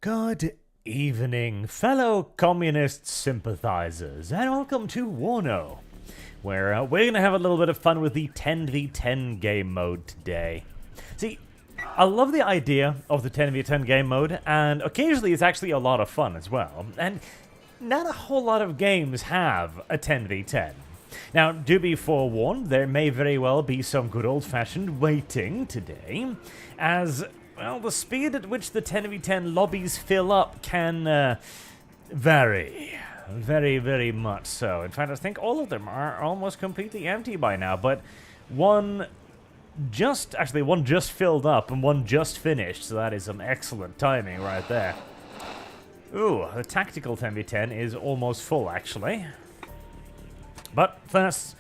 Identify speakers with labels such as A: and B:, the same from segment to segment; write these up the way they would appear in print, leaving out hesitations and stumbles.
A: Good evening, fellow communist sympathizers, and welcome to WARNO, where we're going to have a little bit of fun with the 10v10 game mode today. See, I love the idea of the 10v10 game mode, and occasionally it's actually a lot of fun as well, and not a whole lot of games have a 10v10. Now, do be forewarned, there may very well be some good old-fashioned waiting today, as well, the speed at which the 10v10 lobbies fill up can vary. Very, very much so. In fact, I think all of them are almost completely empty by now, but one just filled up and one just finished, so that is some excellent timing right there. Ooh, the tactical 10v10 is almost full, actually. But first,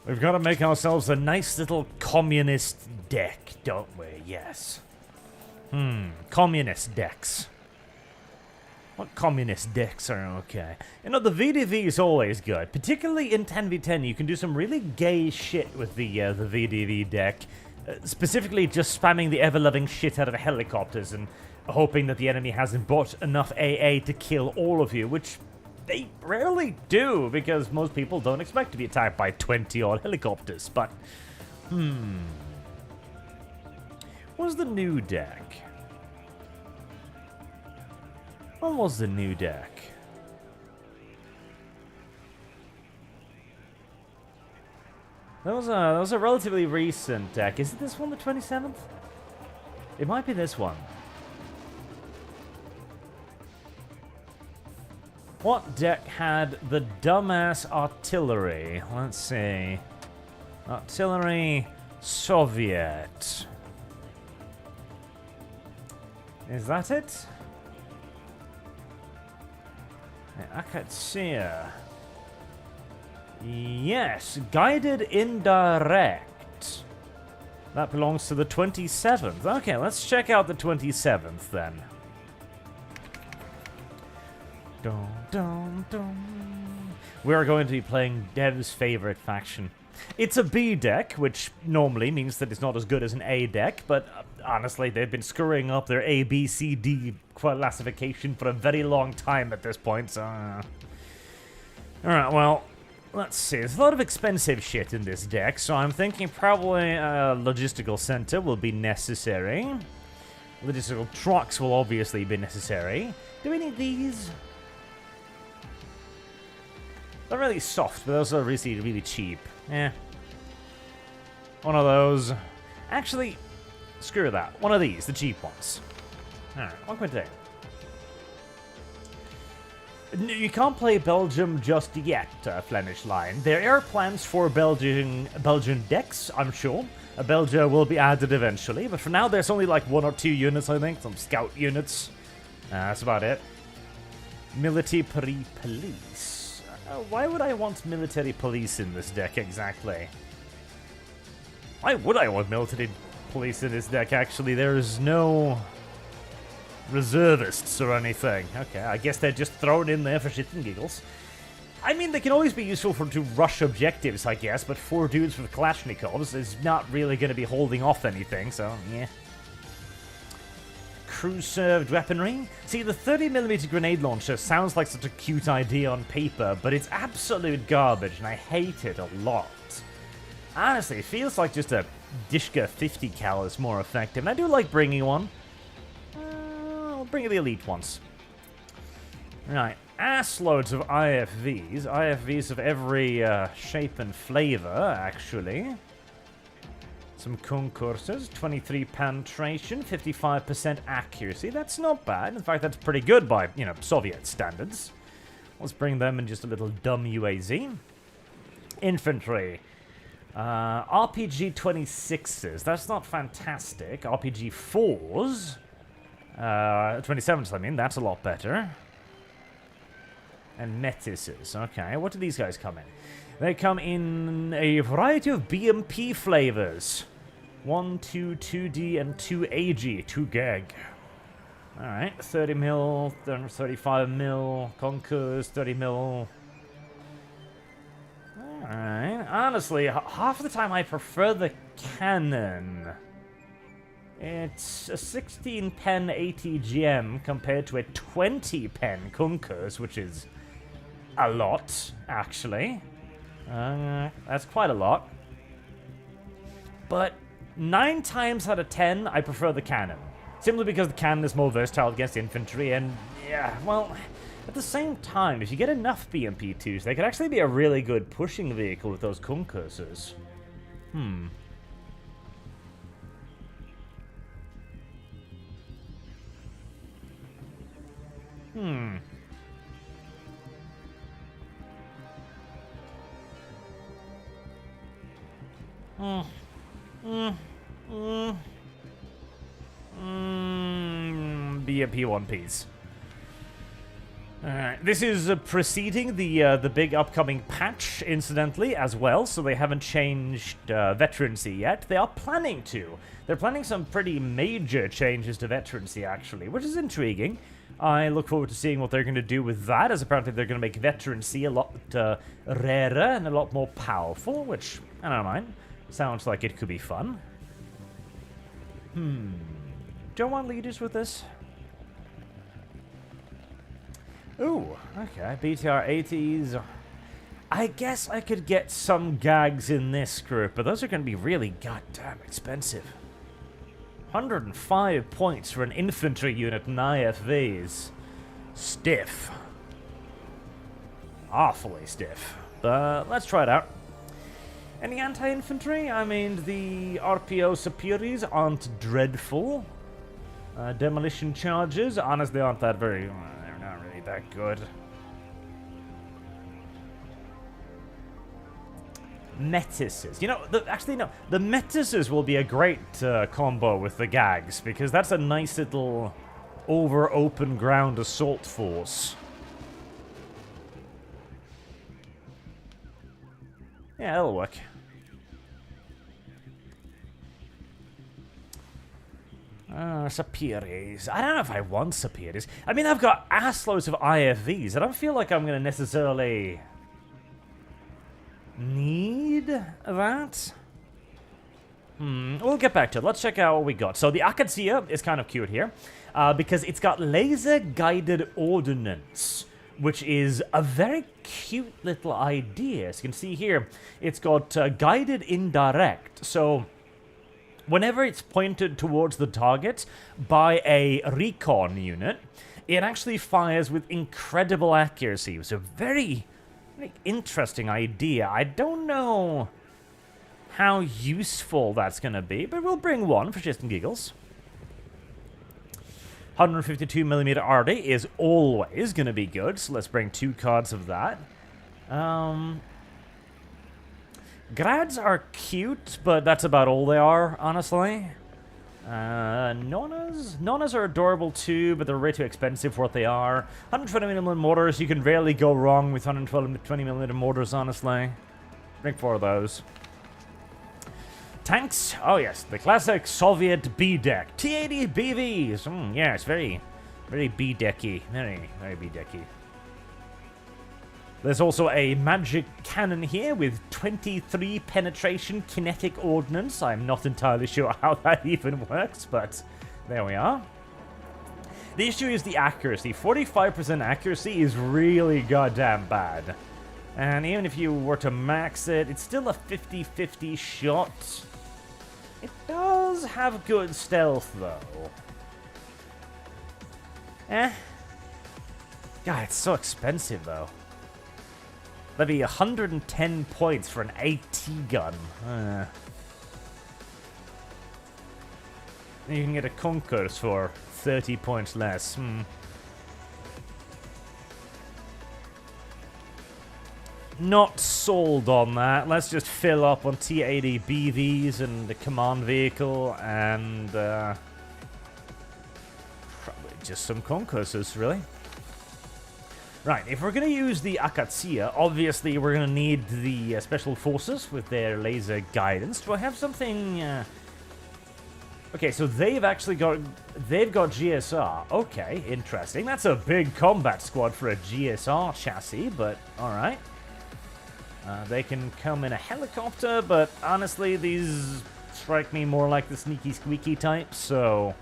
A: we've got to make ourselves a nice little communist deck, don't we? Yes. Communist decks. What communist decks are okay? You know, the VDV is always good. Particularly in 10v10, you can do some really gay shit with the VDV deck. Specifically just spamming the ever-loving shit out of helicopters and hoping that the enemy hasn't bought enough AA to kill all of you, which they rarely do, because most people don't expect to be attacked by 20-odd helicopters, but... What's the new deck? What was the new deck? That was a relatively recent deck. Is it this one, the 27th? It might be this one. What deck had the dumbass artillery? Let's see. Artillery Soviet. Is that it? Akatsiya. Yes, guided indirect. That belongs to the 27th. Okay, let's check out the 27th then. Dun, dun, dun. We're going to be playing Dev's favorite faction. It's a B deck, which normally means that it's not as good as an A deck, but honestly, they've been screwing up their A, B, C, D classification for a very long time at this point, so... Alright, well, let's see. There's a lot of expensive shit in this deck, so I'm thinking probably a logistical center will be necessary. Logistical trucks will obviously be necessary. Do we need these? They're really soft, but those are really, really cheap. Eh. One of those. Actually, screw that. One of these, the cheap ones. Alright, what can we do? You can't play Belgium just yet, Flemish Line. There are plans for Belgian decks, I'm sure. Belgium will be added eventually, but for now there's only like 1 or 2 units, I think. Some scout units. That's about it. Military police. Why would I want military police in this deck exactly? Why would I want military police in this deck, actually? There's no reservists or anything. Okay, I guess they're just thrown in there for shits and giggles. I mean, they can always be useful to rush objectives, I guess, but 4 dudes with Kalashnikovs is not really going to be holding off anything, so yeah. Crew-served weaponry? See, the 30mm grenade launcher sounds like such a cute idea on paper, but it's absolute garbage, and I hate it a lot. Honestly, it feels like just a Dishka 50 cal is more effective, and I do like bringing one. I'll bring the elite ones. Right, assloads of IFVs. IFVs of every shape and flavor, actually. Some concurses, 23 penetration, 55% accuracy. That's not bad. In fact, that's pretty good by, you know, Soviet standards. Let's bring them in just a little dumb UAZ. Infantry. RPG 26s. That's not fantastic. RPG 4s. 27s, I mean. That's a lot better. And Metises. Okay, what do these guys come in? They come in a variety of BMP flavors. 1, 2, 2D, and 2AG. 2 gag. Alright, 30mm, 35mm, Concours, 30mm. Alright, honestly, half the time I prefer the cannon. It's a 16 pen ATGM compared to a 20 pen Kunkers, which is a lot, actually. That's quite a lot. But 9 times out of 10, I prefer the cannon. Simply because the cannon is more versatile against infantry, and yeah, well, at the same time, if you get enough BMP2s, they could actually be a really good pushing vehicle with those Kunkursers. BMP 1Ps. This is preceding the big upcoming patch, incidentally, as well, so they haven't changed veterancy yet. They are planning to. They're planning some pretty major changes to veterancy, actually, which is intriguing. I look forward to seeing what they're going to do with that, as apparently they're going to make veterancy a lot rarer and a lot more powerful, which, I don't mind. Sounds like it could be fun. Do I want leaders with this? Ooh, okay, BTR 80s. I guess I could get some gags in this group, but those are going to be really goddamn expensive. 105 points for an infantry unit in IFVs. Stiff. Awfully stiff. But let's try it out. Any anti-infantry? I mean, the RPO Superiors aren't dreadful. Demolition charges honestly aren't that very... they're not really that good. Metises. You know, actually, no. The Metises will be a great combo with the Gags, because that's a nice little over-open ground assault force. Yeah, that'll work. Superiors. I don't know if I want Superiors. I mean, I've got assloads of IFVs. I don't feel like I'm going to necessarily need that. We'll get back to it. Let's check out what we got. So the Akatsuya is kind of cute here, because it's got laser-guided ordnance, which is a very cute little idea. As you can see here, it's got guided indirect. So whenever it's pointed towards the target by a recon unit, it actually fires with incredible accuracy. It's a very interesting idea. I don't know how useful that's going to be, but we'll bring one for shits and giggles. 152mm RD is always going to be good, so let's bring 2 cards of that. Grads are cute, but that's about all they are, honestly. Nonas are adorable too, but they're way too expensive for what they are. 120mm mortars, you can rarely go wrong with 120mm mortars, honestly. Bring 4 of those. Tanks? Oh yes, the classic Soviet B-deck. T-80 BVs. Yes, very, very B-decky. Very, very B-decky. There's also a magic cannon here with 23 penetration kinetic ordnance. I'm not entirely sure how that even works, but there we are. The issue is the accuracy. 45% accuracy is really goddamn bad. And even if you were to max it, it's still a 50-50 shot. It does have good stealth, though. God, it's so expensive, though. That'd be 110 points for an AT gun. You can get a Konkurs for 30 points less. Not sold on that. Let's just fill up on T-80 BVs and the command vehicle and probably just some Konkurses, really. Right, if we're going to use the Akatsuya, obviously we're going to need the special forces with their laser guidance. Do I have something... Okay, so they've got GSR. Okay, interesting. That's a big combat squad for a GSR chassis, but alright. They can come in a helicopter, but honestly, these strike me more like the sneaky squeaky type, so...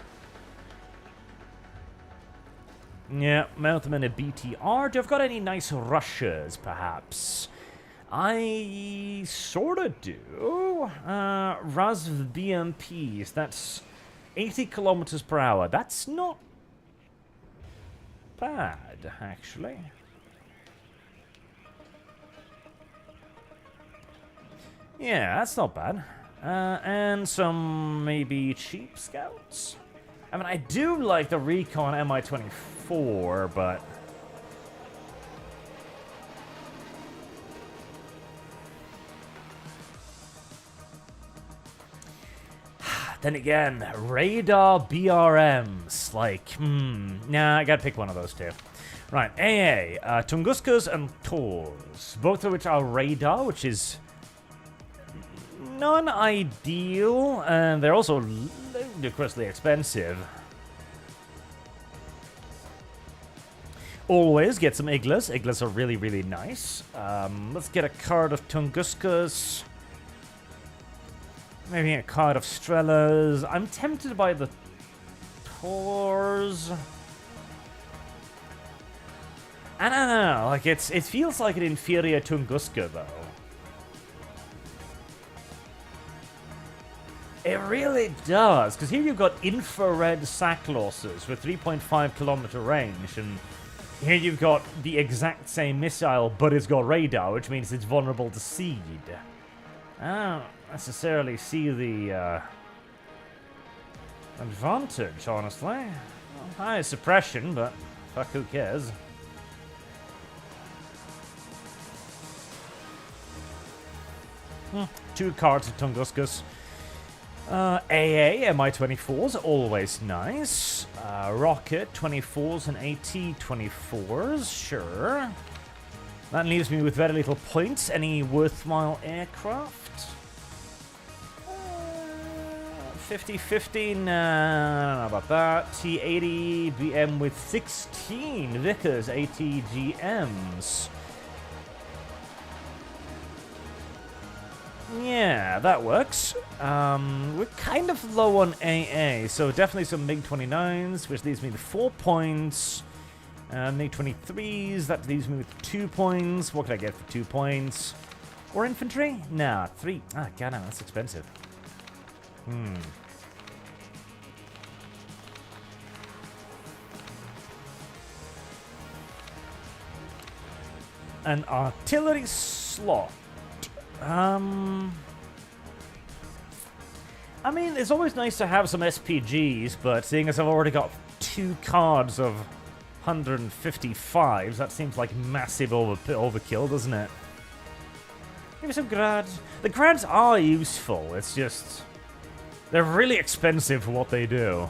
A: Yeah, Mouthman and BTR. Do I've got any nice rushers, perhaps? I sorta do. Raz BMPs, that's 80 kilometers per hour. That's not bad, actually. Yeah, that's not bad. And some maybe cheap scouts? I mean, I do like the Recon Mi-24, but... Then again, radar BRMs, like, nah, I gotta pick one of those two. Right, AA, Tunguskas and Tors, both of which are radar, which is non-ideal, and they're also ludicrously expensive. Always get some Iglas. Iglas are really, really nice. Let's get a card of Tunguskas. Maybe a card of Strellas. I'm tempted by the Tors. I don't know. Like it feels like an inferior Tunguska though. It really does, because here you've got infrared sack losses with 3.5 kilometer range, and here you've got the exact same missile, but it's got radar, which means it's vulnerable to seed. I don't necessarily see the advantage, honestly. Well, high suppression, but fuck, who cares? Two cards of Tunguskas. AA, Mi-24s, always nice. Rocket, 24s and AT 24s, sure. That leaves me with very little points. Any worthwhile aircraft? 50-50, nah, I don't know about that. T-80, BM with 16 Vickers ATGMs. Yeah, that works. We're kind of low on AA, so definitely some MiG-29s, which leaves me with 4 points. MiG-23s, that leaves me with 2 points. What can I get for 2 points? Or infantry? Nah, 3. Ah, goddamn, that's expensive. An artillery slot. I mean, it's always nice to have some SPGs, but seeing as I've already got 2 cards of 155s, that seems like massive overkill, doesn't it? Maybe some grads. The grads are useful, it's just... they're really expensive for what they do.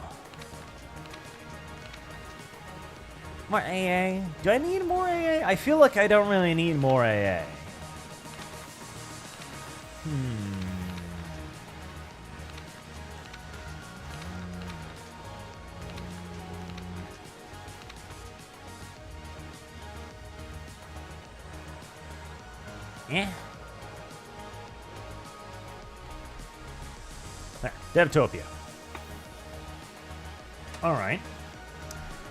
A: More AA? Do I need more AA? I feel like I don't really need more AA. Yeah. There, Devtopia. Alright.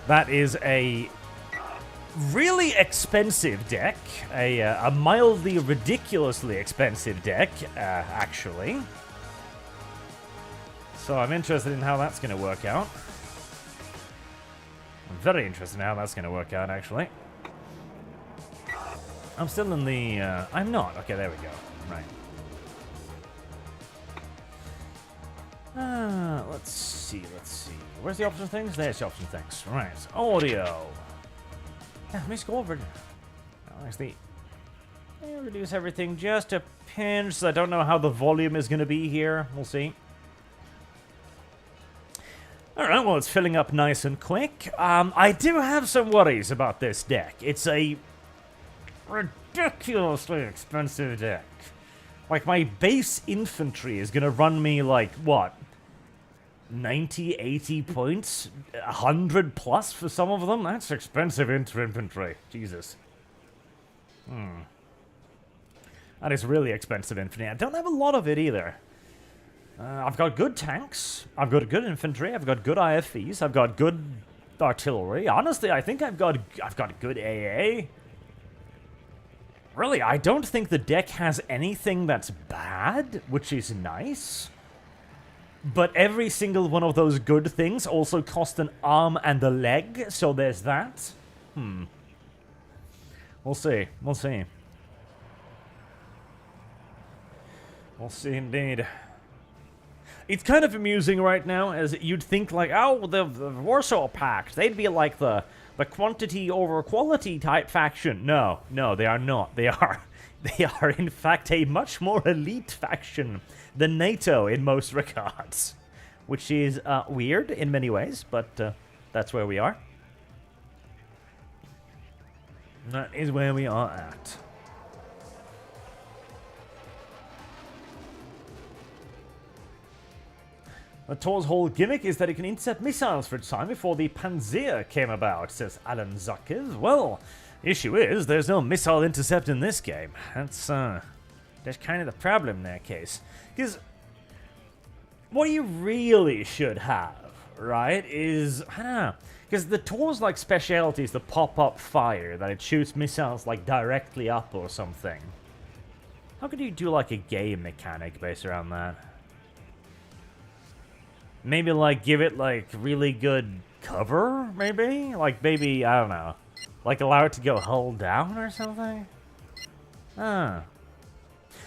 A: That is a really expensive deck. A mildly ridiculously expensive deck, actually. So I'm interested in how that's going to work out. I'm very interested in how that's going to work out, actually. I'm still in the... I'm not. Okay, there we go. Right. Let's see. Where's the option things? There's the option things. Right. Audio. Yeah, let me scroll over. Actually, reduce everything just a pinch. So I don't know how the volume is going to be here. We'll see. Alright, well, it's filling up nice and quick. I do have some worries about this deck. It's a ridiculously expensive deck. Like, my base infantry is going to run me, like, what? 90, 80 points? 100 plus for some of them? That's expensive infantry. Jesus. That is really expensive infantry. I don't have a lot of it either. I've got good tanks. I've got good infantry. I've got good IFVs. I've got good artillery. Honestly, I think I've got good AA. Really, I don't think the deck has anything that's bad, which is nice. But every single one of those good things also cost an arm and a leg, so there's that. We'll see. We'll see. We'll see indeed. It's kind of amusing right now, as you'd think like, oh, the Warsaw Pact, they'd be like the quantity over quality type faction. No, they are not. They are in fact a much more elite faction than NATO in most regards, which is weird in many ways, but that's where we are. That is where we are at. The Tor's whole gimmick is that it can intercept missiles for a time before the Panzer came about, says Alan Zuckers. Well, the issue is there's no missile intercept in this game. That's kind of the problem in that case. Because what you really should have, right, is, I don't know, because the Tor's like speciality is the pop-up fire, that it shoots missiles like directly up or something. How could you do like a game mechanic based around that? Maybe, like, give it, like, really good cover, maybe? Like, maybe, I don't know. Like, allow it to go hull down or something?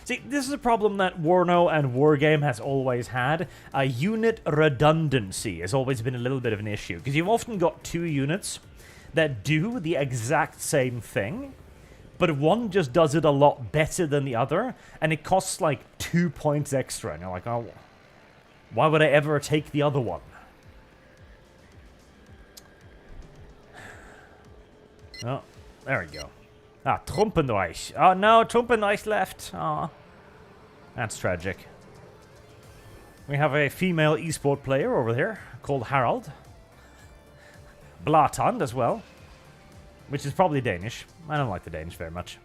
A: See, this is a problem that WARNO and Wargame has always had. Unit redundancy has always been a little bit of an issue, because you've often got two units that do the exact same thing, but one just does it a lot better than the other, and it costs, like, 2 points extra, and you're like, oh... why would I ever take the other one? Oh, there we go. Ah, Trumpenreich. Oh no, Trumpenreich left. Ah, that's tragic. We have a female esport player over there called Harald. Blatand as well, which is probably Danish. I don't like the Danish very much.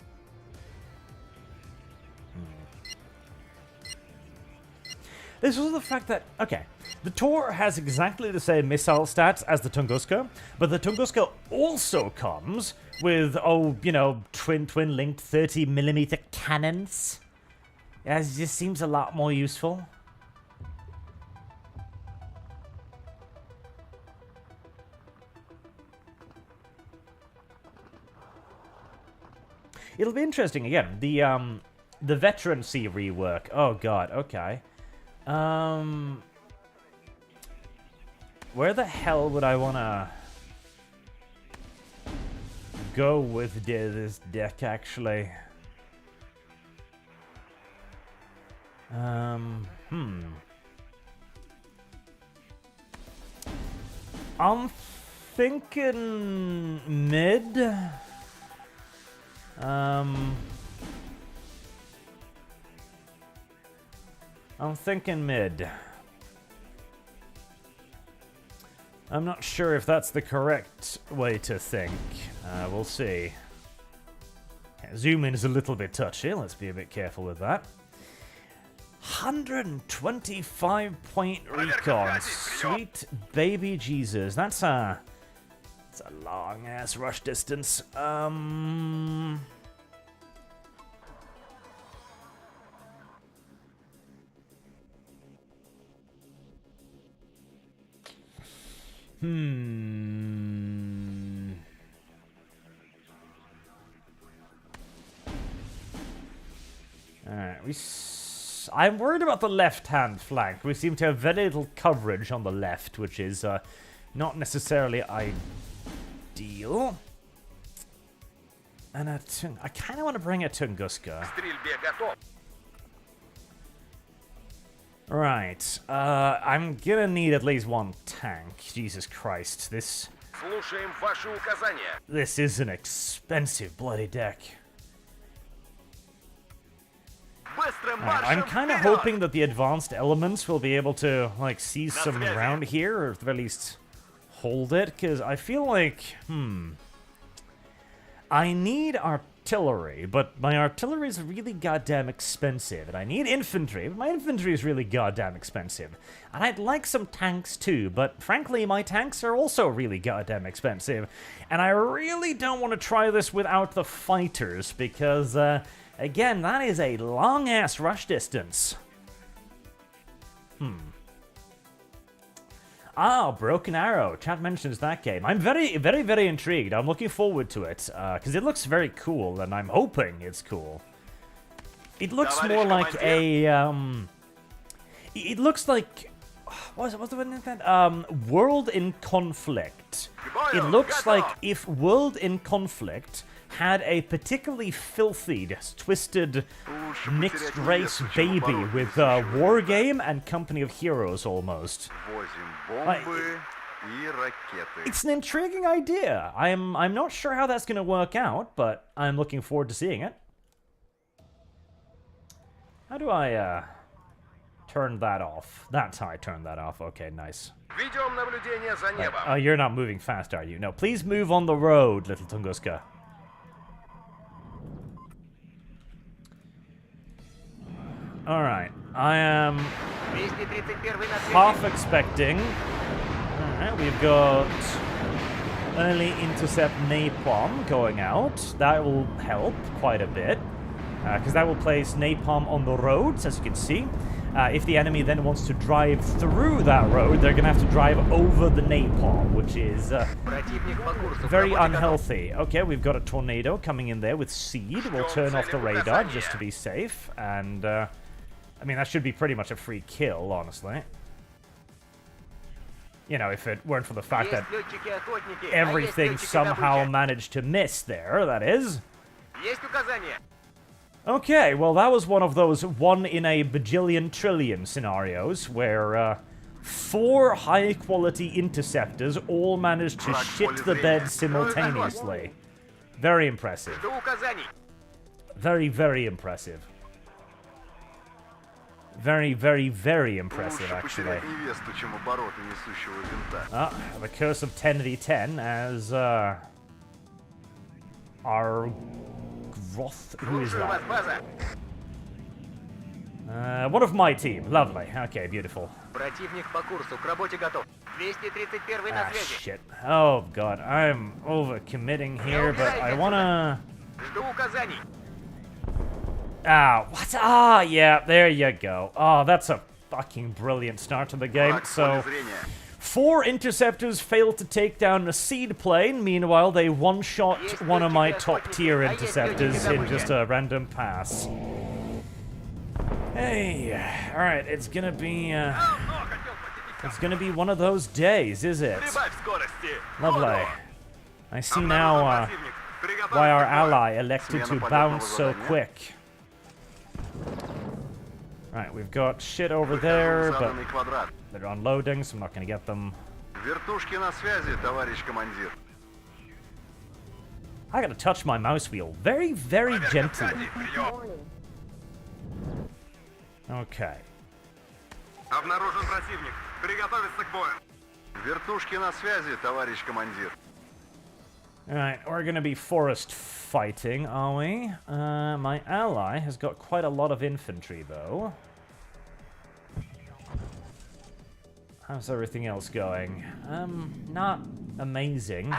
A: This was the fact that, okay, the Tor has exactly the same missile stats as the Tunguska, but the Tunguska also comes with, oh, you know, twin-linked 30mm cannons. Yeah, it just seems a lot more useful. It'll be interesting, again, the veterancy rework. Oh god, okay. Where the hell would I wanna go with this deck, actually? I'm thinking mid. I'm thinking mid. I'm not sure if that's the correct way to think. We'll see. Zoom in is a little bit touchy. Let's be a bit careful with that. 125-point recon. Sweet baby Jesus. That's a long-ass rush distance. Alright, I'm worried about the left-hand flank. We seem to have very little coverage on the left, which is not necessarily ideal. And I kind of want to bring a Tunguska. Right, I'm gonna need at least one tank. Jesus Christ, this is an expensive bloody deck. Right, I'm kind of hoping that the advanced elements will be able to, like, seize some ground here, or at the very least hold it, because I feel like, I need our artillery, but my artillery is really goddamn expensive, and I need infantry, but my infantry is really goddamn expensive. And I'd like some tanks too, but frankly, my tanks are also really goddamn expensive. And I really don't want to try this without the fighters, because, again, that is a long-ass rush distance. Ah, Broken Arrow. Chat mentions that game. I'm very, very, very intrigued. I'm looking forward to it, because it looks very cool, and I'm hoping it's cool. It looks more like a, it looks like... What's the word in that? World in Conflict. It looks like if World in Conflict had a particularly filthy, twisted, mixed-race baby with War Game and Company of Heroes, almost. It's an intriguing idea. I'm not sure how that's going to work out, but I'm looking forward to seeing it. How do I, turn that off? That's how I turn that off. Okay, nice. Right. Oh, you're not moving fast, are you? No, please move on the road, little Tunguska. Alright, I am half expecting. Alright, we've got early intercept napalm going out. That will help quite a bit, because that will place napalm on the roads, as you can see. If the enemy then wants to drive through that road, they're going to have to drive over the napalm, which is very unhealthy. Okay, we've got a tornado coming in there with seed. We'll turn off the radar just to be safe, and I mean, that should be pretty much a free kill, honestly. You know, if it weren't for the fact that everything somehow managed to miss there, that is. Okay, well, that was one of those 1 in a bajillion trillion scenarios where 4 high-quality interceptors all managed to shit the bed simultaneously. Very impressive. Very, very impressive. Very, very, very impressive, actually. The curse of 10v10 as our Groth. Who is that? One of my team. Lovely. Okay, beautiful. Ah, shit. Oh, God. I'm overcommitting here, but I wanna... Ah, what? Ah, yeah, there you go. Oh, that's a fucking brilliant start to the game. So, 4 interceptors failed to take down a seed plane. Meanwhile, they one-shot one of my top-tier interceptors in just a random pass. Hey, all right, it's gonna be one of those days, is it? Lovely. I see now why our ally elected to bounce so quick. Right, we've got shit over there, but they're unloading, so I'm not gonna get them. I gotta touch my mouse wheel very, very gently. Okay. Alright, we're gonna be forest fighting, are we? My ally has got quite a lot of infantry, though. How's everything else going? Not amazing.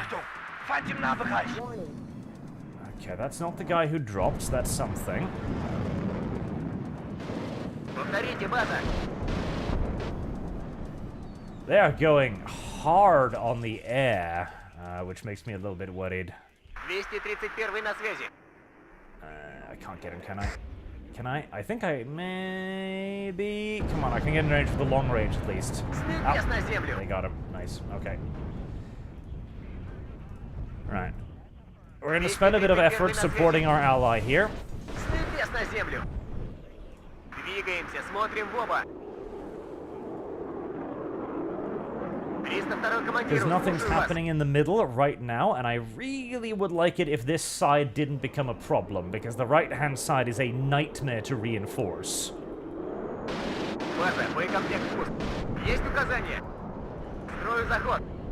A: Okay, that's not the guy who dropped, that's something. They are going hard on the air, which makes me a little bit worried. I can't get him, can I? Can I? I think I maybe... Come on, I can get in range for the long range at least. Oh, they got him. Nice. Okay. Right. We're going to spend a bit of effort supporting our ally here. Because nothing's happening in the middle right now, and I really would like it if this side didn't become a problem, because the right-hand side is a nightmare to reinforce.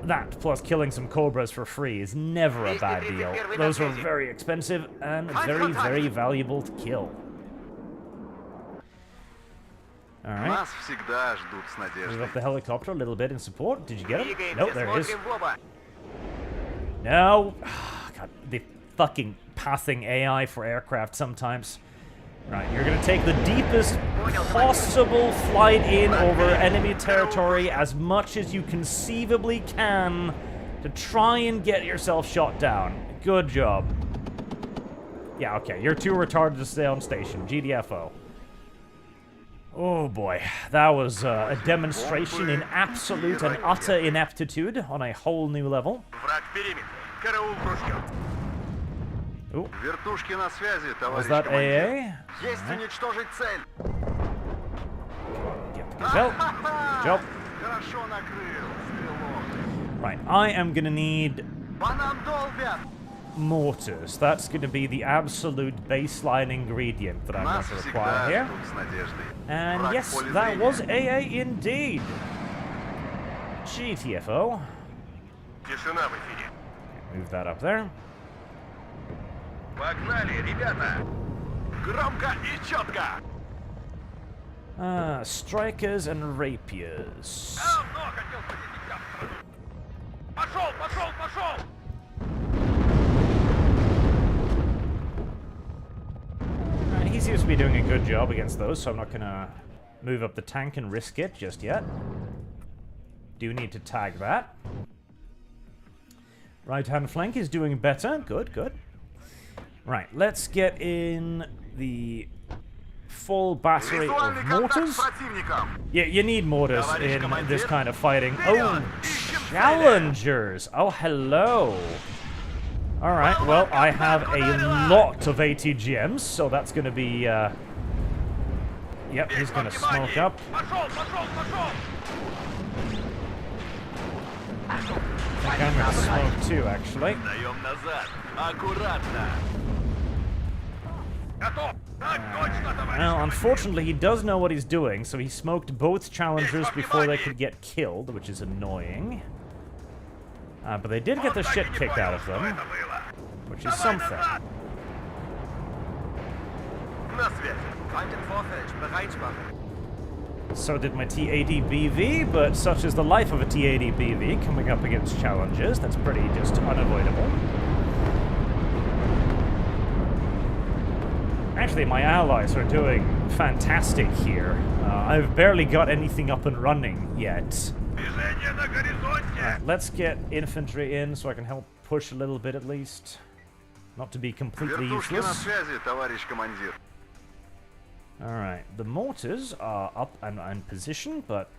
A: that plus killing some cobras for free is never a bad deal. Those are very expensive and very, very valuable to kill. Alright. Move up the helicopter a little bit in support. Did you get him? Nope, there he is. No! God, the fucking passing AI for aircraft sometimes. Right, you're gonna take the deepest possible flight in over enemy territory as much as you conceivably can to try and get yourself shot down. Good job. Yeah, okay, you're too retarded to stay on station. GDFO. Oh boy, that was a demonstration in absolute and utter ineptitude on a whole new level. Ooh. Was that AA? Get the gazelle. Good job. Right, I am gonna need mortars. That's gonna be the absolute baseline ingredient that I'm going to require here. And yes, that was AA indeed. GTFO. Move that up there. Strikers and rapiers. He seems to be doing a good job against those, so I'm not gonna move up the tank and risk it just yet. Do need to tag that. Right-hand flank is doing better. Good, good. Right, let's get in the full battery of mortars. Yeah, you need mortars in this kind of fighting. Oh, challengers! Oh, hello. Alright, well, I have a lot of ATGMs, so that's going to be, Yep, he's going to smoke up. I think I'm going to smoke too, actually. Well, unfortunately, he does know what he's doing, so he smoked both challengers before they could get killed, which is annoying. But they did get the shit kicked out of them, which is something. So did my T80BV, but such is the life of a T80BV coming up against challenges. That's pretty just unavoidable. Actually, my allies are doing fantastic here. I've barely got anything up and running yet. Right, let's get infantry in so I can help push a little bit at least. Not to be completely useless. Alright, the mortars are up and in position, but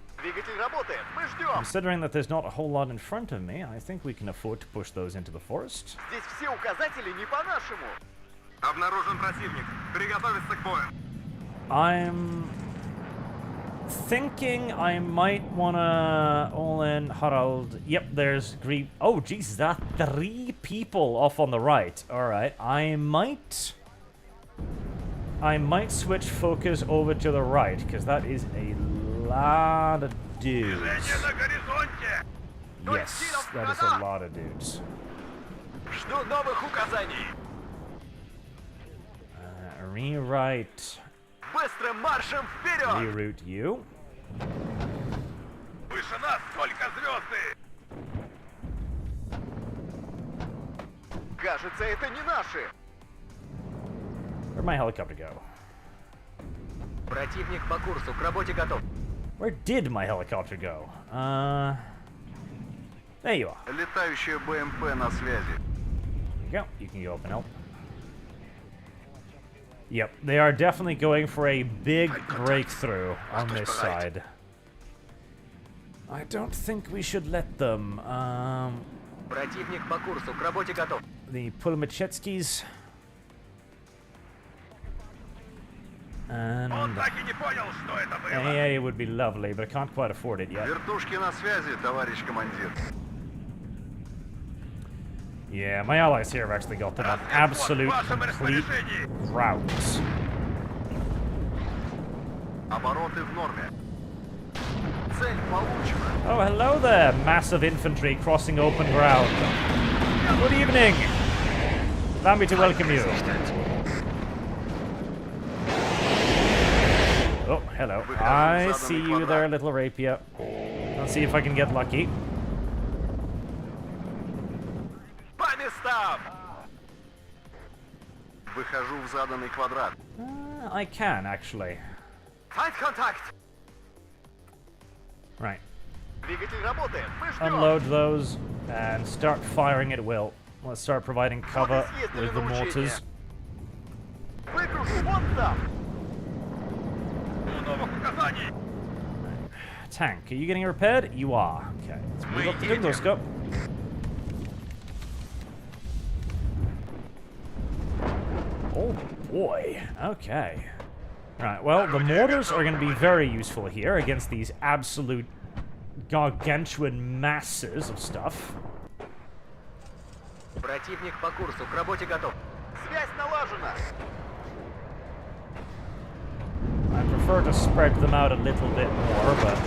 A: considering that there's not a whole lot in front of me, I think we can afford to push those into the forest. I'm thinking I might wanna all in Harald. Yep, there's Green. Oh, Jesus, there are 3 people off on the right. Alright, I might switch focus over to the right, because that is a lot of dudes. Yes, that is a lot of dudes. Rewrite. Reroute you. Where'd my helicopter go? Where did my helicopter go? There you are. There you go. You can go up and help. Yep, they are definitely going for a big breakthrough on this side. I don't think we should let them. The Pulmachevskis. And AA would be lovely, but I can't quite afford it yet. Yeah, my allies here have actually got them on absolute complete routes. Oh, hello there, massive infantry crossing open ground. Good evening. Allow me to welcome you. Oh, hello. I see you there, little rapier. Let's see if I can get lucky. I can, actually. Right. Unload those and start firing at will. Let's start providing cover with the mortars. Tank, are you getting repaired? You are. Okay, let's move up the Tunguska. Oh boy, okay. Right, well, the mortars are going to be very useful here against these absolute gargantuan masses of stuff.
B: Противник по курсу, к работе готов. Связь налажена.
A: I prefer to spread them out a little bit more, but...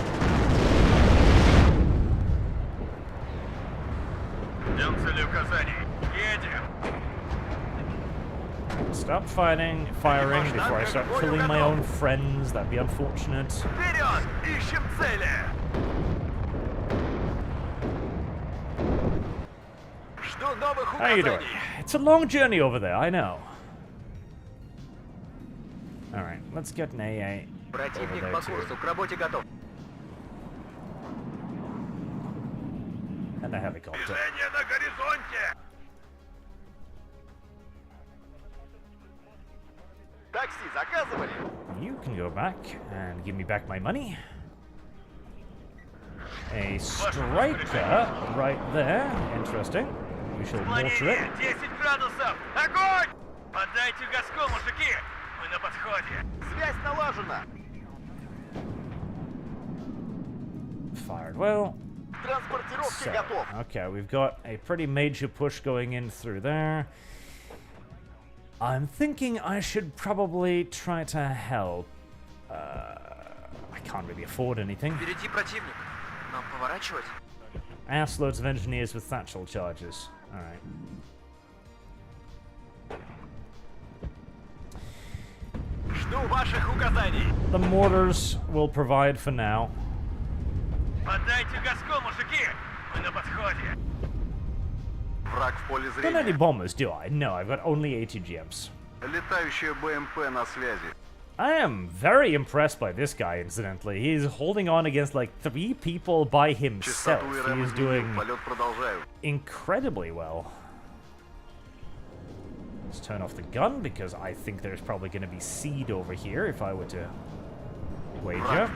A: Stop firing before I start killing my own friends. That'd be unfortunate. How you doing? It's a long journey over there, I know. Alright, let's get an AA over there too. And a helicopter. You can go back and give me back my money. A striker right there. Interesting. We shall mortar it. Fired well. So, okay, we've got a pretty major push going in through there. I'm thinking I should probably try to help. I can't really afford anything. Ass loads of engineers with satchel charges. Alright. The mortars will provide for now. Don't any bombers, do I? No, I've got only ATGMs. I am very impressed by this guy, incidentally. He's holding on against like 3 people by himself. He is doing incredibly well. Let's turn off the gun, because I think there's probably going to be seed over here if I were to wager.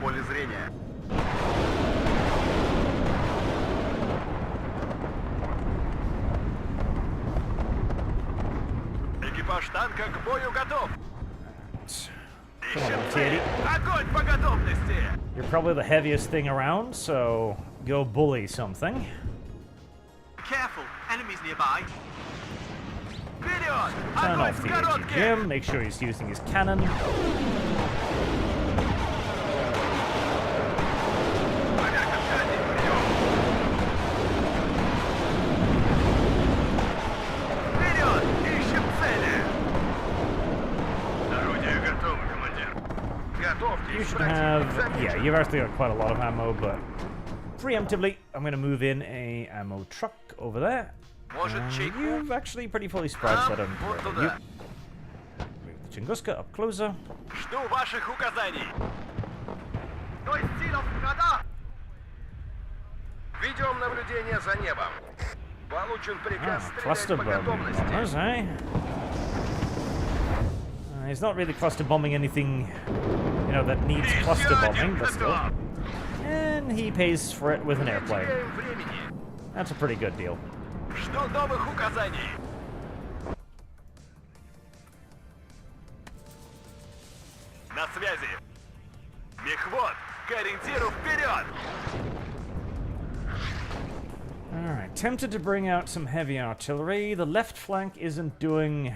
A: Come on, Teddy. You're probably the heaviest thing around, so go bully something.
B: Careful, enemies nearby.
A: Turn off the ATGM, make sure he's using his cannon. You should have... yeah, you've actually got quite a lot of ammo, but preemptively, I'm going to move in a ammo truck over there. You've actually pretty fully spread, so I don't need you. Move the Tunguska up closer. Cluster bombers, eh? He's not really cluster bombing anything, you know, that needs cluster bombing, but still. And he pays for it with an airplane. That's a pretty good deal. Alright, tempted to bring out some heavy artillery. The left flank isn't doing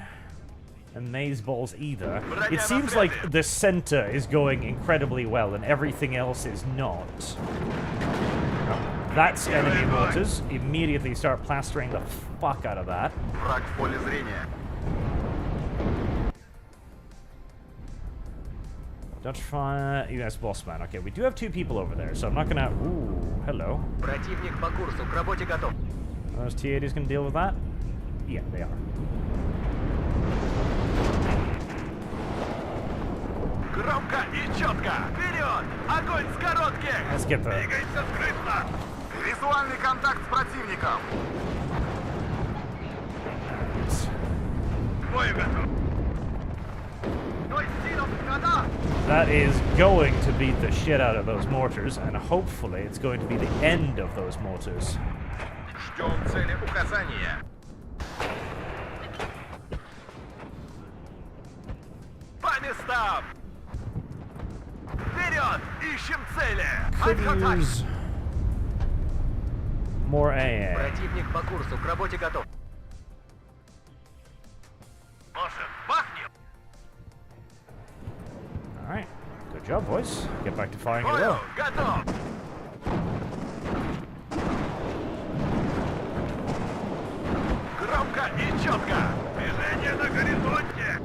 A: amaze balls either. It seems like the center is going incredibly well and everything else is not. That's enemy mortars. Immediately start plastering the fuck out of that.
B: Враг в поле зрения.
A: Dutch fire, US boss man. Okay, we do have 2 people over there, so I'm not gonna... Ooh, hello.
B: Противник по курсу, к работе готов.
A: Are those T-80s gonna deal with that? Yeah, they are.
B: Громко и четко. Вперед! Огонь с коротких!
A: Let's get the...
B: Двигайся скрытно! Визуальный контакт с противником! Бой готов!
A: That is going to beat the shit out of those mortars, and hopefully it's going to be the end of those mortars.
B: Ждем цели указания. По местам! Вперед! Ищем цели!
A: Could use more AA.
B: Противник по курсу, к работе готов. Может, бахнем?
A: Alright, good job, boys. Get back to firing your
B: Понял,
A: will.
B: готов! Громко и четко! Движение на горизонте!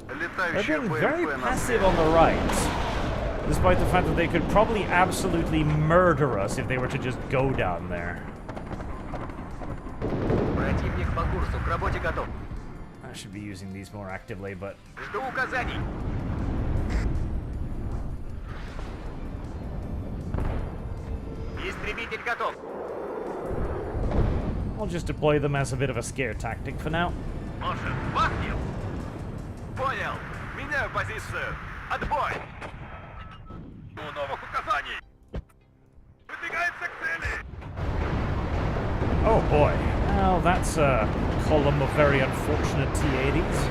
A: They're being very passive on the right, despite the fact that they could probably absolutely murder us if they were to just go down there.
B: Противник по курсу, к работе готов.
A: I should be using these more actively, but...
B: Жду указаний. Истребитель готов.
A: I'll just deploy them as a bit of a scare tactic for now.
B: Может, бахнем? Понял. Меняю позицию. Отбой. Жду новых указаний. Выдвигается к цели.
A: Oh boy. Well, that's a column of very unfortunate T-80s.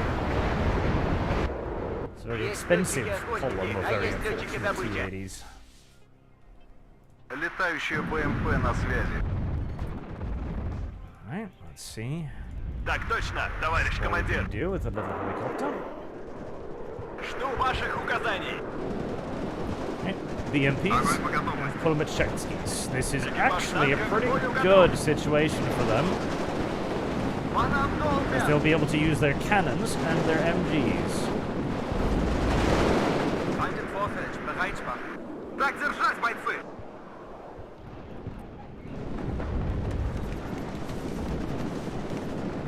A: It's a very expensive column of very unfortunate T-80s.
B: Летающая БМП на связи.
A: Alright, let's see
B: Так точно, товарищ
A: what we
B: командир.
A: can do with a little helicopter.
B: Жду ваших указаний.
A: Right, BMPs, Polomichekskis. This is actually a pretty good situation for them, as they'll be able to use their cannons and their MGs.
B: Так держать, бойцы!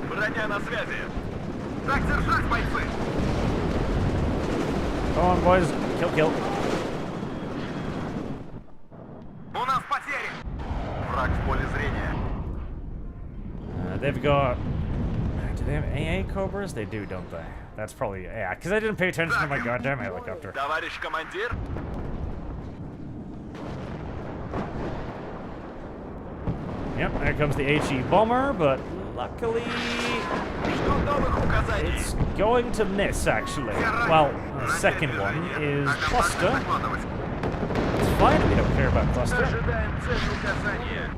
B: Броня на связи. Так держать, бойцы!
A: Come on, boys. Kill, kill.
B: У нас потери! Враг в поле зрения.
A: They've got... Do they have AA Cobras? They do, don't they? That's probably... Yeah, because I didn't pay attention to my goddamn helicopter.
B: Товарищ командир.
A: Yep, there comes the HE bomber, but luckily...
B: Жду новых указаний.
A: It's going to miss, actually. Well, the second one is cluster. It's fine, we don't care about cluster.
B: Ожидаем цель указания.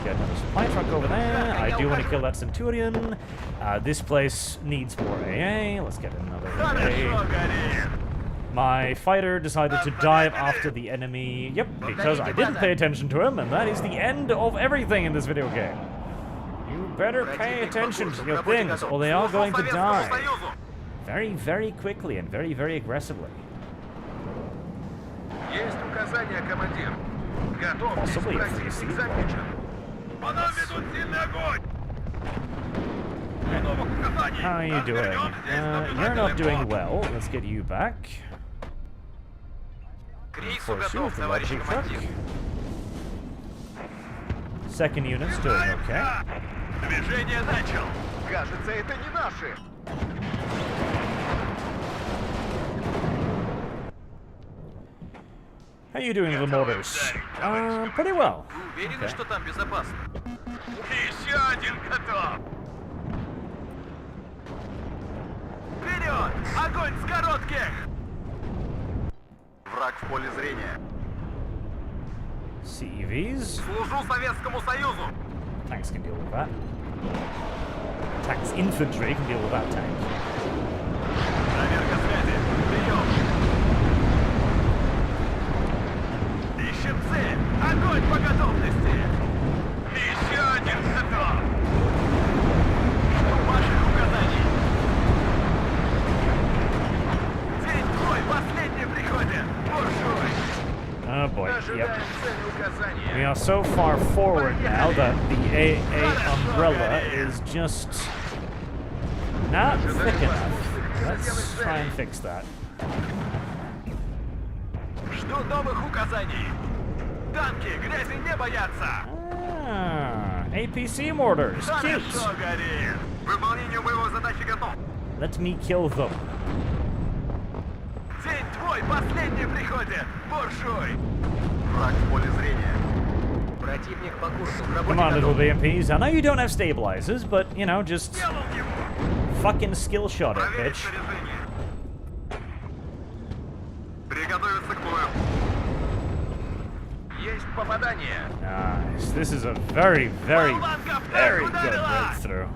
A: Get another supply truck over there. I do want to kill that Centurion. This place needs more AA. Let's get another
B: Хорошо,
A: AA.
B: горит.
A: My fighter decided to dive after the enemy. Yep, because I didn't pay attention to him, and that is the end of everything in this video game. You better pay attention to your things, or they are going to die. Very, very quickly and very, very aggressively.
B: Есть указания, командир.
A: Possibly a free seat.
B: По нам ведут сильный огонь. Новых указаний.
A: How are you doing? You're not doing well. Let's get you back.
B: К рейсу
A: Force you
B: готов,
A: with the
B: товарищ
A: luxury truck.
B: командир.
A: Second unit's doing okay.
B: Движение начал. Кажется, это не наши.
A: How are you doing, little mortars? Pretty well.
B: Вы уверены,
A: Okay.
B: что там безопасно? Еще один готов. Вперед! Огонь с коротких! Враг в поле зрения.
A: CEVs.
B: Служу Советскому Союзу.
A: Tanks can deal with that. Tanks infantry can deal with that tank.
B: Проверка связи. Прием. Ищем цель. Огонь по готовности. Еще один готов. Ваших указаний. День твой, последний приходит. Буржуй.
A: Oh boy, yep.
B: Ожидаем цели указания.
A: We are so far forward now that the AA umbrella is just not thick enough. Let's try and fix that.
B: Жду новых указаний. Танки грязи не боятся.
A: Ah, APC mortars, cute.
B: Хорошо, горит. Выполнению боевой задачи готов.
A: Let me kill them.
B: День твой, последний приходит. Буржуй. Враг в поле зрения. Противник по курсу.
A: Come on, little BMPs. I know you don't have stabilizers, but, you know, just
B: Делал его.
A: fucking skill shot it,
B: Проверить
A: bitch.
B: снаряжение. Приготовиться к бою. Есть попадание.
A: Nice. This is a very, very, very good breakthrough.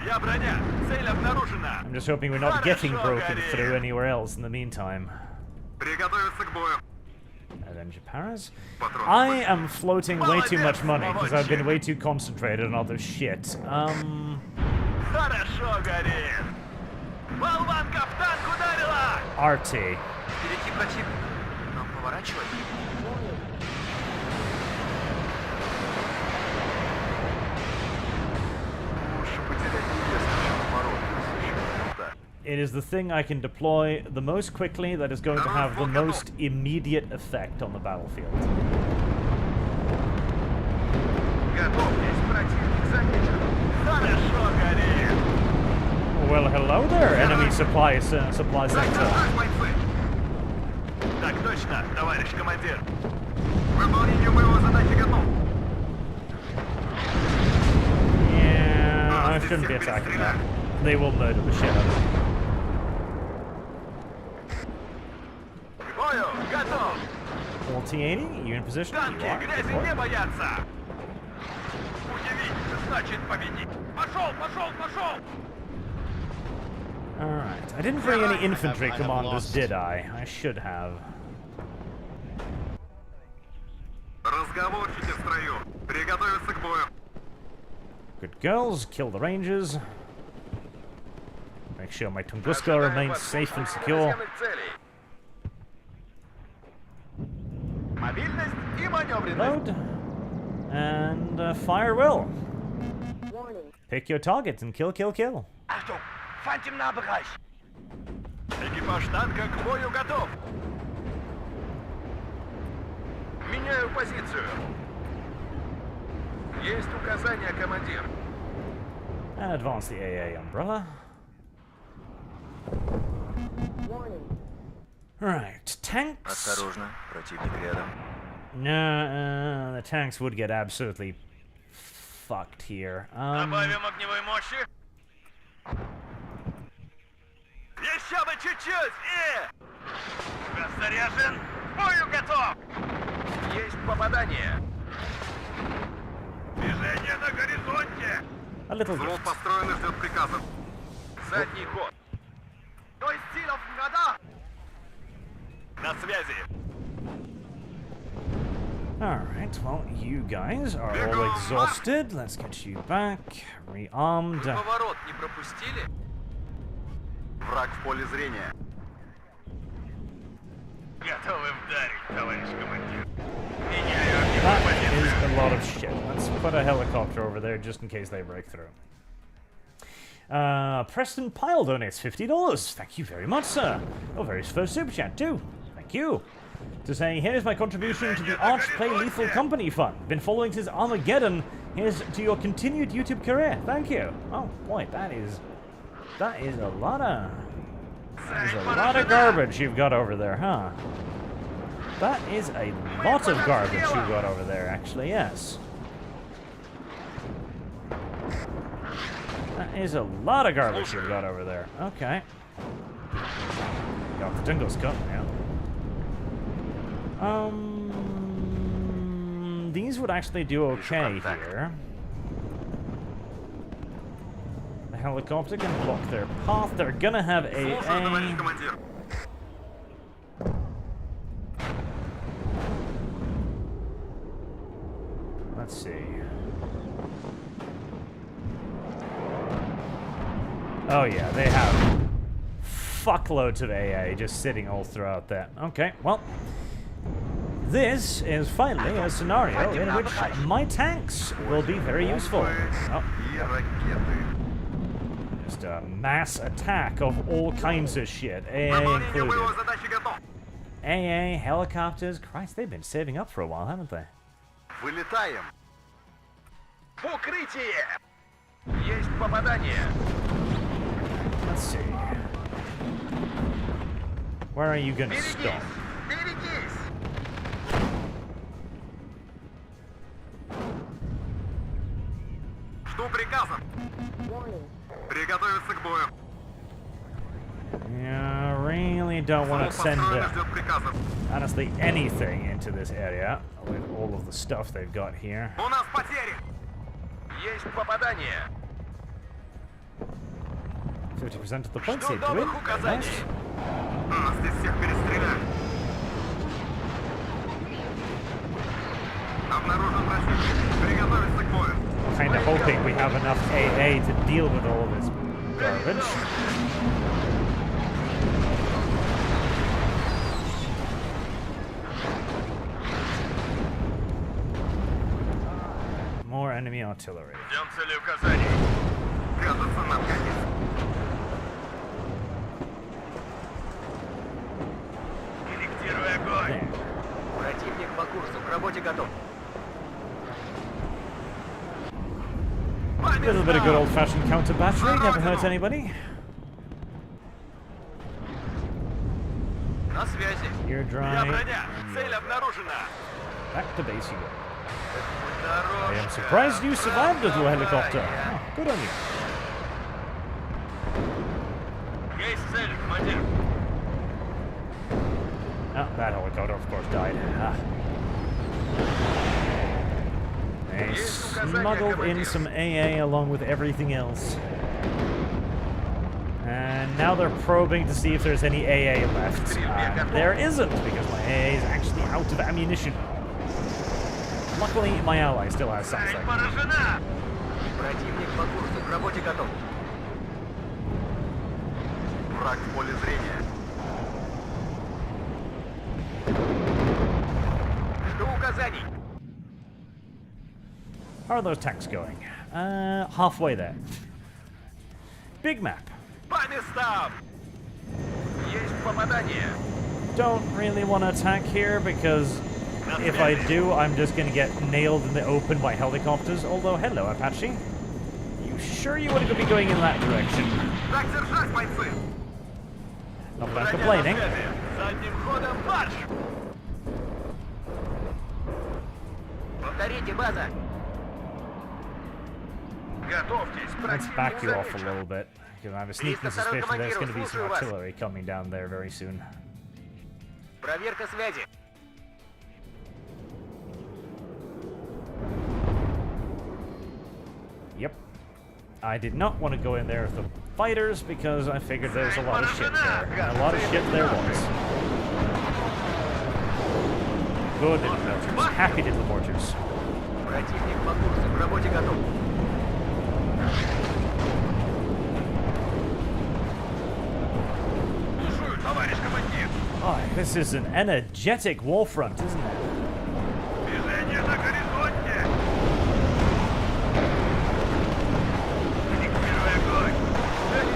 B: Я броня. Цель обнаружена.
A: I'm just hoping we're not getting broken through anywhere else in the meantime.
B: Приготовиться к бою.
A: Avenger Paras. I am floating way too much money because I've been way too concentrated on other shit.
B: Хорошо, горит. Болванка в танк ударила.
A: RT.
B: Впереди противник. Нам поворачивать. Лучше потерять несколько оборотов.
A: It is the thing I can deploy the most quickly that is going to have the most immediate effect on the battlefield.
B: Готовьтесь, противник замечен. Хорошо, горит.
A: Well, hello there, enemy supply sector.
B: Закрывай бойцы. Так точно, товарищ командир. Выполнению моего задачи готов.
A: Yeah, I shouldn't be attacking that. They will murder the shit out of me.
B: К бою, готов.
A: LT-80, you in position? You
B: Танки
A: are.
B: грязи
A: Good
B: не
A: work.
B: боятся. Удивить значит победить. Пошел, пошел, пошел.
A: Alright, I didn't bring any infantry commanders, did I? I should have.
B: Разговорчики в строю. Приготовиться к бою.
A: Good girls, kill the rangers. Make sure my Tunguska remains safe and secure.
B: Мобильность и маневренность.
A: Load. And fire will.
C: Warning.
A: Pick your targets and kill, kill, kill.
B: Achtung, Phantom Nahbereich. Экипаж танка к бою готов. Меняю позицию. Есть указания, командир.
A: And advance the AA umbrella.
C: Warning.
A: Right, tanks.
B: Осторожно, противник рядом.
A: No, the tanks would get absolutely fucked here.
B: Добавим огневой мощи. Еще бы чуть-чуть и... Заряжен. К бою готов. Есть попадание. Движение на горизонте.
A: A little
B: Взвод
A: gift.
B: построен и ждет приказов. Задний ход. То есть силов надо. На связи.
A: Alright, well, you guys are all exhausted. Let's get you back. Rearmed.
B: Поворот не пропустили? Враг в поле зрения. Готовы вдарить, товарищ командир. Меняю
A: That
B: огневую
A: is
B: позицию.
A: a lot of shit. Let's put a helicopter over there just in case they break through. Preston Pyle donates $50. Thank you very much, sir. Oh, very first super chat too. Thank you. To say, here's my contribution to the Arch Play Lethal Company Fund. Been following since Armageddon. Here's to your continued YouTube career. Thank you. Oh boy, that is a lot of garbage you've got over there, huh? That is a lot of garbage you've got over there, actually, yes. That is a lot of garbage you've got over there. Okay. Got the Dingles cut now. These would actually do okay here. The helicopter can block their path. They're gonna have
B: Слушаю, товарищ
A: AA.
B: командир.
A: Let's see. Oh yeah, they have fuckloads of AA just sitting all throughout that. Okay, well, this is finally a scenario in which my tanks will be very useful. Oh,
B: И ракеты.
A: just a mass attack of all kinds of shit, AA
B: Выполнение
A: included.
B: боевой задачи готов.
A: AA, helicopters, Christ, they've been saving up for a while, haven't they?
B: Вылетаем. В укрытие. Есть попадание.
A: Let's see. Where are you gonna
B: Берегись.
A: stop?
B: Берегись. Жду приказа.
C: Warning.
B: Приготовиться к бою.
A: Yeah, really don't want to send,
B: Построено, ждет приказов.
A: honestly, anything into this area with all of the stuff they've got here.
B: У нас потери. Есть попадание.
A: 50% of the points
B: Жду
A: saved, do we?
B: новых указаний.
A: Nice.
B: Нас здесь всех перестреляли. Обнаружен противник. Приготовиться к бою.
A: Kind of hoping we have enough AA to deal with all of this garbage. More enemy artillery.
B: Ждем цели указаний. Прятаться нам конец. Корректирую огонь.
A: There.
B: Противник по курсу. К работе готов.
A: A little bit of good old-fashioned counter battery, never hurt anybody.
B: На связи.
A: You're dry.
B: Я броня. Цель обнаружена.
A: Back to base you go.
B: Дорожка.
A: I am surprised you survived a little helicopter. Oh, good on you.
B: Есть цель, командир.
A: Oh, that helicopter, of course, died. Ah. They smuggled in some AA along with everything else. And now they're probing to see if there's any AA left. There isn't, because my AA is actually out of ammunition. Luckily, my ally still has
B: Цель
A: something.
B: поражена. Противник по курсу. К работе готов. Враг в поле зрения. Жду указаний.
A: How are those tanks going? Halfway there. Big map.
B: По местам. Есть попадание.
A: Don't really want to attack here because if I do, I'm just going to get nailed in the open by helicopters. Although, hello, Apache. You sure you want to be going in that direction?
B: Так держать, бойцы.
A: Not that I'm complaining.
B: Задним ходом марш. Повторите, база. Готовьтесь.
A: Let's back you off a little bit. Because I have a sneaking suspicion there's going to be some artillery coming down there very soon.
B: Проверка связи.
A: Yep. I did not want to go in there with the fighters because I figured there was a lot of shit there. And a lot of shit there was. Good little mortars. Happy little mortars.
B: Противник по курсу. К работе готов. Слушаю, товарищ командир.
A: Oh, this is an energetic war front, isn't it?
B: Движение на горизонте. Корректирую огонь. Цель.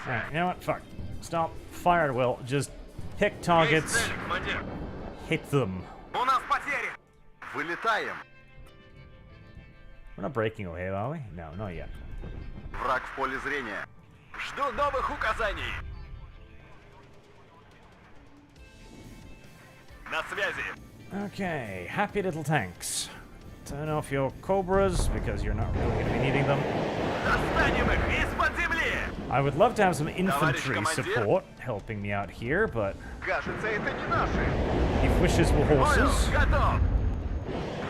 A: Alright, you know what? Fuck. Stop. Fire at will. Just pick
B: Есть
A: targets,
B: цель, командир.
A: hit them.
B: У нас потери. Вылетаем.
A: We're not breaking away, are we? No, not yet.
B: Враг в поле зрения. Жду новых указаний. На связи.
A: Okay, happy little tanks. Turn off your Cobras because you're not really going to be needing them.
B: Достанем их из-под земли.
A: I would love to have some infantry
B: командир.
A: support helping me out here, but
B: Кажется, это не наши.
A: if wishes were
B: Понял,
A: horses.
B: готов.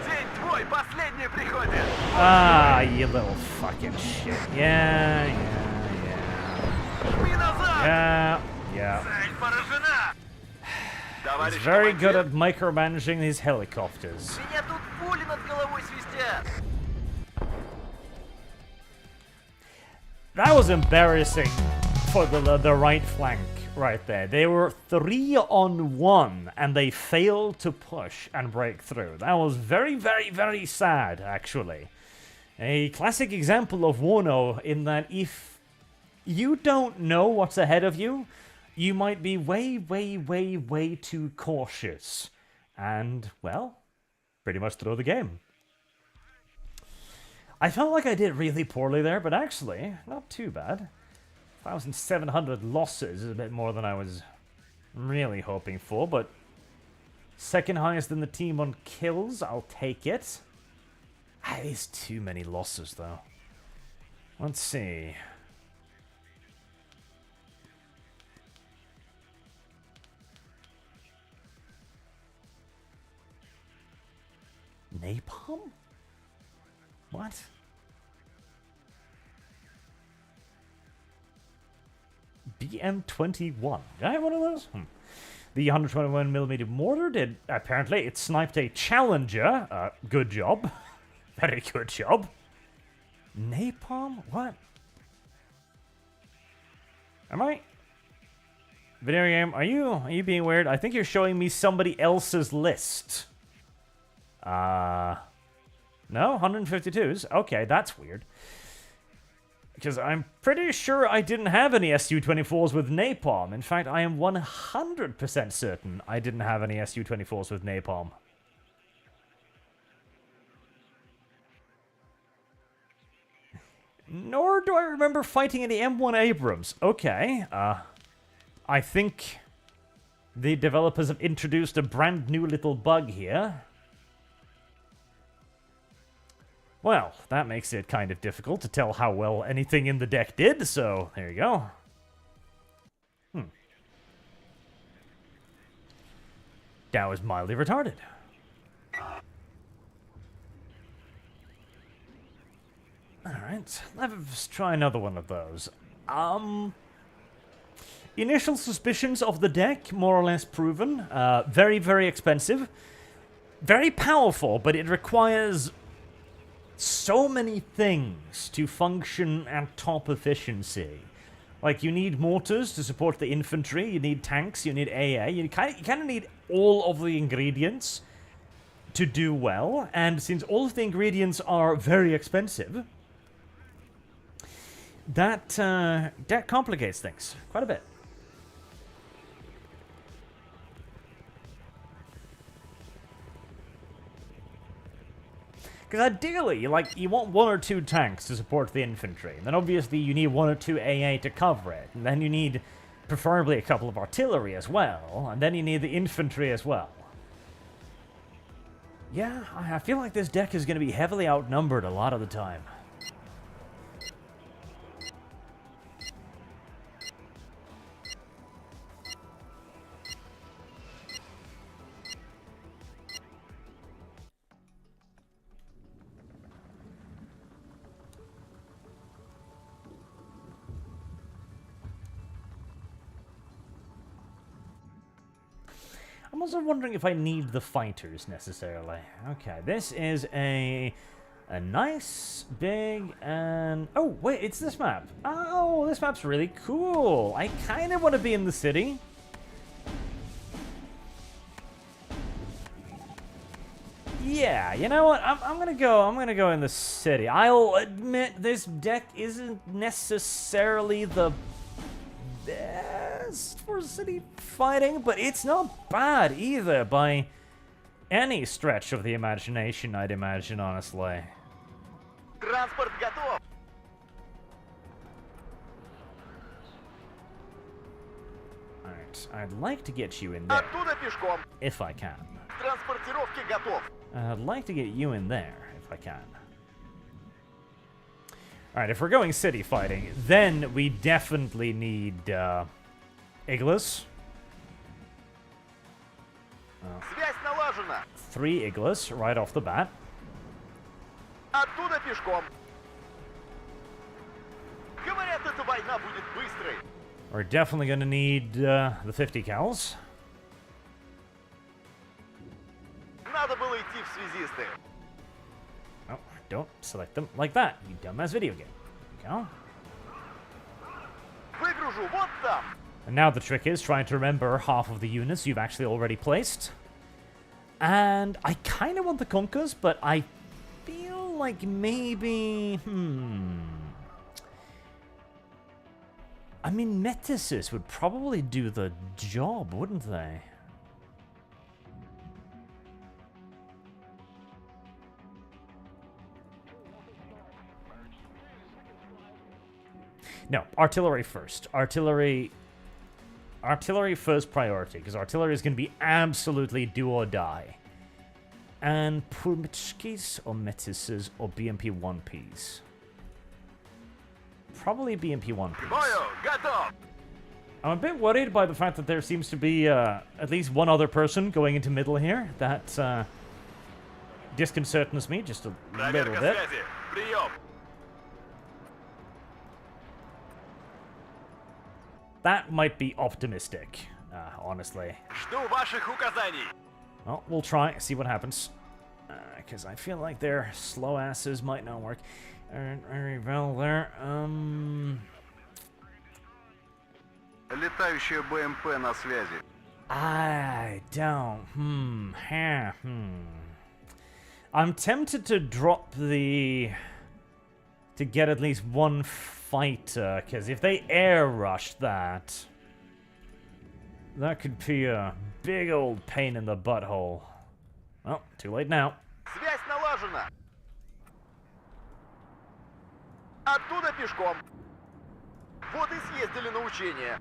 B: День твой последний приходит.
A: Ah, you little fucking shit. Yeah, yeah.
B: Жми назад!
A: Yeah.
B: Цель поражена!
A: He's
B: Товарищ
A: very good
B: командир,
A: at micromanaging these helicopters.
B: меня тут пули над головой свистят!
A: That was embarrassing for the right flank right there. They were 3-on-1 and they failed to push and break through. That was very, very, very sad, actually. A classic example of WARNO in that if you don't know what's ahead of you, you might be way, way, way, way too cautious. And, well, pretty much throw the game. I felt like I did really poorly there, but actually, not too bad. 1,700 losses is a bit more than I was really hoping for, but second highest in the team on kills, I'll take it. It is too many losses, though. Let's see. Napalm? What? BM-21. Did I have one of those? The 121mm mortar did, apparently, it sniped a Challenger. Good job. Very good job. Napalm? What? Am I? Video game, are you being weird? I think you're showing me somebody else's list. No, 152s. Okay, that's weird. Because I'm pretty sure I didn't have any Su-24s with napalm. In fact, I am 100% certain I didn't have any Su-24s with napalm. Nor do I remember fighting any M1 Abrams. Okay, I think the developers have introduced a brand new little bug here. Well, that makes it kind of difficult to tell how well anything in the deck did, so there you go. That was mildly retarded. Alright, let's try another one of those. Initial suspicions of the deck, more or less proven. Very, very expensive. Very powerful, but it requires so many things to function at top efficiency. Like, you need mortars to support the infantry, you need tanks, you need AA, you kind of need all of the ingredients to do well, and since all of the ingredients are very expensive, that complicates things quite a bit. Because ideally, like, you want 1 or 2 tanks to support the infantry. And then obviously you need 1 or 2 AA to cover it. And then you need, preferably, a couple of artillery as well. And then you need the infantry as well. Yeah, I feel like this deck is going to be heavily outnumbered a lot of the time. I'm also wondering if I need the fighters necessarily. Okay, this is a nice, big, and... Oh, wait, it's this map. Oh, this map's really cool. I kind of want to be in the city. Yeah, you know what? I'm gonna go in the city. I'll admit this deck isn't necessarily the best for city fighting, but it's not bad either by any stretch of the imagination, I'd imagine, honestly.
B: Транспорт готов!
A: Alright, I'd like to get you in there,
B: Оттуда пешком!
A: if I can.
B: Транспортировки готов!
A: I'd like to get you in there, if I can. Alright, if we're going city fighting, then we definitely need, Iglas.
B: Связь налажена!
A: 3 Iglas right off the bat.
B: Оттуда пешком! Говорят, эта война будет быстрой!
A: We're definitely going to need the 50 cals.
B: Надо было идти в связисты.
A: Oh, don't select them like that, you dumbass video game. There you go.
B: Выгружу вот там.
A: And now the trick is trying to remember half of the units you've actually already placed. And I kind of want the Kunkkas, but I feel like maybe... I mean, Metisis would probably do the job, wouldn't they? No, artillery first. Artillery first priority, because artillery is going to be absolutely do or die. And Purmitskis or Metises or BMP 1Ps? Probably BMP 1Ps.
B: Бою, готов.
A: I'm a bit worried by the fact that there seems to be at least one other person going into middle here. That disconcerts me just a little
B: Проверка
A: bit.
B: связи. Прием.
A: That might be optimistic, honestly.
B: Жду ваших указаний.
A: Well, we'll try, see what happens. Because I feel like their slow asses might not work. Very well there.
B: Летающая БМП на связи.
A: I don't. I'm tempted to drop the... to get at least one fighter, because if they air rush that... that could be a big old pain in the butthole. Well, too late now.
B: Связь налажена. Оттуда пешком. Вот и съездили на учение.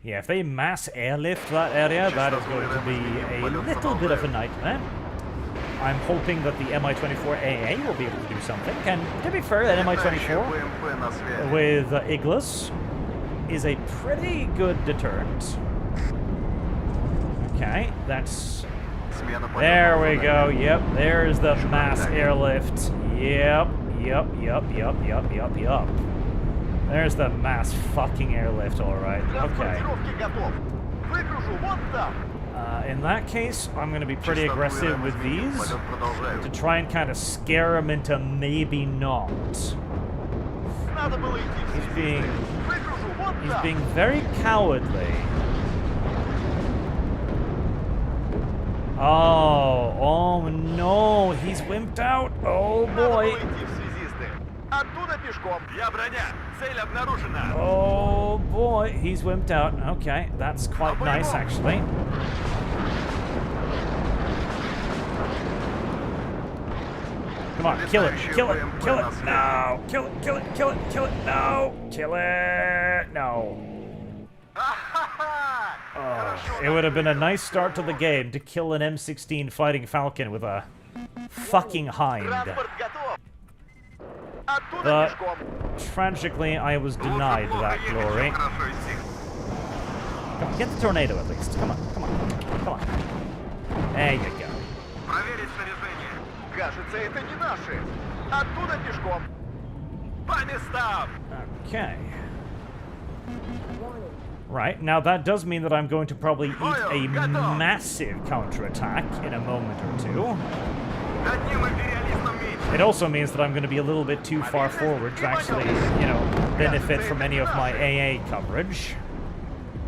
A: Yeah, if they mass airlift that area, that is going to be a little bit of a nightmare. I'm hoping that the Mi-24AA will be able to do something. And to be fair, that Mi-24
B: БМП на связи.
A: with Iglas is a pretty good deterrent. Okay, that's...
B: Смена полета
A: there we
B: на
A: go,
B: небе.
A: yep, there's the mass airlift. Yep. There's the mass fucking airlift, alright. Okay.
B: Транспортировки готов. Выгружу вот там.
A: In that case, I'm going to be pretty
B: Частоту
A: aggressive
B: РМ
A: with
B: изменил.
A: these
B: Полет продолжаю.
A: to try and kind of scare him into maybe not.
B: Надо было идти в
A: He's
B: связисты.
A: being...
B: Выгружу вот
A: he's
B: там.
A: being very cowardly. Oh no, he's wimped out. Oh
B: Надо
A: boy.
B: было идти в связисты. Оттуда пешком. Я броня. Цель обнаружена.
A: Oh boy, he's wimped out. Okay, that's quite nice actually. Come on, kill it, kill it, kill it. No, kill it, kill it, kill it, kill it. No, kill it. No. Oh, it would have been a nice start to the game to kill an M16 Fighting Falcon with a fucking hind.
B: Транспорт готов. Оттуда
A: But
B: пешком.
A: tragically, I was denied that glory.
B: Хорошо идти.
A: Come on, get the tornado at least. Come on, come on, come on. There you go.
B: Проверить снаряжение. Кажется, это не наши. Оттуда пешком. По местам.
A: Okay.
C: Warning.
A: Right, now that does mean that I'm going to probably eat a massive counterattack in a moment or two.
B: Одним империалистом меньше.
A: It also means that I'm going to be a little bit too far forward to actually, you know, benefit from any of my AA coverage.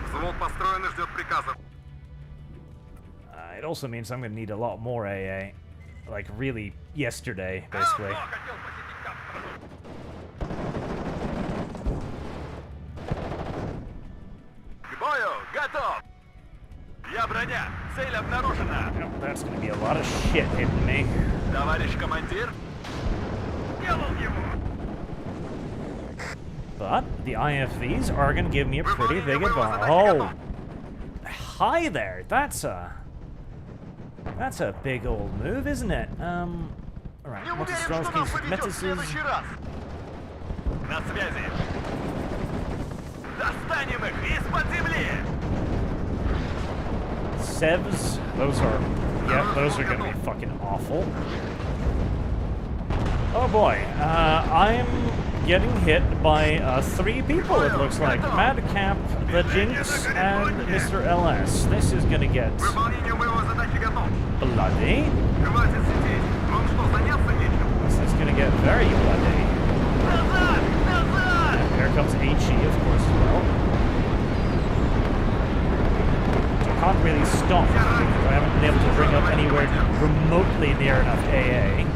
B: Взвод построен и ждет приказов.
A: It also means I'm going to need a lot more AA. Like, really, yesterday, basically.
B: Хотел посетить кафедру. К бою готов. Я броня. Цель обнаружена.
A: Well, that's going to be a lot of shit hitting me.
B: Товарищ командир. Делал его.
A: But the IFVs are going to give me a pretty big advantage. Oh! Hi there! That's a big old move, isn't it? Alright,
B: Не
A: what's
B: уверен, что нам
A: Ostrowski's
B: повезет в
A: Metises?
B: следующий раз. На связи. Достанем их из-под земли.
A: Sevs? Those are... yeah, those are going to be fucking awful. Oh boy, I'm getting hit by 3 people, it looks like. Madcap, the Jinx, and Mr. LS. This is gonna get
B: Выполнение боевой задачи готов.
A: bloody.
B: Хватит сидеть. Вам что, заняться нечем?
A: This is gonna get very bloody.
B: Назад! Назад!
A: And here comes HE, of course, as well. So I can't really stop because I haven't been able to bring up anywhere remotely near enough AA.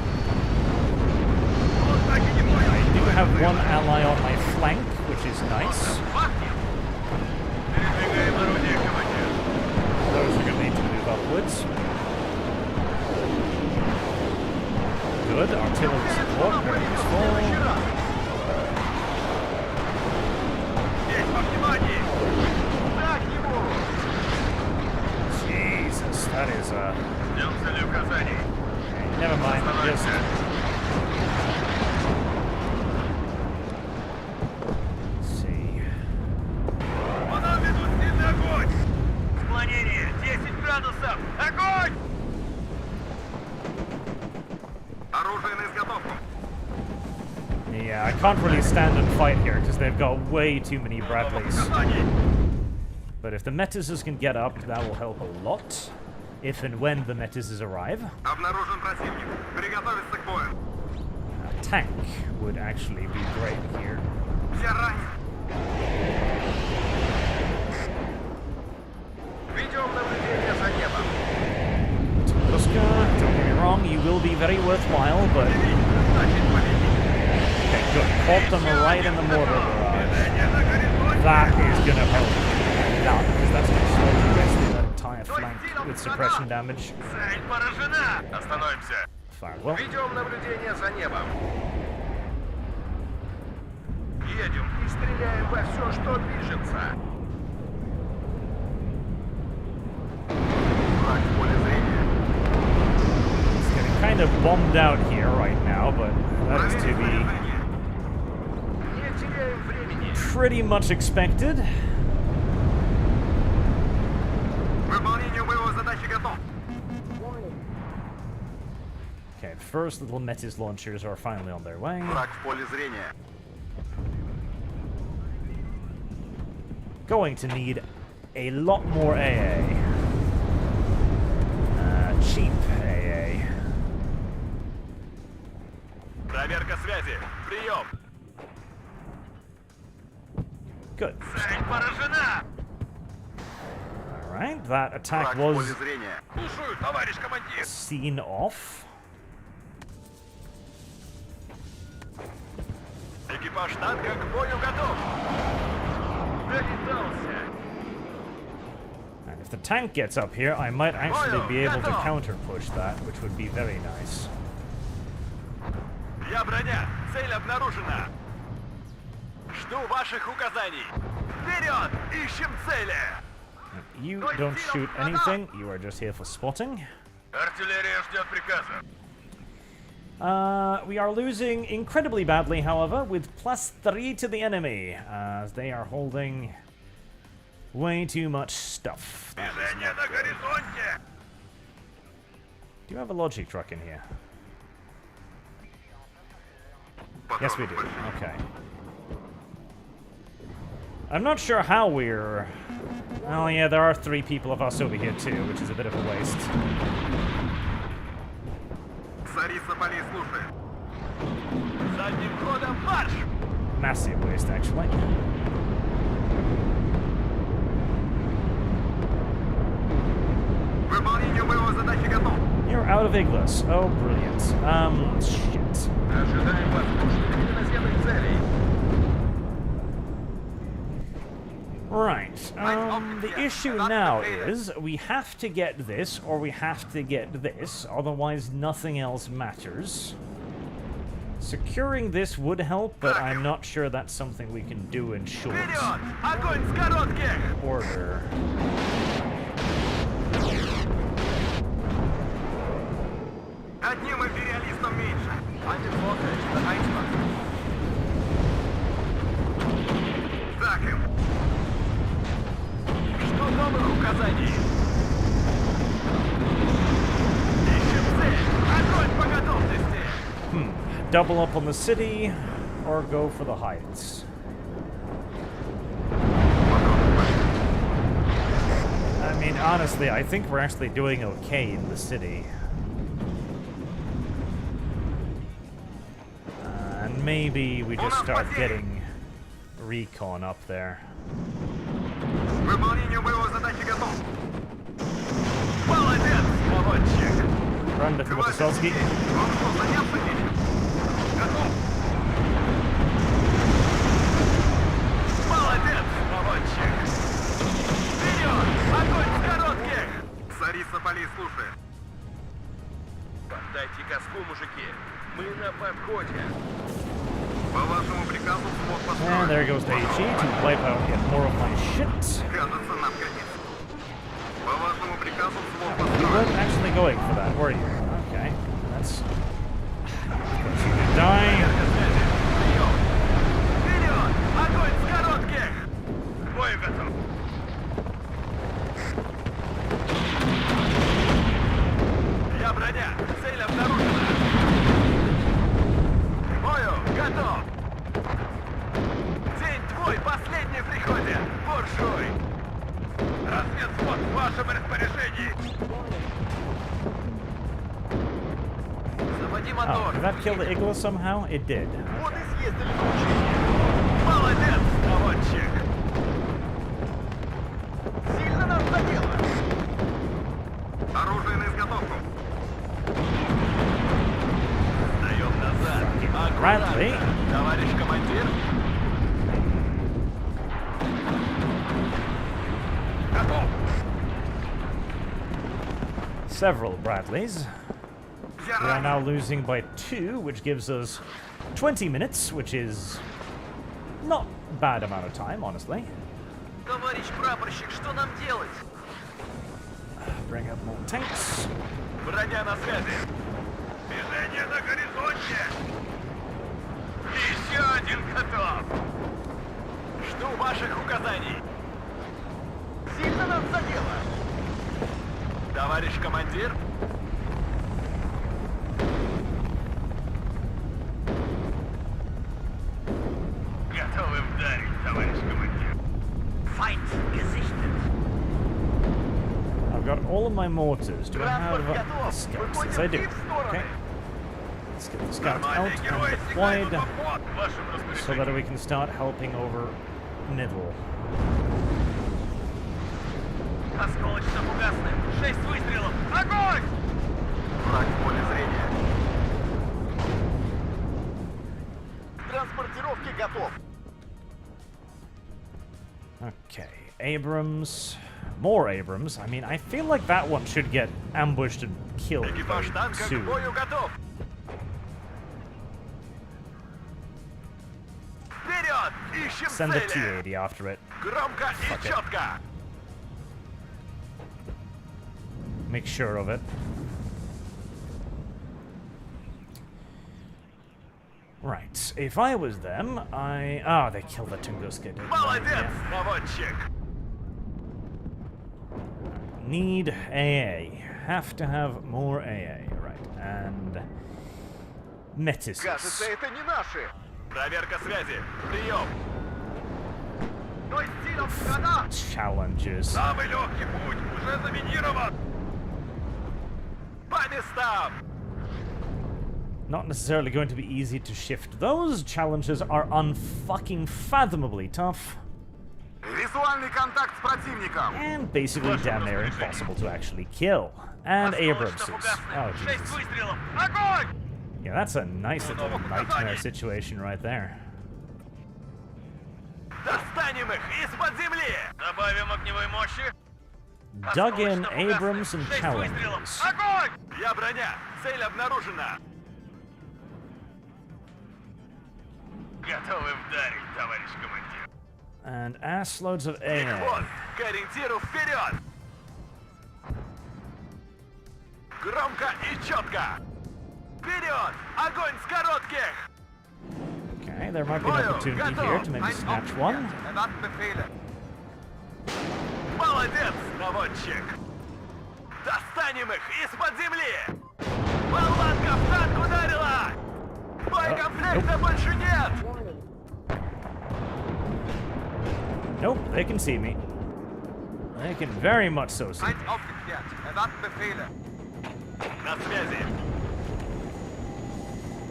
B: Вот так и не понял.
A: I do have one ally on my flank, which is nice.
B: Бахнем. Передвигаем орудие, командир.
A: Those are going to need to move upwards. Good, artillery support, very useful.
B: Здесь, во внимание! Так ему!
A: Jesus, that is
B: Ждем цели указаний.
A: never mind, just... Let's see.
B: По нам ведут сильный огонь! Склонение 10 градусов! Огонь! Оружие на изготовку!
A: Yeah, I can't really stand and fight here because they've got way too many Bradleys.
B: Указаний!
A: But if the Metises can get up, that will help a lot. If and when the Metises arrive.
B: Обнаружен противник. Приготовиться к бою.
A: A tank would actually be great here.
B: Все ранены. Ведем наблюдение за небом.
A: Tuska, don't get me wrong, you will be very worthwhile, but...
B: Значит, победить.
A: Okay, good. Caught them right in the mortar barrage.
B: Движение на горизонте.
A: That is gonna help a lot, because that's gonna slow the rest of that entire flank with suppression damage.
B: Цель поражена. Остановимся.
A: Fine, well,
B: Ведем наблюдение за небом. Едем и стреляем во все, что движется. Враг в поле зрения.
A: it's getting kind of bombed out here right now, but that is to
B: Проверить поле
A: be
B: зрения. Не теряем времени.
A: pretty much expected.
B: Выполнение боевой задачи готов.
C: Warning.
A: Okay, the first little Metis launchers are finally on their way.
B: Враг в поле зрения.
A: Going to need a lot more AA. Cheap AA.
B: Проверка связи. Прием.
A: Good.
B: Цель поражена.
A: Alright, that attack
B: Враг в поле
A: was
B: зрения. Слушаю, товарищ командир.
A: seen off.
B: Экипаж танка к бою готов. Догадался.
A: And if the tank gets up here, I might actually be able to counter-push that, which would be very nice.
B: Я броня. Цель обнаружена. Жду ваших указаний. Вперед! Ищем цели!
A: You don't shoot anything, you are just here for spotting.
B: Артиллерия ждет приказа.
A: We are losing incredibly badly, however, with +3 to the enemy, as they are holding way too much stuff.
B: Движение на горизонте!
A: Do you have a logic truck in here? Yes, we do. Okay. I'm not sure how we're... Oh yeah, there are 3 people of us over here too, which is a bit of a waste.
B: Царица полей слушает. Задним ходом марш!
A: Massive waste, actually.
B: Выполнение боевой задачи готов.
A: You're out of Iglis. Oh, brilliant. Shit.
B: Ожидаем вас в наземных целей.
A: Right. The issue now is we have to get this or we have to get this, otherwise nothing else matters. Securing this would help, but I'm not sure that's something we can do in short
B: Вперед! Огонь с коротких!
A: order.
B: Одним империалистом меньше. Один локоть, это айсберг. Так им. Жду новых указаний. Ищем цель. Огонь по готовности.
A: Double up on the city. or go for the heights? I mean, honestly, I think we're actually doing okay in the city. And maybe we just start getting recon up there. Run to Matoselsky.
B: Поддайте газку, мужики. Мы на подходе. По вашему приказу взвод построен.
A: And there goes the HE to wipe out yet more of my shit.
B: Кажется, нам годится. По вашему приказу взвод
A: You
B: построен.
A: weren't actually going for that, were you? Okay, that's... You could die.
B: Вперед! Огонь с коротких! Бой готов. Я броня. Цель обнаружена. К бою готов. День твой последний в приходе. Буржуй. Разведвзвод в вашем распоряжении. Заводи
A: Oh,
B: мотор.
A: did that kill the igloo somehow? It did.
B: Вот и съездили на учение. Молодец, наводчик. Сильно нас задело. Оружие на изготовку. Сдаем назад.
A: Bradley.
B: Аккуратно, товарищ командир. Готов.
A: Several Bradleys.
B: Я
A: We are
B: ранен.
A: now losing by 2, which gives us 20 minutes, which is not a bad amount of time, honestly.
B: Товарищ прапорщик, что нам делать?
A: Bring up more tanks.
B: Броня на связи. Движение на горизонте. Еще один готов. Жду ваших указаний. Сильно нас задело. Товарищ командир. Готовы вдарить, товарищ командир. Файт gesichtet.
A: I've got all of my mortars. Do I have
B: Транспорт готов.
A: scouts? Yes, I
B: Выходим
A: do.
B: в стороны.
A: Okay. Let's get the scouts out
B: Нормальные герои
A: and
B: сигналят
A: deployed
B: в обход в вашем
A: so
B: распоряжении.
A: that we can start helping over middle.
B: Осколочно-фугасным. 6 выстрелов. Огонь! Враг в поле зрения. К транспортировке готов.
A: Okay, Abrams. More Abrams. I mean, I feel like that one should get ambushed and killed
B: Экипаж
A: very
B: танка к
A: soon.
B: бою готов. Вперед! Ищем
A: Send a
B: цели.
A: T-80 after it.
B: Громко и
A: it.
B: четко.
A: Make sure of it. Right, if I was them, Oh, they killed the Tunguska, didn't they?
B: Молодец,
A: Yeah.
B: наводчик.
A: Need AA. Have to have more AA, right. And... Metisus.
B: Кажется, это не наши. Проверка связи. Прием. Той силам года.
A: Challenges.
B: Самый легкий путь уже заминирован. По местам.
A: Not necessarily going to be easy to shift. Those challenges are unfucking fathomably tough.
B: Визуальный контакт с противником.
A: And basically damn near impossible to actually kill. And Abrams's. Oh,
B: 6
A: Jesus.
B: выстрелов. Огонь!
A: Yeah, that's a nice little nightmare situation right there.
B: Достанем их из-под земли. Добавим огневой мощи.
A: Dug in Abrams and
B: 6 выстрелов.
A: challenges.
B: Огонь! Я броня. Цель обнаружена. Готовы вдарить, товарищ командир.
A: And assloads of
B: Переход
A: AA.
B: к ориентиру вперед. Громко и четко. Вперед! Огонь с коротких!
A: Okay, there might be an opportunity here to maybe snatch one.
B: Молодец, наводчик! Достанем их из-под земли! Болванка в танк ударила! Боекомплекта больше нет!
C: Warning.
A: Nope, they can see me. They can very much so see me.
B: Feind aufgeklärt. Erwarten Befehle. На связи.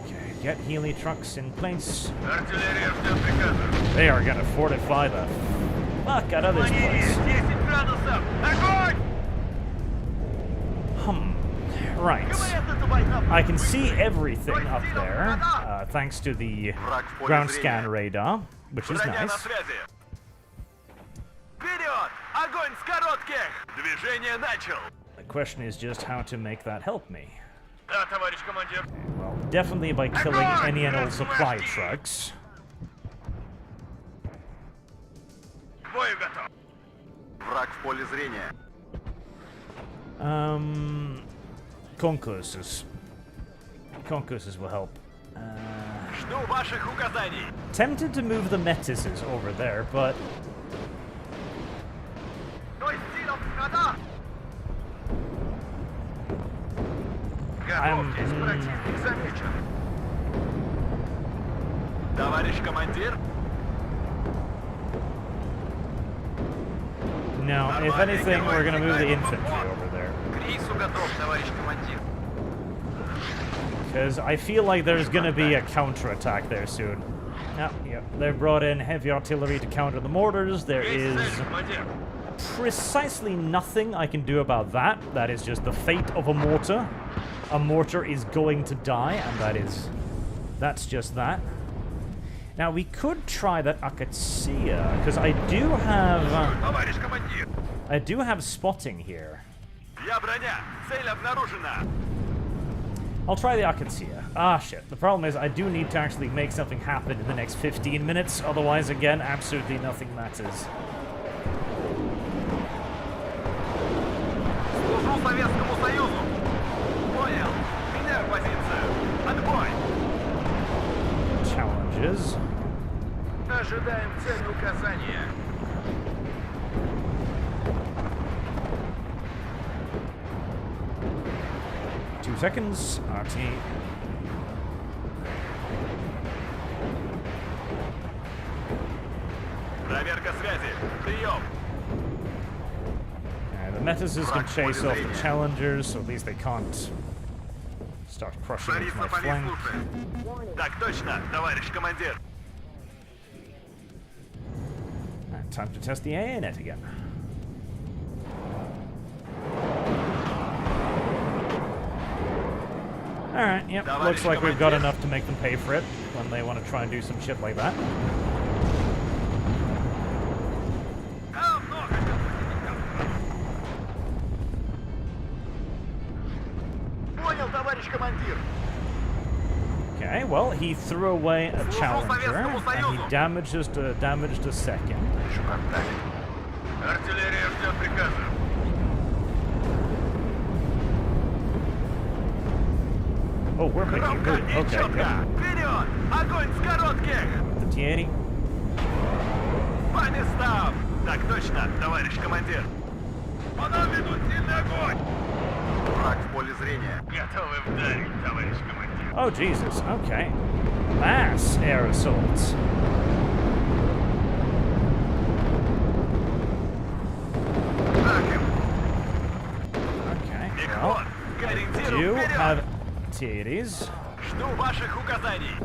A: Okay, get Healy trucks in place.
B: Артиллерия ждет приказа.
A: They are gonna fortify the fuck out of this place.
B: 10 градусов! Огонь!
A: Right.
B: КВС называй на...
A: I can see everything up there, thanks to the ground scan radar, which is
B: Броня на
A: nice.
B: связи. Вперед! Огонь с коротких! Движение начал!
A: The question is just how to make that help me.
B: Да, товарищ командир.
A: Well, definitely by killing any and all supply trucks.
B: К бою готов. Враг в поле зрения.
A: Concurses. Concurses will help.
B: Жду ваших указаний.
A: Tempted to move the Metises over there, but
B: Ной силов радар.
A: I'm-
B: Готовьтесь, противник замечен. Товарищ командир.
A: no, if anything, we're gonna move the infantry over there.
B: К рейсу готов, товарищ командир.
A: Because I feel like there's gonna be a counterattack there soon. Yep, they've brought in heavy artillery to counter the mortars. There
B: Есть
A: is
B: цель, командир.
A: precisely nothing I can do about that. That is just the fate of a mortar. A mortar is going to die, and that's just that. Now we could try that Acacia, because I do
B: Товарищ командир.
A: spotting here.
B: Я броня. Цель обнаружена.
A: I'll try the Acacia. Ah, shit. The problem is I do need to actually make something happen in the next 15 minutes, otherwise, again, absolutely nothing matters.
B: Служу Советскому Союзу. Понял. Меняю позицию. Отбой.
A: Challenges.
B: Ожидаем цель указания.
A: 2 seconds. RT.
B: Проверка связи. Прием.
A: The Metises can chase off the challengers, so at least they can't start crushing into my
B: Борис
A: flank.
B: слушает.
C: Warning.
B: Так точно, товарищ командир.
A: And time to test the ANet again. Alright, yep, looks like we've got enough to make them pay for it when they want to try and do some shit like that.
B: Понял, товарищ командир.
A: Okay, well, he threw away a challenger, and he damaged a second.
B: Вижу контакт. Артиллерия ждет приказа.
A: Oh, we're making a
B: Громко
A: move.
B: и
A: Okay,
B: четко.
A: good.
B: Вперед! Огонь с коротких!
A: The T-80.
B: По местам! Так точно, товарищ командир. По нам ведут сильный огонь! Враг в поле зрения. Готовы вдарить, товарищ командир.
A: Oh, Jesus, okay. Mass air assaults.
B: Так им.
A: Okay,
B: Их
A: well,
B: ход. К
A: do
B: ориентиру вперед!
A: have T-80s.
B: Жду ваших указаний.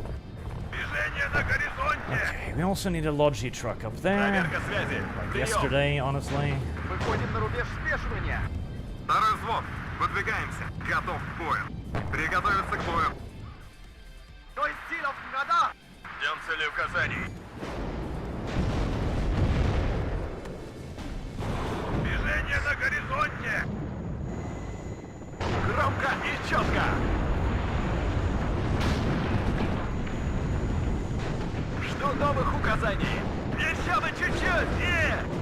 B: Движение на горизонте.
A: Okay, we also need a Logi truck up there.
B: Проверка связи.
A: Like
B: Прием.
A: yesterday, honestly.
B: Выходим на рубеж спешивания. Второй взвод. Выдвигаемся. Готов к бою. Приготовиться к бою. Ной силов радар. Ждем цели указаний. Движение на горизонте. Громко и четко. Жду новых указаний. Еще бы чуть-чуть и...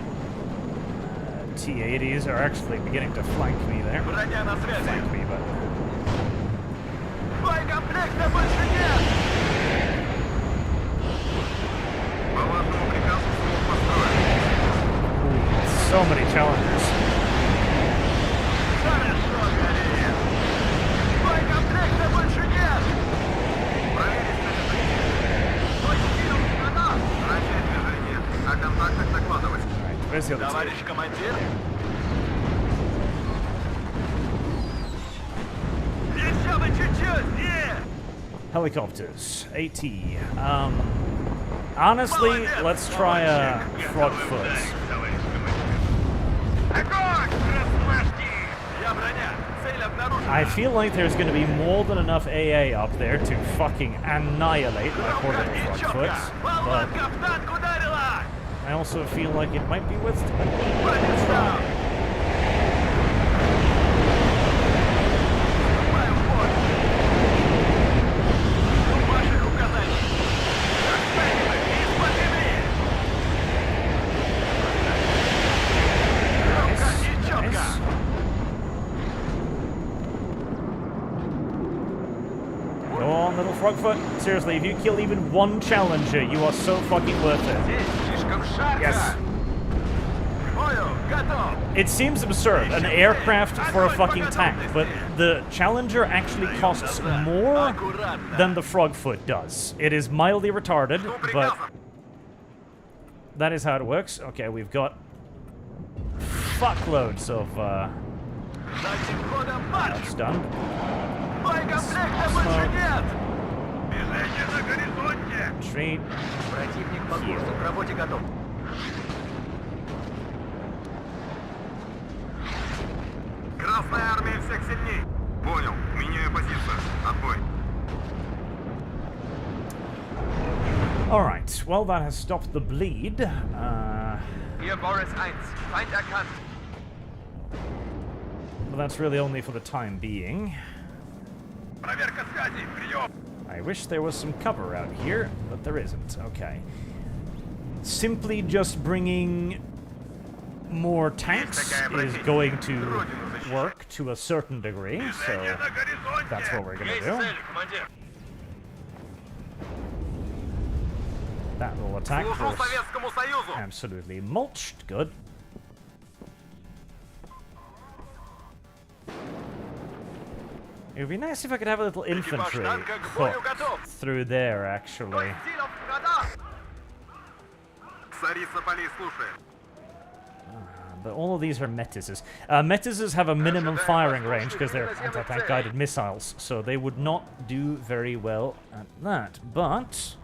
A: T-80s are actually beginning to flank me there.
B: Броня на связи.
A: Flank me, but...
B: Боекомплекта больше нет! По вашему приказу снова построен.
A: Ooh, so many challengers.
B: Хорошо, горит! Боекомплекта больше нет! Проверить
A: Where's the other two?
B: Товарищ командир. Еще бы чуть-чуть,
A: Helicopters, AT. Honestly, let's try a frog foot.
B: Огонь! Расплашки! Я броня. Цель обнаружена.
A: I feel like there's going to be more than enough AA up there to fucking annihilate my poor little frog foot, but
B: Болванка в танк ударила!
A: I also feel like it might be worth
B: Палец встал! Вступаем в бой! Жду ваших указаний! Расстанем их из-под земли! Громко и четко!
A: Go on, little frogfoot. Seriously, if you kill even one challenger, you are so fucking worth it.
B: Здесь слишком жарко!
A: Yes.
B: К бою готов!
A: It seems absurd, an aircraft for a fucking tank, but the challenger actually costs more than the frogfoot does. It is mildly retarded, but that is how it works. Okay, we've got fuckloads of
B: Задним ходом марш!
A: that's done.
B: Боекомплекта больше нет! Движение на горизонте!
A: Retreat.
B: Противник по курсу к работе готов. Красная армия всех сильней. Понял. Меняю позицию. Отбой.
A: Alright, well, that has stopped the bleed.
B: Hier Boris 1. Feind erkannt.
A: But that's really only for the time being.
B: Проверка связи. Прием.
A: I wish there was some cover out here, but there isn't. Okay. Simply just bringing more tanks is going to work to a certain degree, so
B: Движение на горизонте.
A: that's what we're gonna do.
B: командир.
A: That little attack
B: Служу
A: was
B: Советскому Союзу.
A: absolutely mulched. Good. It would be nice if I could have a little infantry hook through there, actually.
B: Силов года. Царица полей слушает.
A: But all of these are Metises. Metises have a minimum firing range because they're anti-tank guided missiles, so they would not do very well at that. But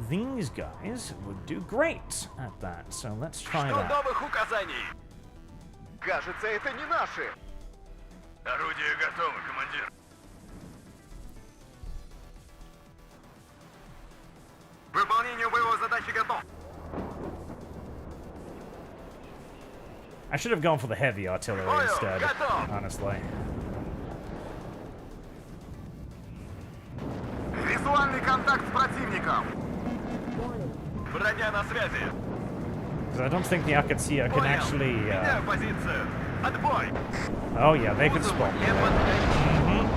A: these guys would do great at that, so let's try
B: Жду
A: that.
B: новых указаний. Кажется, это не наши. Орудие готово, командир. Выполнению боевой задачи готов.
A: I should have gone for the heavy artillery instead, honestly.
B: Визуальный контакт с противником.
C: Warning.
B: Броня на связи.
A: Because I don't think the Akatsuya can actually...
B: Меняю позицию. Отбой.
A: Oh yeah, they can spot me.
B: Не подходи.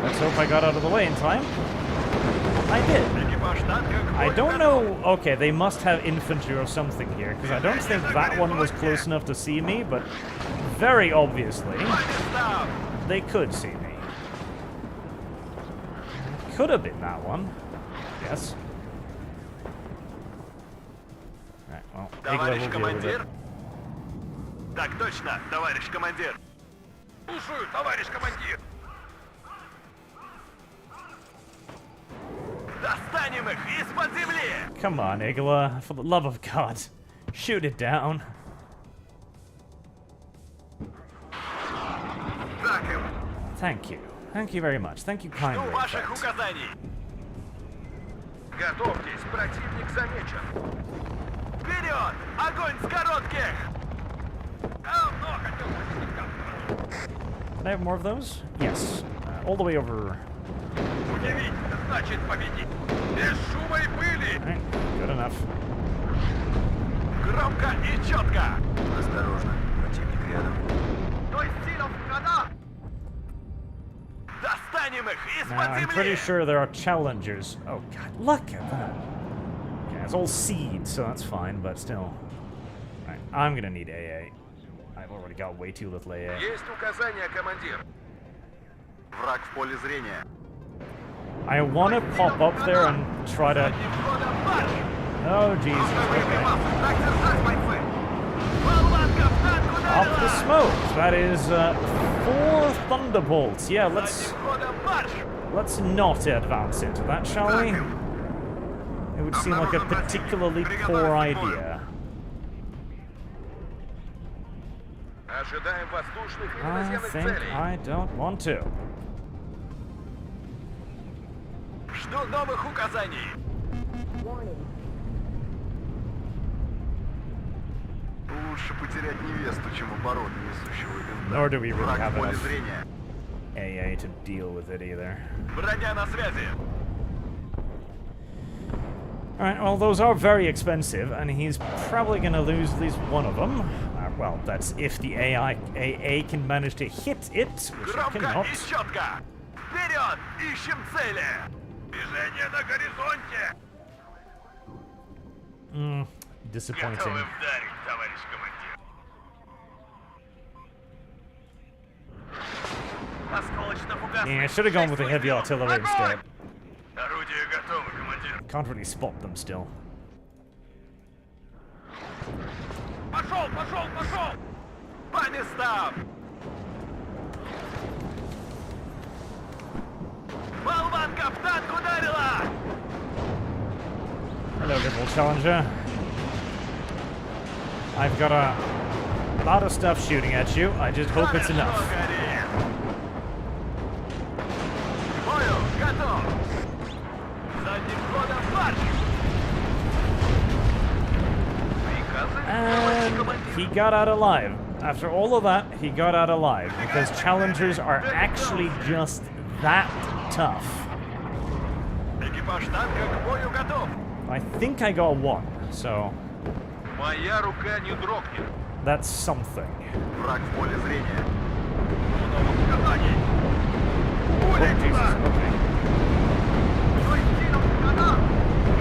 A: Let's hope I got out of the way in time. I did.
B: Экипаж танка к
A: I
B: бою
A: don't
B: готов.
A: know... Okay, they must have infantry or something here, because I don't think that one was close enough to see me, but very obviously,
B: По местам.
A: they could see me. Could have been that one. Yes. Right, well, Igla
B: Товарищ
A: will deal with it.
B: командир. Так точно, товарищ командир. Слушаю, товарищ командир. Достанем их из-под земли.
A: Come on, Igla, for the love of God. Shoot it down.
B: Так им.
A: Thank you. Thank you very much. Thank you
B: Жду
A: kindly. in
B: ваших
A: fact.
B: указаний. Готовьтесь, противник замечен. Вперед! Огонь с коротких! Давно хотел посетить.
A: Can I have more of those? Yes. All the way over.
B: Удивить значит победить. Без шума и пыли.
A: Alright, good enough.
B: Громко и четко. Осторожно, противник рядом. Стой, силов года! Достанем их
A: Now,
B: из-под
A: I'm
B: земли!
A: pretty sure there are challengers. Oh god, look at that. Okay, it's all seed, so that's fine, but still. Alright, I'm gonna need AA. I've already got way too little AA.
B: Есть указания, командир. Враг в поле зрения.
A: I wanna pop up there and try to
B: Задним ходом марш!
A: Oh, Jesus. Okay.
B: Так держать, бойцы! Болванка в танк
A: Off the
B: ударила!
A: smoke. That is 4 thunderbolts. Yeah,
B: Задним ходом марш!
A: let's not advance into that, shall we? It would seem like a particularly poor idea.
B: Ожидаем воздушных и
A: I
B: наземных
A: think
B: целей.
A: I don't want to.
B: Жду новых указаний.
C: Warning.
B: Лучше потерять невесту, чем оборот несущего винта.
A: Nor do we really
B: Враг
A: have
B: в поле
A: enough
B: зрения.
A: AA to deal with it either.
B: Броня на связи.
A: Alright, well, those are very expensive, and he's probably going to lose at least one of them. Well, that's if the AA can manage to hit it, which it
B: Громко
A: cannot.
B: и четко. Вперед! Ищем цели! Движение на горизонте!
A: Disappointing.
B: вдарить, товарищ командир. Осколочно-фугасный.
A: Yeah, I should have gone with the heavy artillery instead.
B: Орудия готовы, командир.
A: Can't really spot them still.
B: Пошел, пошел, пошел! По местам! Болванка в танк ударила!
A: Hello, little challenger. I've got a lot of stuff shooting at you. I just hope it's enough.
B: Горит! К бою готов! Задним ходом марш! Приказы, товарищ
A: And
B: командир.
A: he got out alive. After all of that, he got out alive because challengers are actually just that tough.
B: Экипаж танка к бою готов!
A: I think I got 1, so
B: Моя рука не дрогнет.
A: that's something.
B: Враг в поле зрения. Новых указаний.
A: Oh,
B: Пуля
A: Jesus,
B: туда!
A: okay.
B: Стой сильно в канал!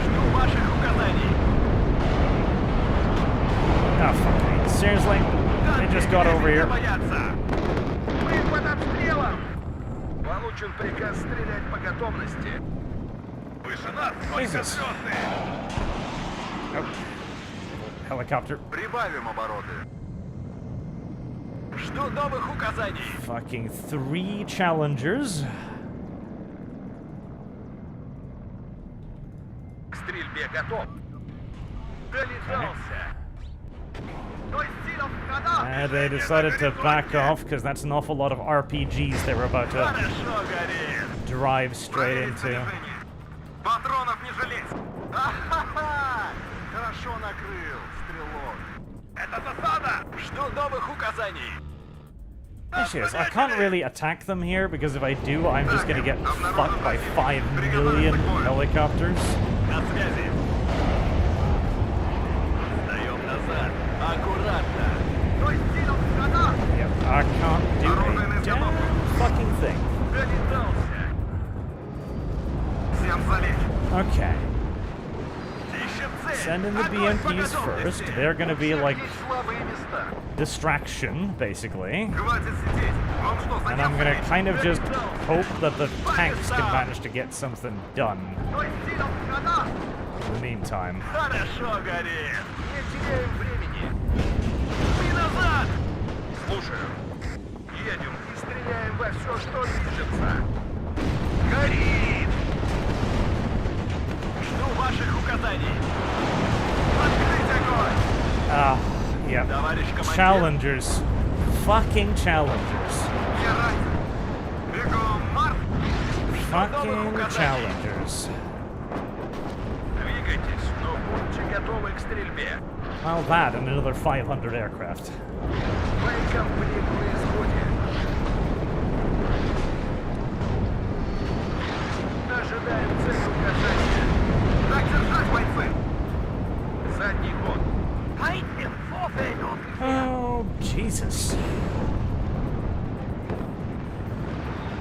B: Жду ваших указаний.
A: Ah, fuck me. Seriously? They just got over here.
B: Мы под обстрелом! Получен приказ стрелять по готовности. Выше нас,
A: Jesus. Oh. Helicopter.
B: Прибавим обороты. Жду новых указаний.
A: Fucking 3 challengers.
B: К стрельбе готов. Долетался. Стой сильно в канал!
A: And they decided to back off because that's an awful lot of RPGs they were about to
B: Хорошо горит.
A: drive straight
B: Проверить
A: into.
B: снаряжение. Патронов не жалеть. Ахаха! Хорошо накрыл, стрелок. Это засада! Жду новых указаний.
A: Issue is, I can't really attack them here because if I do, I'm just gonna get fucked by 5 million helicopters.
B: На связи. Сдаем назад. Аккуратно. Стой сильно в канал!
A: Yep, I can't do a damn fucking thing.
B: Долетался. Всем залечь.
A: Okay,
B: Ищем цель.
A: send in the
B: Огонь по
A: BMPs first.
B: готовности.
A: They're gonna be like
B: Есть слабые места.
A: distraction, basically.
B: Хватит сидеть. Вам что,
A: And I'm gonna
B: заняться?
A: kind of just
B: Долетался.
A: hope that the tanks can manage to get something done
B: Стой сильно в канал!
A: in the meantime.
B: Хорошо горит. Не теряем времени. И назад! Слушаю. Едем и стреляем во все, что движется. Горит! Жду ваших указаний. Открыть огонь!
A: Ah, yeah.
B: Товарищ командир.
A: Challengers. Fucking challengers.
B: Я ранен. Бегом марш!
A: Fucking challengers.
B: Двигайтесь, но будьте готовы к стрельбе.
A: Well, that and another 500 аircraft.
B: Боекомплект на исходе. Ожидаем цель указания. Так держать, бойцы! Задний ход.
A: Oh, Jesus.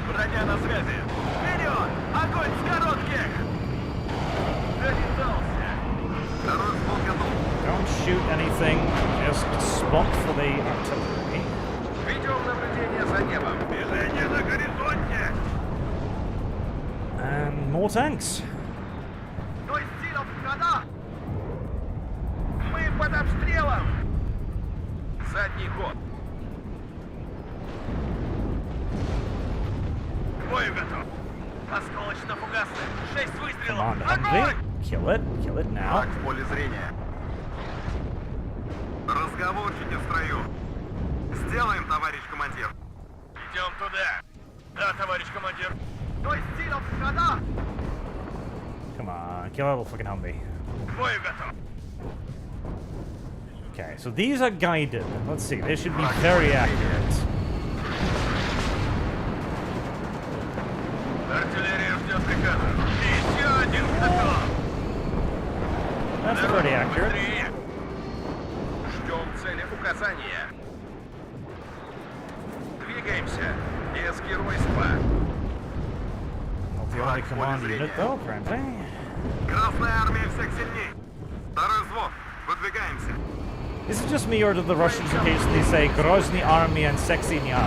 B: Броня на связи. Вперед! Огонь с коротких! Долетался. Второй взвод готов.
A: Don't shoot anything, just spot for the artillery.
B: Ведем наблюдение за небом. Движение на горизонте.
A: And more tanks.
B: Стой сильно в хода. под обстрелом! Задний ход! К бою готов! Осколочно-фугасный! 6
A: Come
B: выстрелов!
A: on, Humvee.
B: Огонь!
A: Kill it now.
B: Враг в поле зрения. Разговорчики в строю. Сделаем, товарищ командир. Идем туда. Да, товарищ командир. Стой, стилом, хода!
A: Come on, kill that little fucking Humvee.
B: К бою готов.
A: Okay, so these are guided. Let's see, they should be very accurate.
B: Артиллерия ждет приказа. Еще один готов.
A: That's pretty accurate.
B: Быстрее. Ждем цели указания. Двигаемся. Без геройства.
A: Not the only command unit though, apparently.
B: Красная армия всех сильней. Второй взвод. Выдвигаемся.
A: Is it just me or do the Russians occasionally say Grozny army and sexy nya?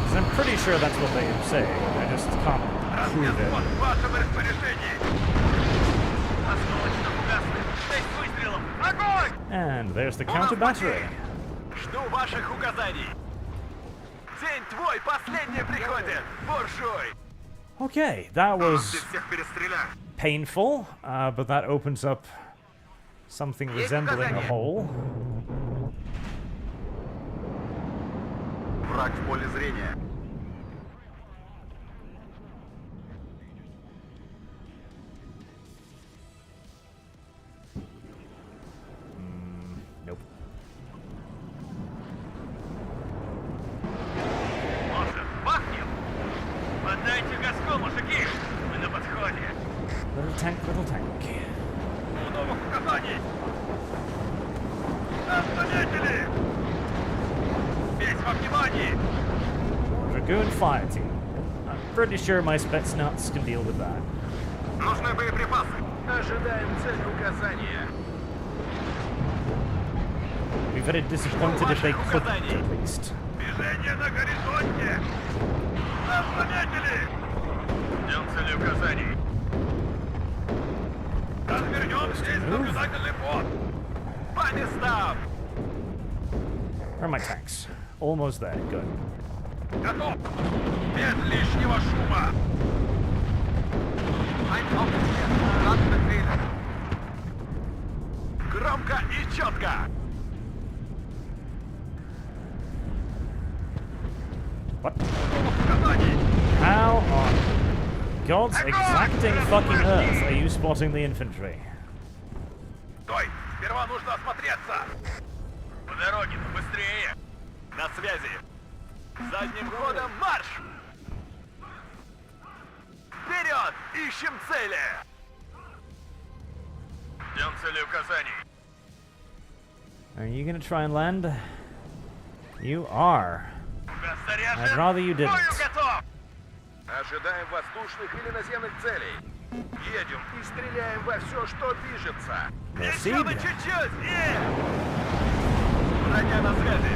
A: Because I'm pretty sure that's what they say. I just can't prove it.
B: В вашем распоряжении. Осколочно-фугасный. 6 выстрелов. Огонь!
A: And there's the counter battery.
B: Жду ваших указаний. День твой, последний приходит. Буржуй.
A: Okay, that was
B: Всех перестреляю.
A: painful, but that opens up something resembling a hole.
B: Враг в поле зрения.
A: Nope.
B: Может, бахнем? Поддайте газку, мужики. Мы на подходе.
A: Little tank, little tank.
B: Новых указаний. Нас заметили. Весь во внимании.
A: Dragoon fire team. I'm pretty sure my Spetsnaz can deal with that.
B: Нужны боеприпасы. Ожидаем цель указания.
A: I'd be very disappointed if they couldn't, at least.
B: Движение на горизонте. Нас заметили. Ждем цели указаний. Развернемся из наблюдательный пост. По местам.
A: Where are my tanks? Almost there, good.
B: Готов. Без лишнего шума. Громко и четко.
A: What?
B: Указаний.
A: How on God's exacting fucking earth are you spotting the infantry?
B: Стой. Сперва нужно осмотреться. По дороге, быстрее. На связи. Задним ходом марш. Вперед! Ищем цели! Ждем цели указаний.
A: Are you gonna try and land? You are. I'd rather you didn't.
B: Бою готов! Ожидаем воздушных или наземных целей. Едем и стреляем во все, что движется. Еще бы чуть-чуть! Броня на связи.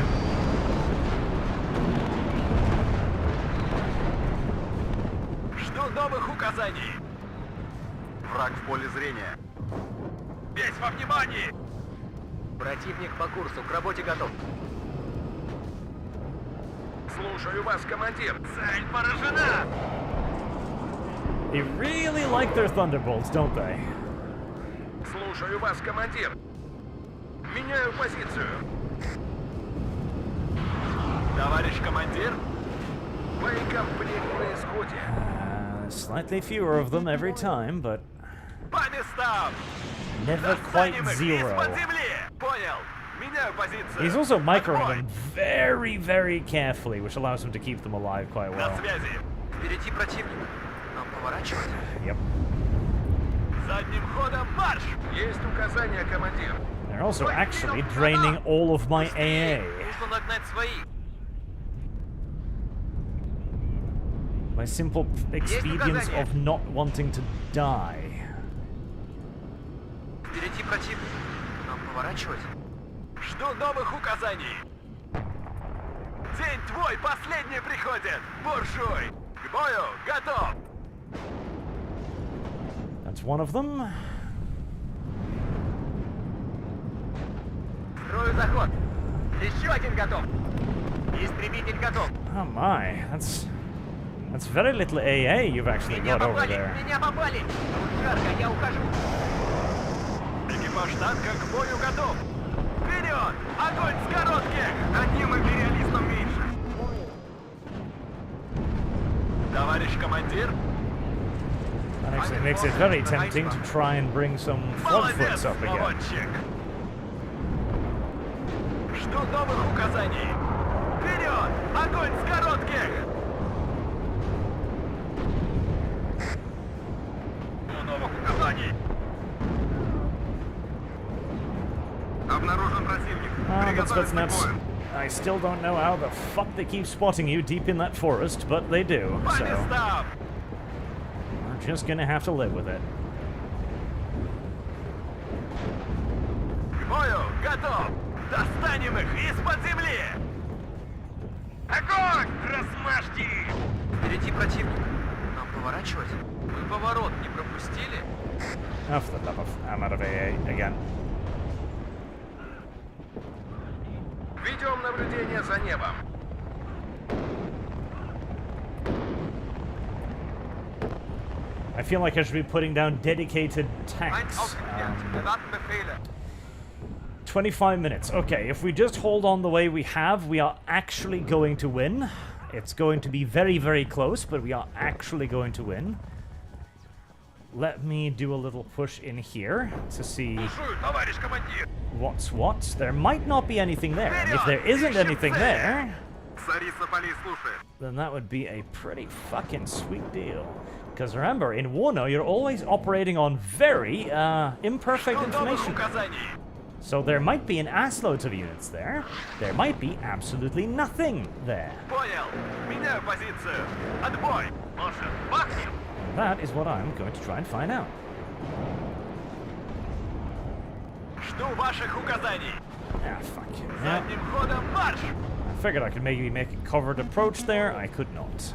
B: Жду новых указаний. Враг в поле зрения. Весь во внимании! Противник по курсу, к работе готов. Слушаю вас, командир. Цель поражена!
A: They really like their thunderbolts, don't they?
B: Слушаю вас, командир. Меняю позицию. Товарищ командир? Боекомплект на исходе.
A: Slightly fewer of them every time, but
B: По местам!
A: never quite
B: Достанем их
A: zero.
B: из-под земли! Понял. Меняю позицию.
A: He's also microing
B: Огонь!
A: them very, very carefully, which allows him to keep them alive quite
B: На
A: well.
B: связи. Впереди противник. Нам поворачивать.
A: Yep.
B: Задним ходом марш! Есть указания, командир.
A: They're also actually draining all of my AA.
B: Нужно нагнать свои.
A: My simple expedience of not wanting to die.
B: Впереди противник. Нам поворачивать. Жду новых указаний. День твой последний приходит, буржуй. К бою готов.
A: That's one of them.
B: Строю заход. Еще один готов. Истребитель готов.
A: Oh my, that's very little AA you've actually
B: Меня
A: got over
B: попали!
A: there.
B: Меня попали! Жарко, я ухожу. Экипаж танка к бою готов. Вперед! Огонь с коротких! Одним империалистом меньше. Товарищ командир.
A: That actually makes it very tempting to try and bring some
B: Молодец,
A: front up again.
B: молодчик. Жду новых указаний. Вперед! Огонь с коротких! Жду новых указаний. Обнаружен противник.
A: But
B: Приготовиться к
A: Spetsnaz,
B: бою.
A: I still don't know how the fuck they keep spotting you deep in that forest, but they do,
B: По
A: so
B: местам!
A: we're just gonna have to live with it.
B: К бою! Готов! Достанем их из-под земли! Огонь! Размажьте их! Впереди противник. Нам поворачивать? Вы поворот не пропустили?
A: Oh, for the love of... I'm out of AA again.
B: Ведем наблюдение за небом.
A: I feel like I should be putting down dedicated tanks.
B: Erwarten Befehle.
A: 25 minutes. Okay, if we just hold on the way we have, we are actually going to win. It's going to be very, very close, but we are actually going to win. Let me do a little push in here to see
B: Слушаю, товарищ командир.
A: what's what. There might not be anything there, and if there isn't anything there,
B: Царица полей слушает.
A: then that would be a pretty fucking sweet deal. Because remember, in WARNO, you're always operating on very imperfect
B: Жду новых
A: information.
B: указаний.
A: So there might be an assload of units there. There might be absolutely nothing there.
B: Понял. Меняю позицию. Отбой. Может, бахнем?
A: That is what I'm going to try and find out.
B: Жду ваших указаний.
A: Ah, fuck. Yeah,
B: Задним ходом марш!
A: I figured I could maybe make a covered approach there. I could not.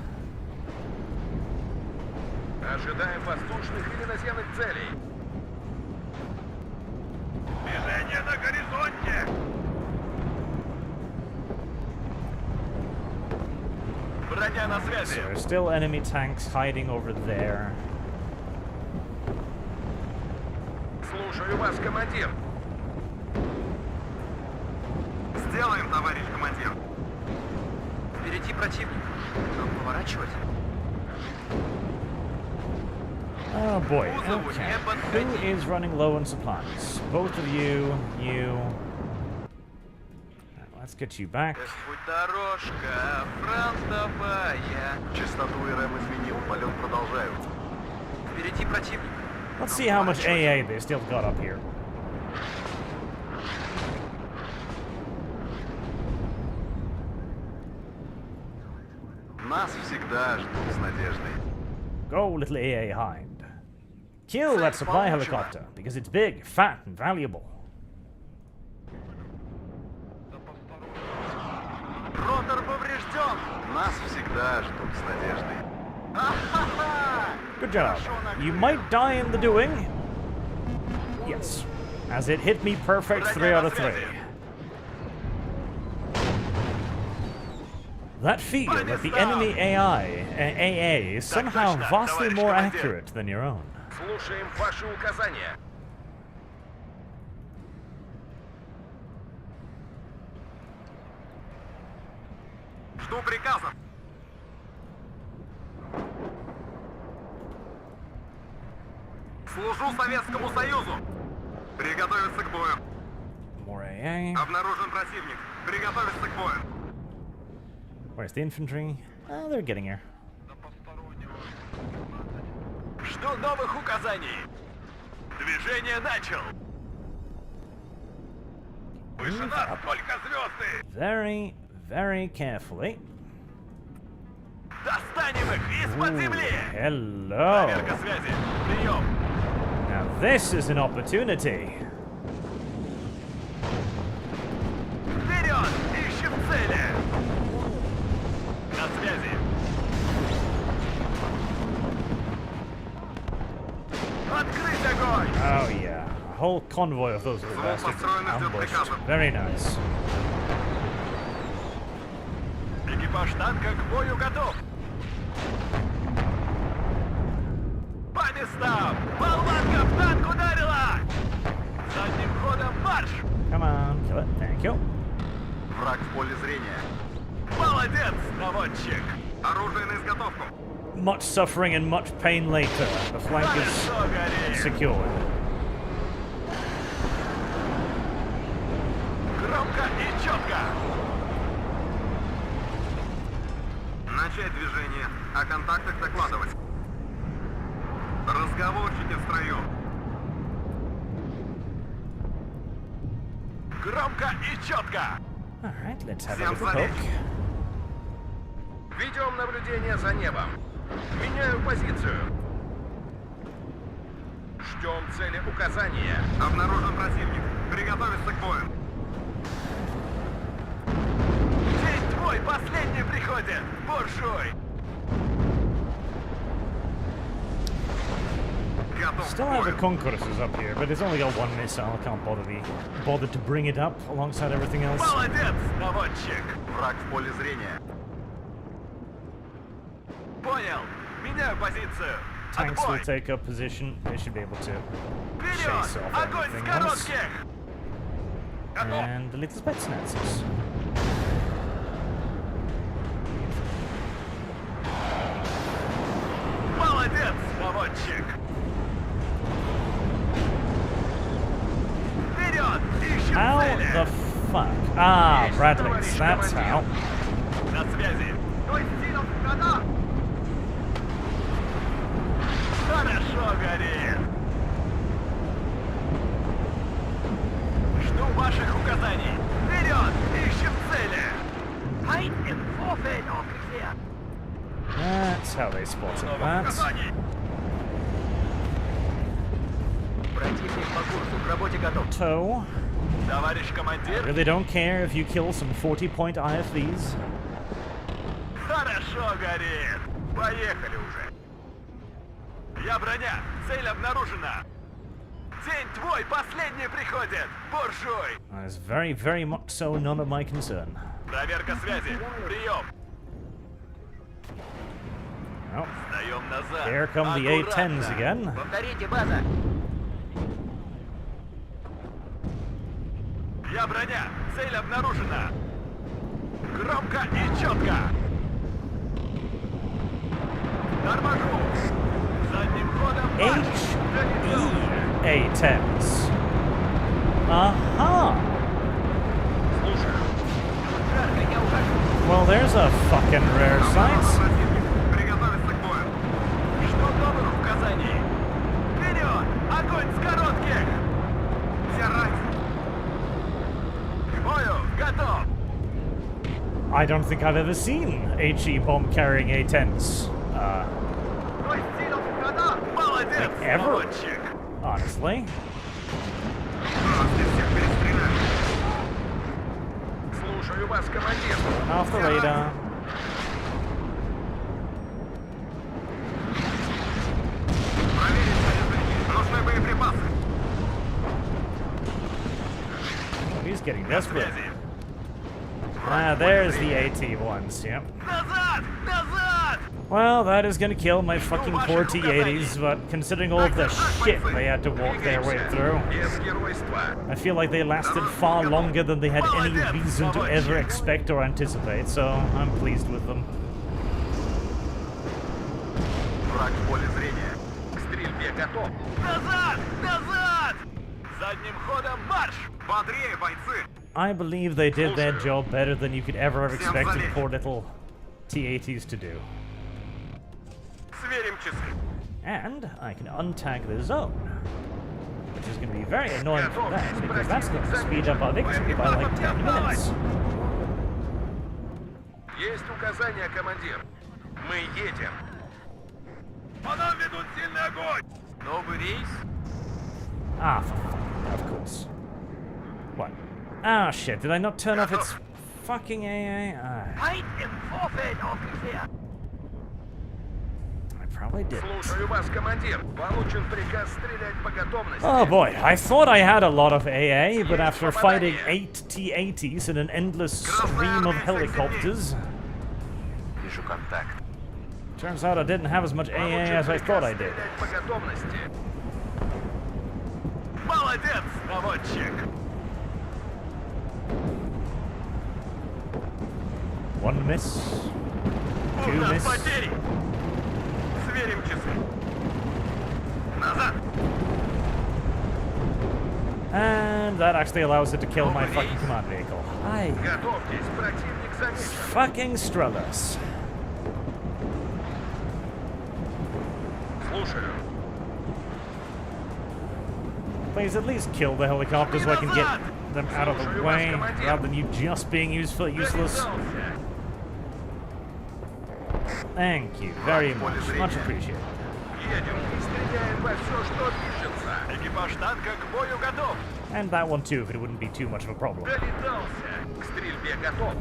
B: Ожидаем воздушных или наземных целей. Движение на горизонте! Броня на связи.
A: So there's still enemy tanks hiding over there.
B: Слушаю вас, командир. Сделаем, товарищ командир. Впереди противник. Нам поворачивать?
A: Oh boy. Okay. Who is running low on supplies? Both of you. You. Let's get you back.
B: Путь дорожка фронтовая. Частоту РМ изменил, полет продолжаю. Впереди противник.
A: Let's see how much AA they still got up here.
B: Нас всегда ждут с надеждой.
A: Go, little AA hind. Kill that supply helicopter, because it's big, fat, and valuable.
B: Ротор поврежден. Нас всегда ждут с надеждой. Ахаха!
A: Good job. You might die in the doing. Yes. As it hit me perfect 3 out of 3. That feel that the enemy AA is somehow vastly more accurate than your own.
B: Слушаем ваши указания. Жду приказов. Служу Советскому Союзу. Приготовиться к бою.
A: More AA.
B: Обнаружен противник. Приготовиться к бою.
A: Where's the infantry? Oh, they're getting here.
B: Жду новых указаний. Движение начал. Выше нас только звезды.
A: Very, very carefully.
B: Достанем их из-под земли.
A: Hello.
B: Проверка связи. Прием.
A: Now this is an opportunity.
B: Вперед! Ищем цели. На связи. Открыть огонь.
A: Oh yeah. whole convoy of those little bastards ambushed. Very nice.
B: Экипаж танка к бою готов. По местам! Болванка в танк ударила! Задним ходом марш!
A: Come on, kill it. Thank you.
B: Враг в поле зрения. Молодец, наводчик! Оружие на изготовку.
A: Much suffering and much pain later. The flank is
B: Хорошо горит!
A: secured.
B: Громко и четко! Начать движение. О контактах докладывать. Разговорчики в строю. Громко и четко!
A: Alright, let's have a
B: Всем
A: little poke.
B: залечь. Ведем наблюдение за небом. Меняю позицию. Ждем цели указания. Обнаружен противник. Приготовиться к бою. День твой последний приходит, буржуй. Готов
A: Still
B: к
A: have the
B: бою.
A: Concourses up here, but it's only got one missile. I can't bother to bring it up alongside everything else.
B: Молодец, наводчик. Враг в поле зрения. Понял. Меняю позицию.
A: Tanks will
B: Отбой.
A: take up position. They should be able to
B: Вперед!
A: chase off
B: Огонь с
A: everything else.
B: коротких! Готов!
A: And the little Spetsnazes.
B: Молодец, наводчик! Вперед! Ищем
A: How
B: цели!
A: the fuck? Ah, Bradley's. That's how.
B: На связи! Хорошо горит! Жду ваших указаний! Вперед! Ищем цели!
A: That's how they spotted
B: Новых
A: that.
B: указаний! Противник по курсу к работе готов.
A: So,
B: Товарищ
A: I
B: командир,
A: really don't care if you kill some 40-point IFVs.
B: хорошо горит! Поехали уже! Я броня! Цель обнаружена! День твой последний приходит! Буржуй!
A: That is very, very much so none of my concern.
B: Проверка связи! Прием!
A: Oh,
B: Сдаем назад!
A: here come the
B: Аккуратно.
A: A-10s again.
B: Повторите, база! Я броня! Цель обнаружена! Громко и четко! Торможу! Задним ходом марш!
A: A-10s. Aha!
B: Слушаю. Жарко, я ухожу.
A: Well, there's a fucking rare sight.
B: Приготовиться к бою. Что новых указаний? Вперед! Огонь с коротких! Все раньше! К бою! Готов!
A: I don't think I've ever seen HE bomb carrying A-10s.
B: Молодец,
A: Like ever?
B: наводчик!
A: Honestly.
B: Слушаю вас, командир.
A: Off the radar.
B: Нужны боеприпасы.
A: He's getting
B: На
A: desperate.
B: связи.
A: Ah, there's the AT-1s, yep.
B: Назад! Назад!
A: Well, that is gonna kill my fucking poor T-80s, but considering all of the shit they had to walk their way through,
B: Без геройства.
A: I feel like they lasted far longer than they had any reason to ever expect or anticipate, so I'm pleased with them.
B: Враг в поле зрения. К стрельбе готов. Назад! Назад! Задним ходом марш! Бодрее, бойцы!
A: I believe they did their job better than you could ever have expected poor little T-80s to do.
B: Сверим часы.
A: And I can untag the zone, which is going to be very annoying for that, because that's going to speed up our victory by like 10 minutes.
B: Есть указания, командир. Мы едем. По нам ведут сильный огонь! Новый рейс?
A: Ah, for fuck, of course. What? Ah, shit, did I not turn off its fucking AA? Ah,
B: Feind im Vorfeld, Offizier!
A: I probably didn't.
B: Слушаю вас, командир. Получен приказ стрелять по готовности.
A: Oh boy, I thought I had a lot of AA, but after fighting 8 T-80s in an endless stream of helicopters,
B: Вижу контакт.
A: turns out I didn't have as much AA as I thought I did.
B: Стрелять по готовности. Молодец, наводчик.
A: One miss,
B: У
A: two
B: нас
A: miss.
B: потери. Сверим часы. Назад.
A: And that actually allows it to kill my fucking command vehicle. Aye.
B: Готовьтесь, противник замечен.
A: Fucking Strellas.
B: Слушаю.
A: Please at least kill the helicopters so I can get them out of the way, rather than you just being useless. Thank you very much. Much appreciated.
B: Едем и стреляем во все, что движется. Экипаж танка к бою готов.
A: And that one too, if it wouldn't be too much of a problem.
B: Долетался. К стрельбе готов.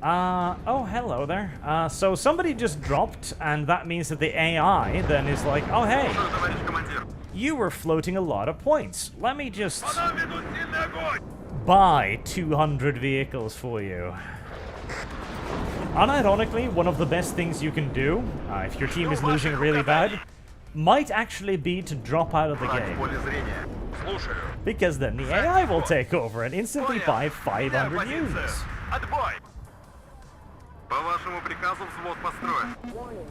A: Oh, hello there. So somebody just dropped, and that means that the AI then is like, oh hey,
B: Слушаю, товарищ командир.
A: you were floating a lot of points. Let me just
B: По нам ведут сильный огонь.
A: buy 200 vehicles for you. Unironically, one of the best things you can do, if your team is losing really bad, might actually be to drop out of the
B: Враг в
A: game.
B: поле зрения. Слушаю.
A: Because then the AI will take over and instantly
B: Понял.
A: buy
B: Меняю
A: 500
B: позицию.
A: units.
B: Отбой. По вашему приказу взвод построен.
C: Warning.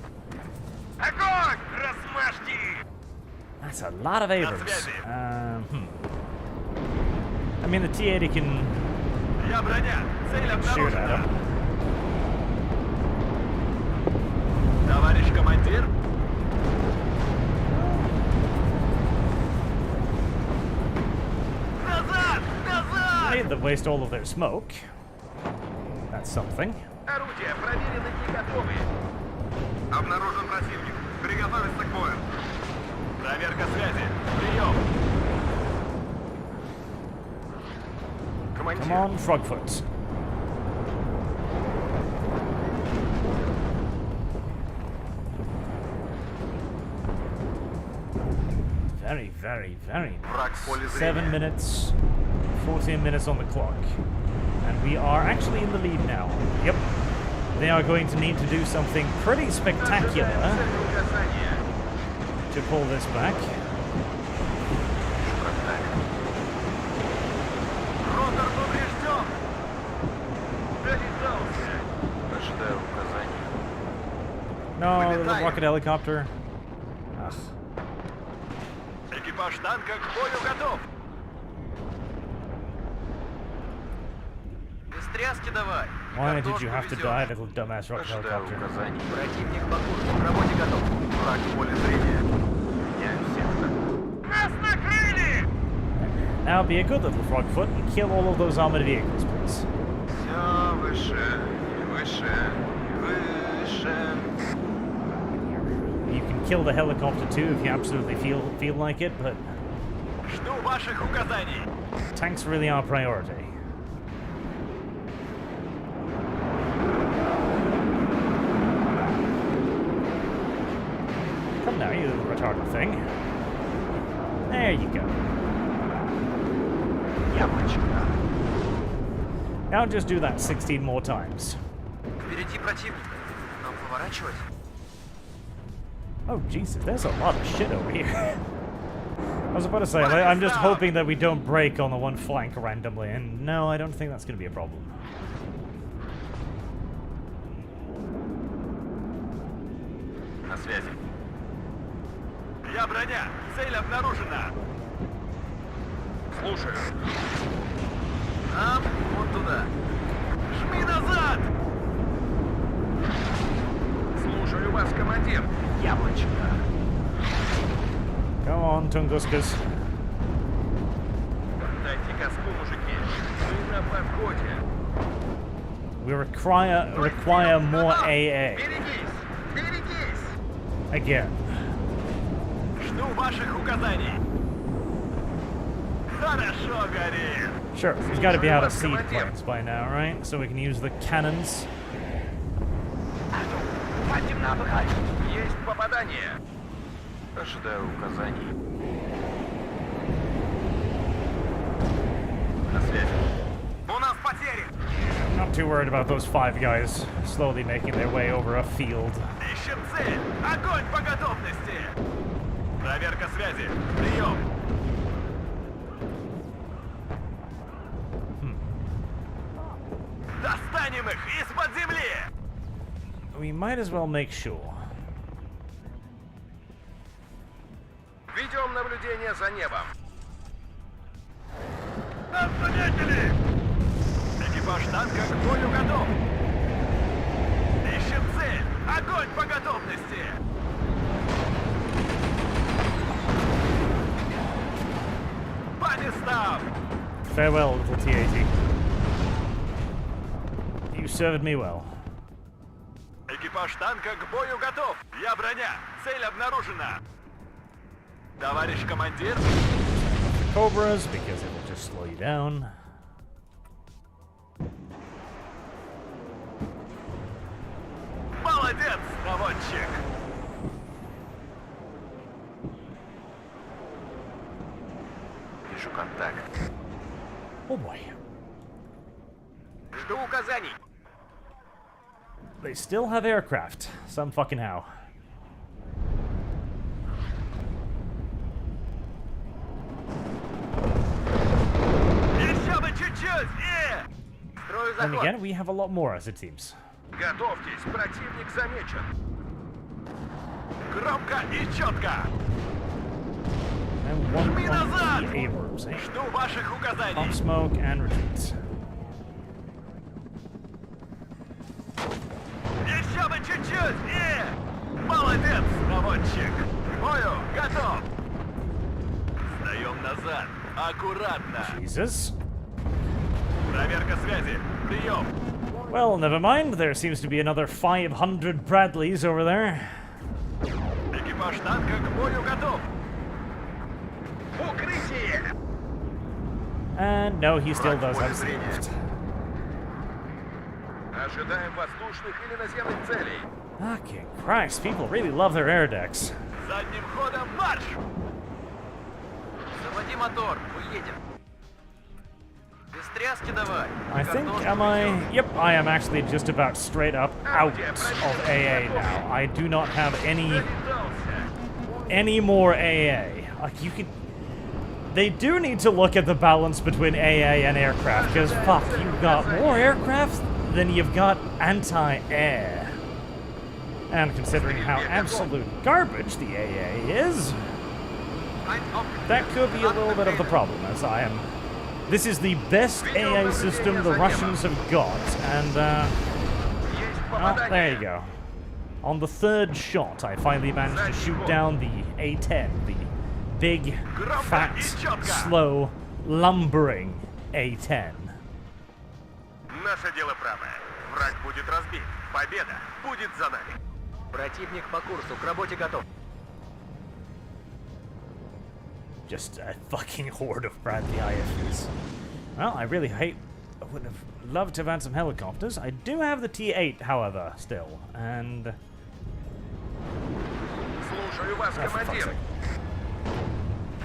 B: Огонь! Размажьте!
A: That's a lot of Abrams. I mean, the T-80 can
B: Я броня. Цель
A: shoot at
B: обнаружена.
A: him.
B: Товарищ командир. Назад! Назад!
A: Made them waste all of their smoke. That's something.
B: Орудия проверены и готовы. Обнаружен противник. Приготовиться к бою. Проверка связи. Прием. Командир.
A: Come on, Frogfoot. Very, very, very
B: Враг в поле
A: nice.
B: зрения.
A: 7 minutes, 14 minutes on the clock. And we are actually in the lead now. Yep. They are going to need to do something pretty spectacular
B: Ожидаем цель указания.
A: to pull this back.
B: Ротор поврежден. Долетался. Ожидаю указаний.
A: No, the
B: Вылетаем.
A: rocket helicopter. Ugh.
B: Экипаж танка к бою готов. Без тряски давай.
A: Why did you have to die, little dumbass rocket
B: Ожидаю
A: helicopter?
B: указаний. Противник по курсу. К работе готов. Враг в поле зрения. Меняю сектор. Нас накрыли!
A: Now be a good little Frogfoot and kill all of those armored vehicles, please.
B: Все выше, и выше, и выше.
A: You can kill the helicopter too if you absolutely feel like it, but
B: Жду ваших указаний.
A: tanks really are priority. Come now, you little retarded thing. There you go.
B: Яблочко.
A: Now just do that 16 more times.
B: Впереди противник. Нам поворачивать.
A: Oh Jesus, there's a lot of shit over here. I was about to say, I'm just hoping that we don't break on the one flank randomly, and no, I don't think that's going to be a problem.
B: На связи. Я броня. Цель обнаружена. Слушаю. Вот туда. Жми назад! Слушаю вас, командир. Яблочко.
A: Go on, Tunguskas.
B: Дайте газку, мужики. Мы на подходе.
A: We require more AA.
B: Берегись! Берегись!
A: Again.
B: Жду ваших указаний. Хорошо горит.
A: Sure, he's got to be out of seed planes by now, right? So we can use the cannons.
B: Есть попадание. Ожидаю указаний. На связи. У нас потери.
A: Not too worried about those 5 guys slowly making their way over a field.
B: Ищем цель. Огонь по готовности. Проверка связи. Прием. Достанем их из-под земли.
A: We might as well make sure.
B: Ведем наблюдение за небом. Нас заметили! Экипаж танка к бою готов. Ищем цель. Огонь по готовности. По местам.
A: Farewell, little T-80. You served me well.
B: Экипаж танка к бою готов. Я броня. Цель обнаружена. Товарищ командир.
A: Cobras, because it will just slow you down.
B: Молодец, наводчик. Вижу контакт.
A: Oh boy.
B: Жду указаний.
A: They still have aircraft. Some fucking how.
B: Еще бы чуть-чуть. Строю
A: Then
B: заход.
A: again, we have a lot more as it seems.
B: Готовьтесь, противник замечен. Громко и четко.
A: And one
B: Жми
A: of
B: назад.
A: the Abrams, eh?
B: Жду ваших указаний.
A: Pump smoke and retreat.
B: Еще бы чуть-чуть. Молодец, наводчик. К бою готов. Сдаем назад. Аккуратно.
A: Jesus.
B: Проверка связи. Прием.
A: Well, never mind. There seems to be another 500 Bradleys over there.
B: Экипаж танка к бою готов. Укрытие.
A: And no, he still does have some left.
B: Ожидаем воздушных или наземных целей.
A: Fucking Christ, people really love their air decks.
B: Задним ходом марш! Заводи мотор, уедем. Без тряски давай.
A: I think, am I? Yep, I am actually just about straight up out of AA now. I do not have any more AA. Like, you could... They do need to look at the balance between AA and aircraft, because fuck, you've got more aircraft than you've got anti-air. And considering how absolute garbage the AA is, that could be a little bit of the problem, as I am... This is the best AA system the Russians have got, and, well, there you go. On the 3rd shot, I finally managed to shoot down the A-10, the big, fat, slow, lumbering A-10.
B: Наше дело правое. Враг будет разбит. Победа будет за нами. Противник по курсу. К работе готов.
A: Just a fucking horde of Bradley IFVs. Well, I really would have loved to have had some helicopters. I do have the T-8, however, still, and...
B: Слушаю вас,
A: Oh, for fuck's
B: командир.
A: sake.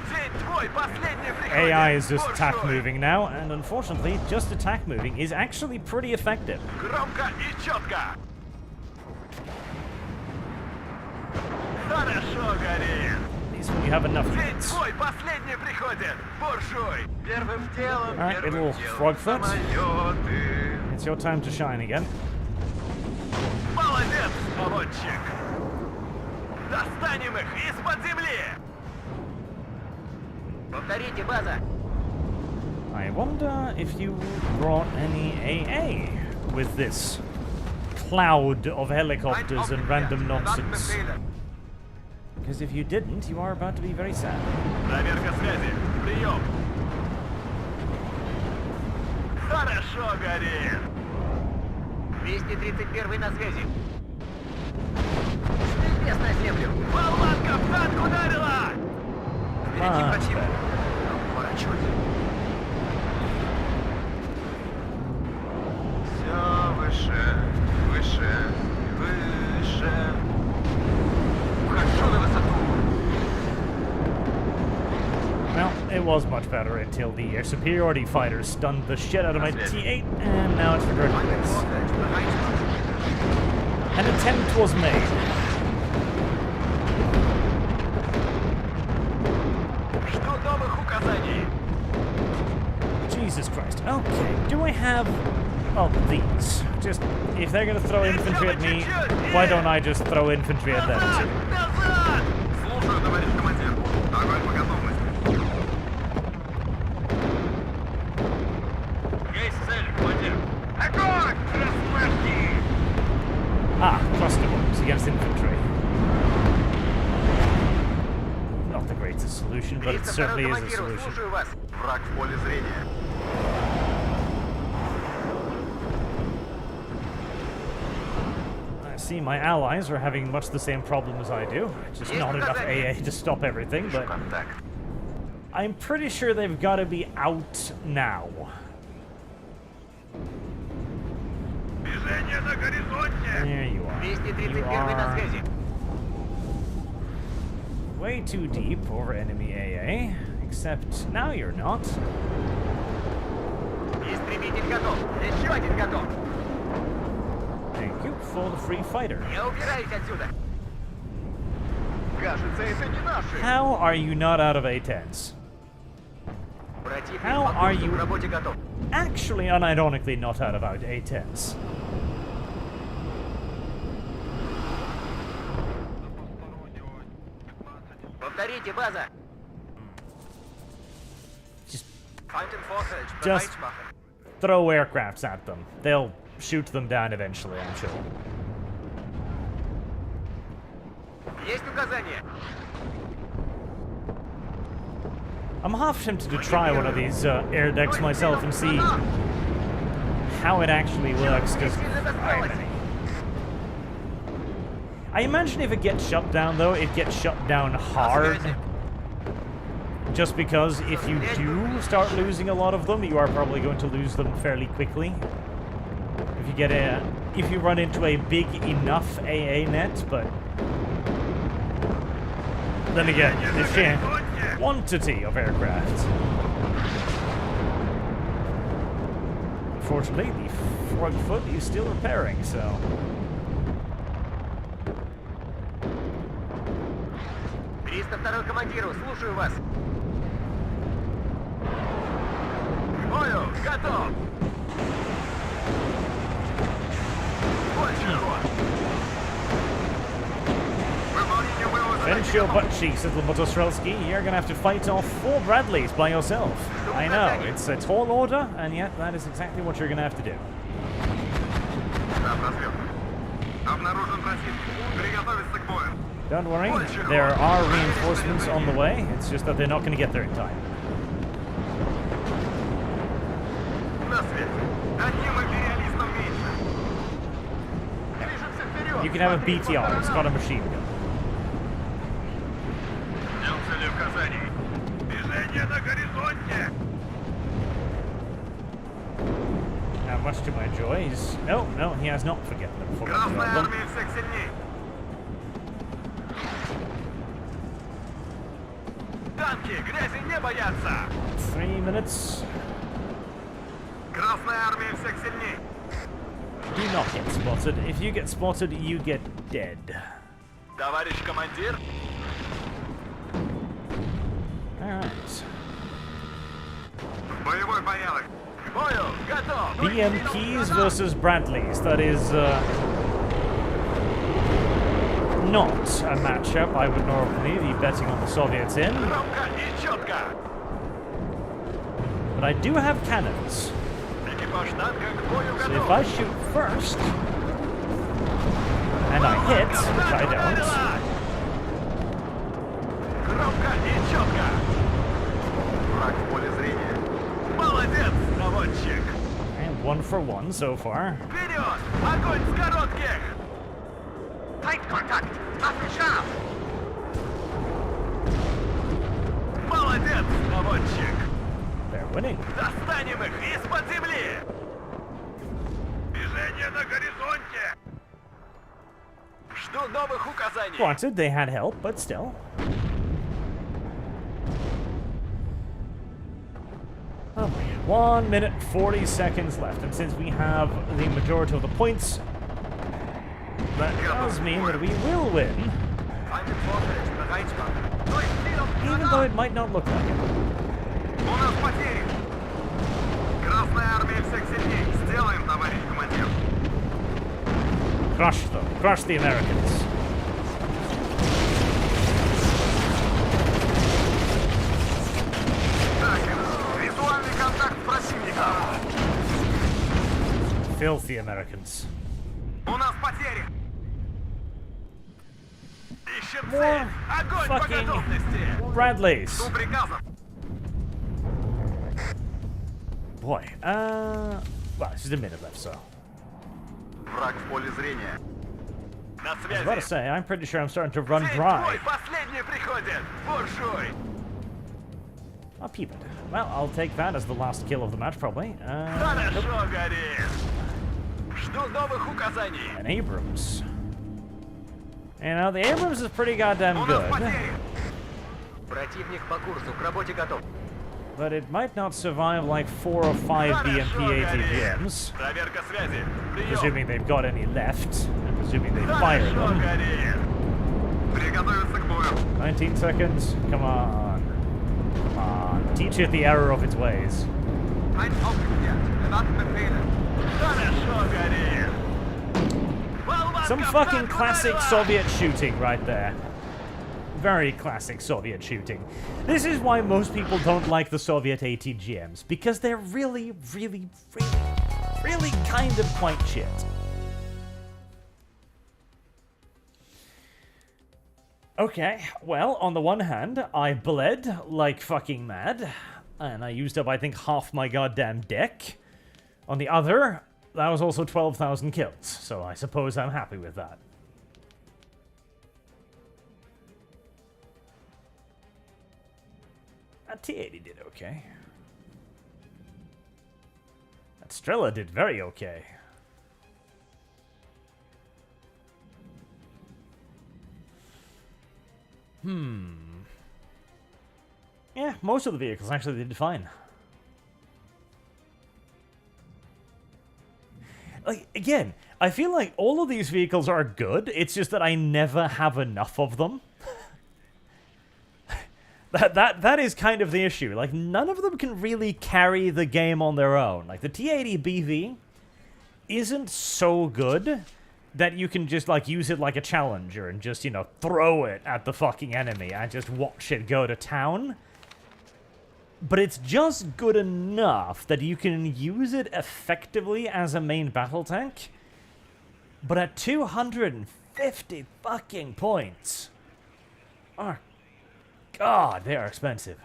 B: День твой, последний приходит.
A: AI is just attack
B: Буржуй.
A: moving now, and unfortunately, just attack moving is actually pretty effective.
B: Громко и четко. Хорошо горит.
A: At least when you have enough
B: День
A: units.
B: твой, последний приходит. Буржуй. Первым делом,
A: Alright,
B: первым
A: little
B: делом.
A: frogfoot.
B: Самолеты.
A: It's your time to shine again.
B: Молодец, наводчик. Достанем их из-под земли. Повторите, база.
A: I wonder if you brought any AA with this cloud of helicopters and random nonsense. Because if you didn't, you are about to be very sad.
B: Проверка связи. Прием. Хорошо горит. 231 на связи. Небес на землю. Болванка в танк ударила. Впереди
A: Ah,
B: противник. Поворачивай.
A: it was much better until the superiority fighters stunned the shit out of my T8, and now it's reverted to this. An attempt was made. Jesus Christ. Okay, do I have... Oh, these. Just, if they're gonna throw infantry at me, why don't I just throw infantry at them too?
B: Слушаю, товарищ командир. Огонь по готовности. Есть цель, командир. Огонь! Расплати!
A: Ah, cluster bombs against infantry. Not the greatest solution, but it certainly is a solution.
B: Слушаю вас. Враг в поле зрения.
A: See, my allies are having much the same problem as I do. Just not enough AA to stop everything, but I'm pretty sure they've got to be out now. There you are. You are way too deep over enemy AA, except now you're not.
B: Истребитель готов. Еще один готов.
A: Thank you for the free fighter.
B: Не убирайся отсюда. Кажется, это не наши.
A: How are you not out of A10s?
B: Противник
A: How are you
B: к работе готов.
A: actually unironically not out of A10s?
B: Повторите, база.
A: Just
B: Feindinfosage,
A: Just-
B: bereit machen.
A: throw aircrafts at them. They'll shoot them down eventually, I'm sure.
B: Есть указание.
A: I'm half tempted to try one of these air decks myself and see how it actually works, because I imagine if it gets shut down, though, it gets shut down hard. Just because if you do start losing a lot of them, you are probably going to lose them fairly quickly. If you run into a big enough AA net, but then again, the sheer quantity of aircraft. Unfortunately, the front foot is still repairing, so.
B: Второй командиру, слушаю вас. К бою, готов.
A: Bench your butt cheeks, little Motostrelsky. You're gonna have to fight off 4 Bradleys by yourself. I know, it's a tall order, and yet that is exactly what you're gonna have to do. Don't worry, there are reinforcements on the way. It's just that they're not gonna get there in time. You can have a BTR, it's got a machine gun. Now, much to my joy, he's... No, he has not forgotten them.
B: Танки, грязи не боятся!
A: 3 minutes.
B: Красная армия всех сильней!
A: Do not get spotted. If you get spotted, you get dead.
B: Товарищ командир!
A: Alright.
B: Боевой порядок! К бою! Готов!
A: BMPs versus Bradleys. That is, not a matchup I would normally be betting on the Soviets in.
B: Громко и четко!
A: But I do have cannons.
B: Экипаж танка к бою
A: So
B: готов!
A: if I shoot first, and I hit, which I don't,
B: Громко и четко! Враг в поле зрения! Молодец, наводчик!
A: and 1 for 1 so far.
B: Вперед! Огонь с коротких! Файт-контакт! Отвечав! Молодец, наводчик!
A: They're winning.
B: Достанем их из-под земли! Движение на горизонте! Жду новых указаний!
A: Granted, they had help, but still. 1 minute 40 seconds left, and since we have the majority of the points, that does mean that we will win, even though it might not look like it.
B: У нас потери. Красная армия всех сильней. Сделаем, товарищ командир.
A: Crush them. Crush the Americans.
B: Так, визуальный контакт с противником.
A: Filthy Americans.
B: У нас потери. Ищем
A: More
B: цель. Огонь по
A: fucking
B: готовности.
A: Bradleys.
B: Жду приказов.
A: Boy, well, it's just a minute left, so.
B: Враг в поле зрения. На
A: I was about to
B: связи.
A: say, I'm pretty sure I'm starting to run
B: Цель
A: dry.
B: твой, последний приходит. Буржуй.
A: I'll keep it. Well, I'll take that as the last kill of the match, probably.
B: Хорошо, горит. Жду новых указаний.
A: An Abrams. You know, the Abrams is pretty goddamn
B: У нас
A: good,
B: потери.
D: Противник по курсу, к работе готов.
A: but it might not survive like 4 or 5 BMP
B: Хорошо, горит.
A: ATGMs,
B: Проверка связи. Прием.
A: presuming they've got any left, and presuming they fire
B: Хорошо,
A: them.
B: горит. Приготовиться к бою.
A: 19 seconds. Come on. Come on. Teach it the error of its ways.
B: Ein aufgeklärt. Erwarten Befehle. Хорошо, горит.
A: Some fucking classic Soviet shooting right there. Very classic Soviet shooting. This is why most people don't like the Soviet ATGMs, because they're really kind of quite shit. Okay, well, on the one hand, I bled like fucking mad, and I used up, I think, half my goddamn deck. On the other, that was also 12,000 kills, so I suppose I'm happy with that. That T-80 did okay. That Strela did very okay. Yeah, most of the vehicles actually did fine. Like, again, I feel like all of these vehicles are good, it's just that I never have enough of them. That is kind of the issue. Like, none of them can really carry the game on their own. Like, the T-80 BV isn't so good that you can just, like, use it like a challenger and just, you know, throw it at the fucking enemy and just watch it go to town. But it's just good enough that you can use it effectively as a main battle tank. But at 250 fucking points. Oh, God, they are expensive.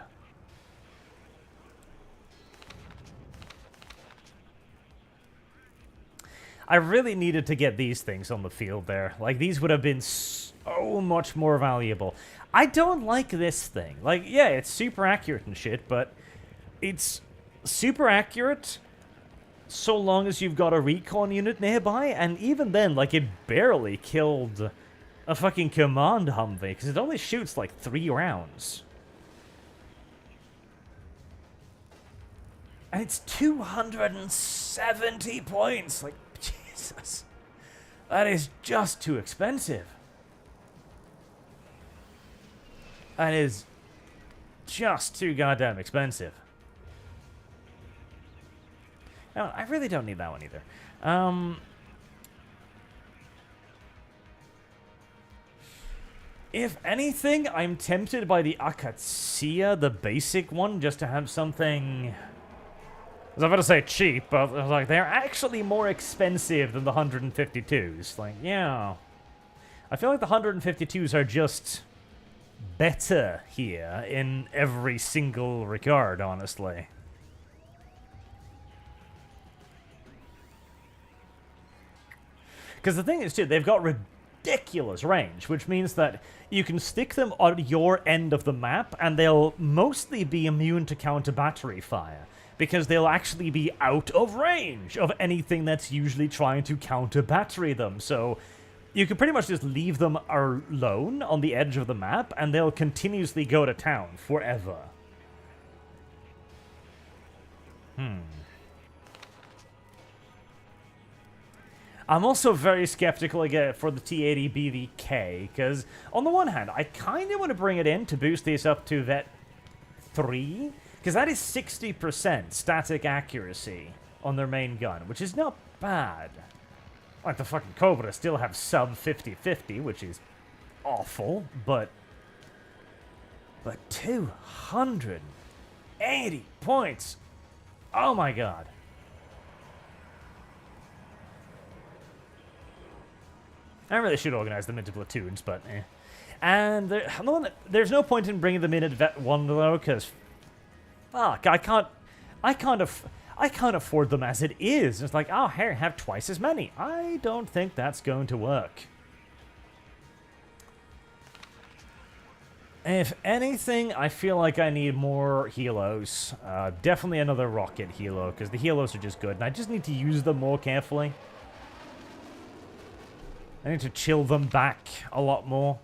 A: I really needed to get these things on the field there. Like, these would have been so much more valuable. I don't like this thing. Like, yeah, it's super accurate and shit, but it's super accurate so long as you've got a recon unit nearby, and even then, like, it barely killed a fucking command Humvee, because it only shoots, like, 3 rounds. And it's 270 points! Like, Jesus. That is just too expensive. That is just too goddamn expensive. No, I really don't need that one either. If anything, I'm tempted by the Akatsuya, the basic one, just to have something... I was about to say cheap, but I was like, they're actually more expensive than the 152s. Like, yeah. I feel like the 152s are just better here in every single regard, honestly. Because the thing is, too, they've got ridiculous range, which means that you can stick them on your end of the map, and they'll mostly be immune to counter battery fire, because they'll actually be out of range of anything that's usually trying to counter battery them. So you can pretty much just leave them alone on the edge of the map, and they'll continuously go to town forever. I'm also very skeptical again for the T80BVK, because on the one hand, I kind of want to bring it in to boost these up to Vet 3, because that is 60% static accuracy on their main gun, which is not bad. Like, the fucking Cobra still have sub 50-50, which is awful, but 280 points! Oh my god. I really should organize them into platoons, but eh. And there's no point in bringing them in at Vet 1, though, because fuck, I can't afford them as it is. It's like, oh, here, have twice as many. I don't think that's going to work. If anything, I feel like I need more helos. Definitely another rocket helo, because the helos are just good, and I just need to use them more carefully. I need to chill them back a lot more.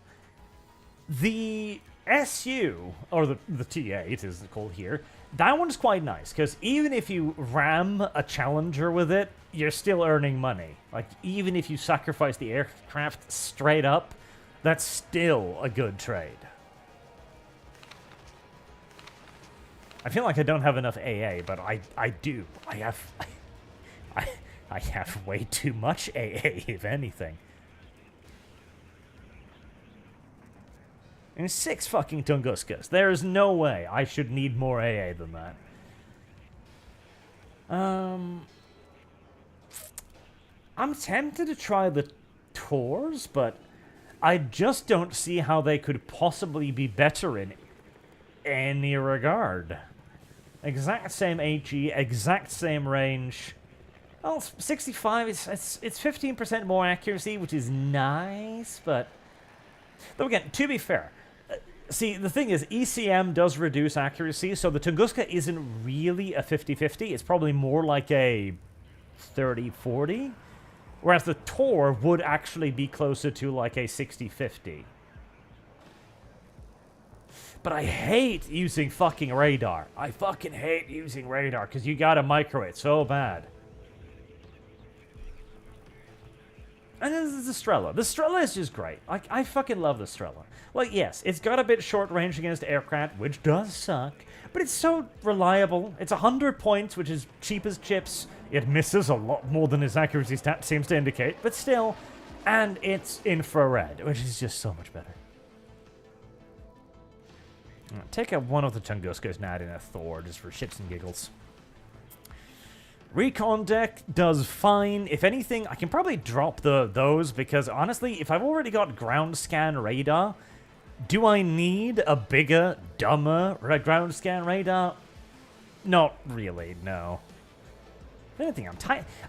A: The SU, or the T8 is called here, that one's quite nice, because even if you ram a Challenger with it, you're still earning money. Like, even if you sacrifice the aircraft straight up, that's still a good trade. I feel like I don't have enough AA, but I do. I have way too much AA, if anything. And 6 fucking Tunguskas. There is no way I should need more AA than that. I'm tempted to try the Tors, but I just don't see how they could possibly be better in any regard. Exact same HE, exact same range. Well, 65, it's 15% more accuracy, which is nice, but... Though again, to be fair, see, the thing is, ECM does reduce accuracy, so the Tunguska isn't really a 50-50. It's probably more like a 30-40. Whereas the Tor would actually be closer to like a 60-50. But I hate using fucking radar. I fucking hate using radar, because you gotta micro it so bad. And then there's the Strela. The Strela is just great. Like, I fucking love the Strela. Like, yes, it's got a bit short range against aircraft, which does suck, but it's so reliable. It's 100 points, which is cheap as chips. It misses a lot more than its accuracy stat seems to indicate, but still. And it's infrared, which is just so much better. Take out one of the Tunguskas and add in a Thor, just for shits and giggles. Recon deck does fine. If anything, I can probably drop those, because honestly, if I've already got ground scan radar, do I need a bigger, dumber ground scan radar? Not really, no. If anything,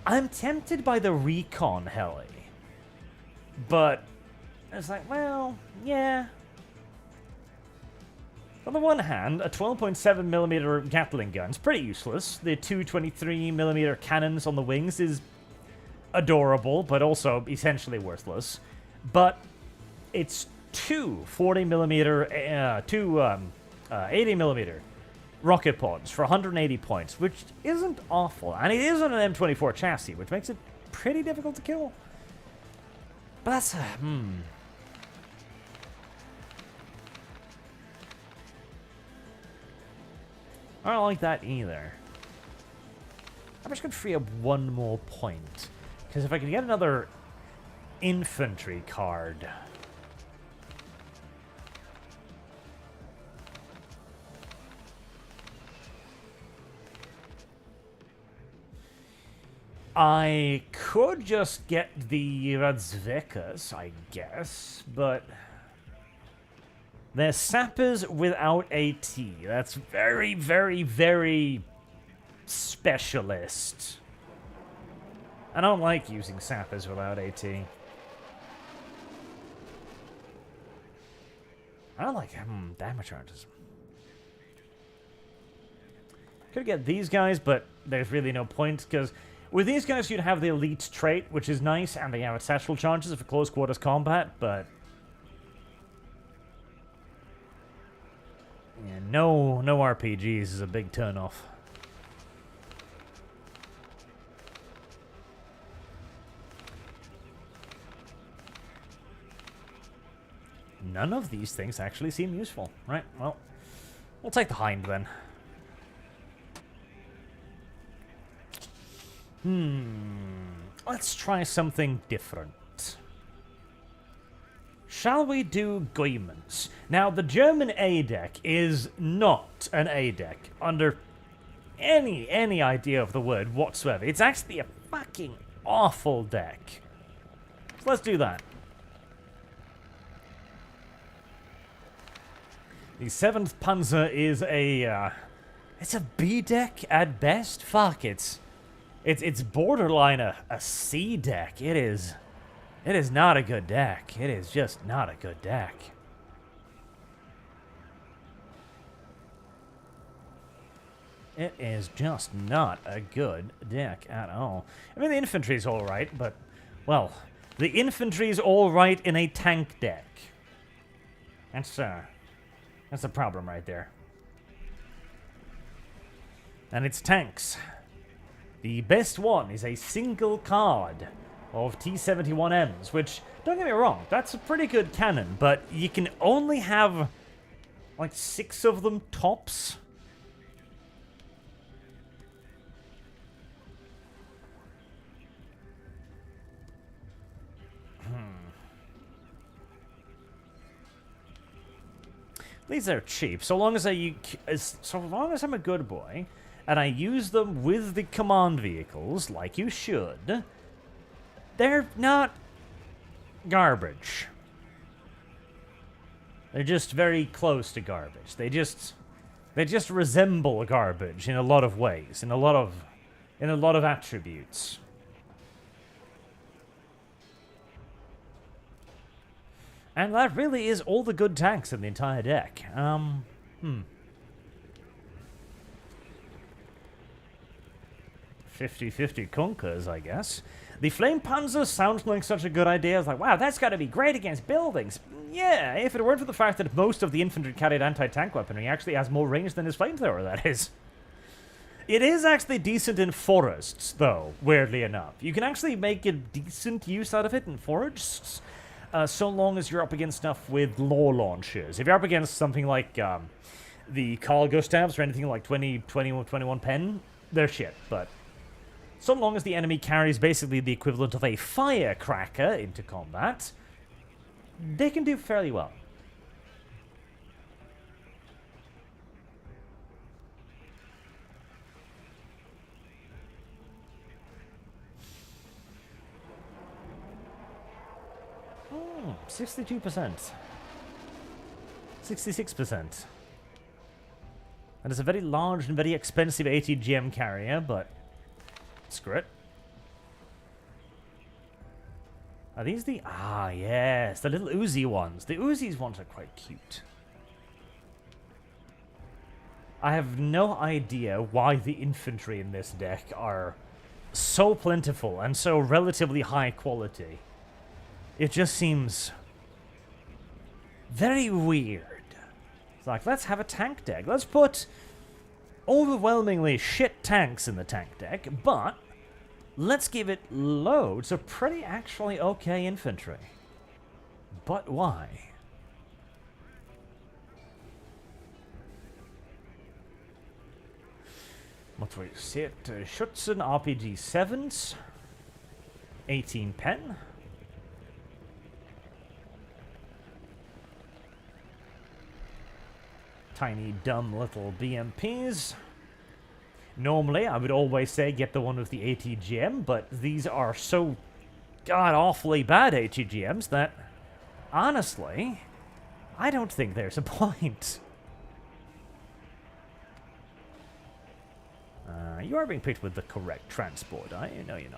A: I'm tempted by the Recon heli. But it's like, well, yeah. On the one hand, a 12.7mm Gatling gun is pretty useless. The two 23mm cannons on the wings is adorable, but also essentially worthless. But it's two 40mm, 80mm rocket pods for 180 points, which isn't awful. And it is on an M24 chassis, which makes it pretty difficult to kill. But that's, I don't like that either. I'm just going to free up one more point. Because if I can get another infantry card... I could just get the Radzvekas, I guess, but... They're sappers without AT. That's very, very, very specialist. I don't like using sappers without AT. I don't like damage charges. Could get these guys, but there's really no point, because with these guys you'd have the elite trait, which is nice, and they have satchel charges for close quarters combat, but... Yeah, no RPGs is a big turnoff. none of these things actually seem useful. Right, well, we'll take the hind then. Let's try something different. Shall we do Goemons? Now, the German A deck is not an A deck under any idea of the word whatsoever. It's actually a fucking awful deck. So let's do that. The 7th Panzer is a, it's a B deck at best. Fuck, it's borderline a C deck. It is not a good deck. It is just not a good deck. It is just not a good deck at all. I mean, the infantry's alright, but, well, the infantry's alright in a tank deck. That's a problem right there. And it's tanks. The best one is a single card of T-71Ms, which, don't get me wrong, that's a pretty good cannon, but you can only have, like, 6 of them tops. These are cheap, so long as I'm a good boy, and I use them with the command vehicles, like you should. They're not garbage. They're just very close to garbage. They just resemble garbage in a lot of ways, in a lot of attributes. And that really is all the good tanks in the entire deck. 50-50 Kunkers, I guess. The Flame Panzer sounds like such a good idea. It's like, wow, that's got to be great against buildings. Yeah, if it weren't for the fact that most of the infantry carried anti-tank weaponry actually has more range than his flamethrower, that is. It is actually decent in forests, though, weirdly enough. You can actually make a decent use out of it in forests, so long as you're up against stuff with law launchers. If you're up against something like the Carl Gustavs or anything like 21 pen, they're shit, but so long as the enemy carries basically the equivalent of a firecracker into combat, they can do fairly well. Oh, 62%. 66%. And it's a very large and very expensive ATGM carrier, but screw it. Are these the... Ah, yes, the little Uzi ones. The Uzis ones are quite cute. I have no idea why the infantry in this deck are so plentiful and so relatively high quality. It just seems very weird. It's like, let's have a tank deck. Let's put overwhelmingly shit tanks in the tank deck, but let's give it loads of pretty actually okay infantry. But why? What we set? Schutzen RPG 7s. 18 pen. Tiny, dumb little BMPs. Normally, I would always say get the one with the ATGM, but these are so god-awfully bad ATGMs that, honestly, I don't think there's a point. You are being picked with the correct transport, are you? No, you're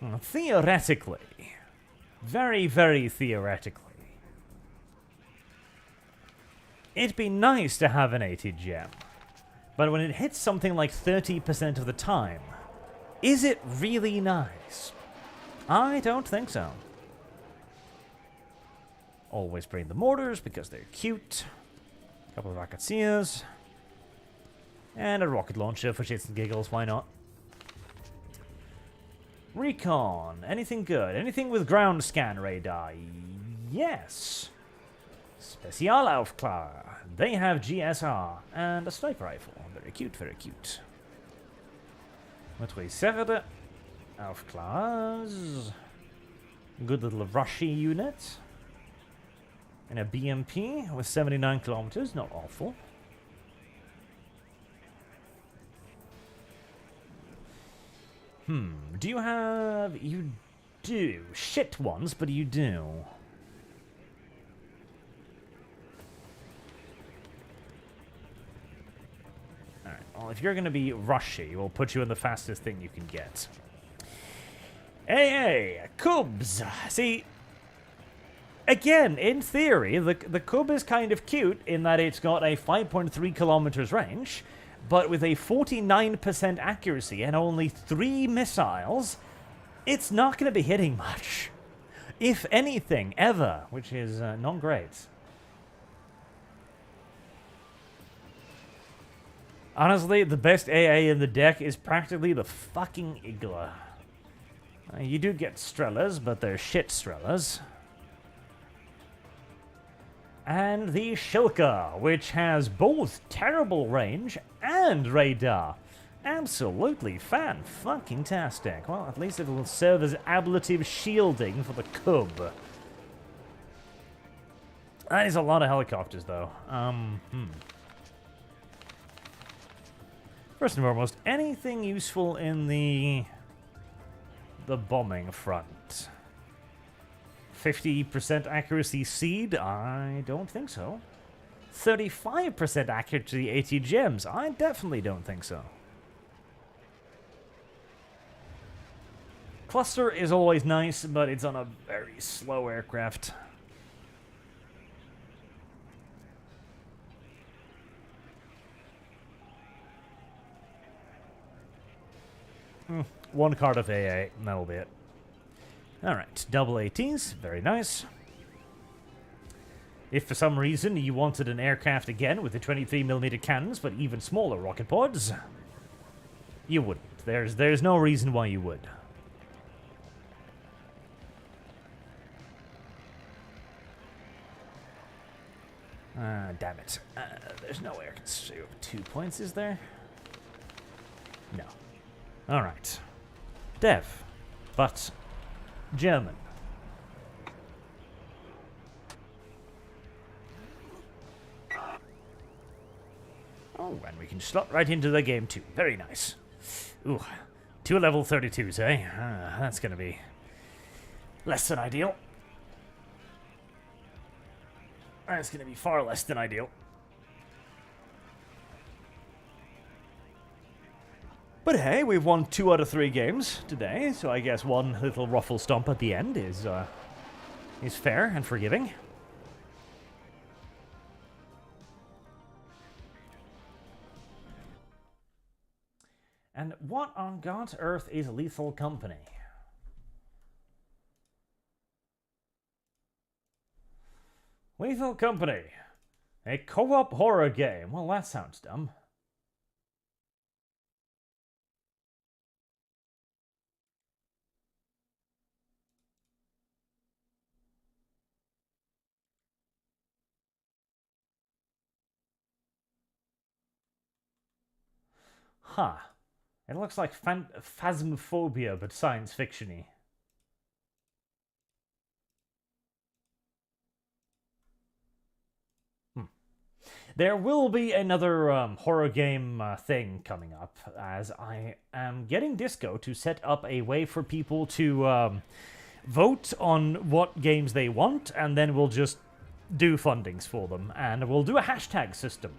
A: not. Theoretically, very, very theoretically, it'd be nice to have an ATGM, but when it hits something like 30% of the time, is it really nice? I don't think so. Always bring the mortars because they're cute. A couple of Rocketeers. And a rocket launcher for shits and giggles, why not? Recon. Anything good? Anything with ground scan radar? Yes. Spezialaufklar. They have GSR and a sniper rifle. Very cute, very cute. What we said. Aufklars. Good little rushy unit. And a BMP with 79 kilometers. Not awful. Do you have... You do. Shit ones, but you do. Alright, well, if you're going to be rushy, we'll put you in the fastest thing you can get. Hey, Cubs! See, again, in theory, the Cub is kind of cute in that it's got a 5.3 kilometers range, but with a 49% accuracy and only 3 missiles, it's not going to be hitting much. If anything, ever, which is not great. Honestly, the best AA in the deck is practically the fucking Igla. You do get Strellas, but they're shit Strellas. And the Shilka, which has both terrible range and radar. Absolutely fan-fucking-tastic. Well, at least it will serve as ablative shielding for the Cub. That is a lot of helicopters, though. First and foremost, anything useful in the bombing front? 50% accuracy seed? I don't think so. 35% accuracy ATGMs? I definitely don't think so. Cluster is always nice, but it's on a very slow aircraft. One card of AA, and that'll be it. Alright, double ATs, very nice. If for some reason you wanted an aircraft again with the 23mm cannons, but even smaller rocket pods, you wouldn't. There's no reason why you would. Damn it. There's no air can save 2 points, is there? No. Alright. Dev. But German. Oh, and we can slot right into the game too. Very nice. Ooh. 2 level 32s, eh? That's gonna be less than ideal. That's gonna be far less than ideal. But hey, we've won 2 out of 3 games today, so I guess one little ruffle stomp at the end is fair and forgiving. And what on God's earth is Lethal Company? Lethal Company. A co-op horror game. Well, that sounds dumb. Huh. It looks like Phasmophobia, but science fiction-y. There will be another horror game thing coming up, as I am getting Disco to set up a way for people to vote on what games they want, and then we'll just do fundings for them, and we'll do a hashtag system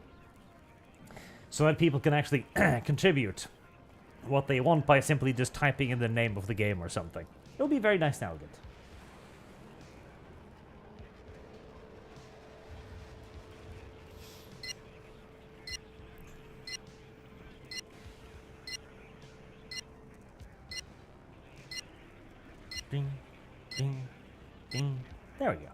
A: so that people can actually contribute what they want by simply just typing in the name of the game or something. It'll be very nice and elegant. Ding, ding, ding. There we go.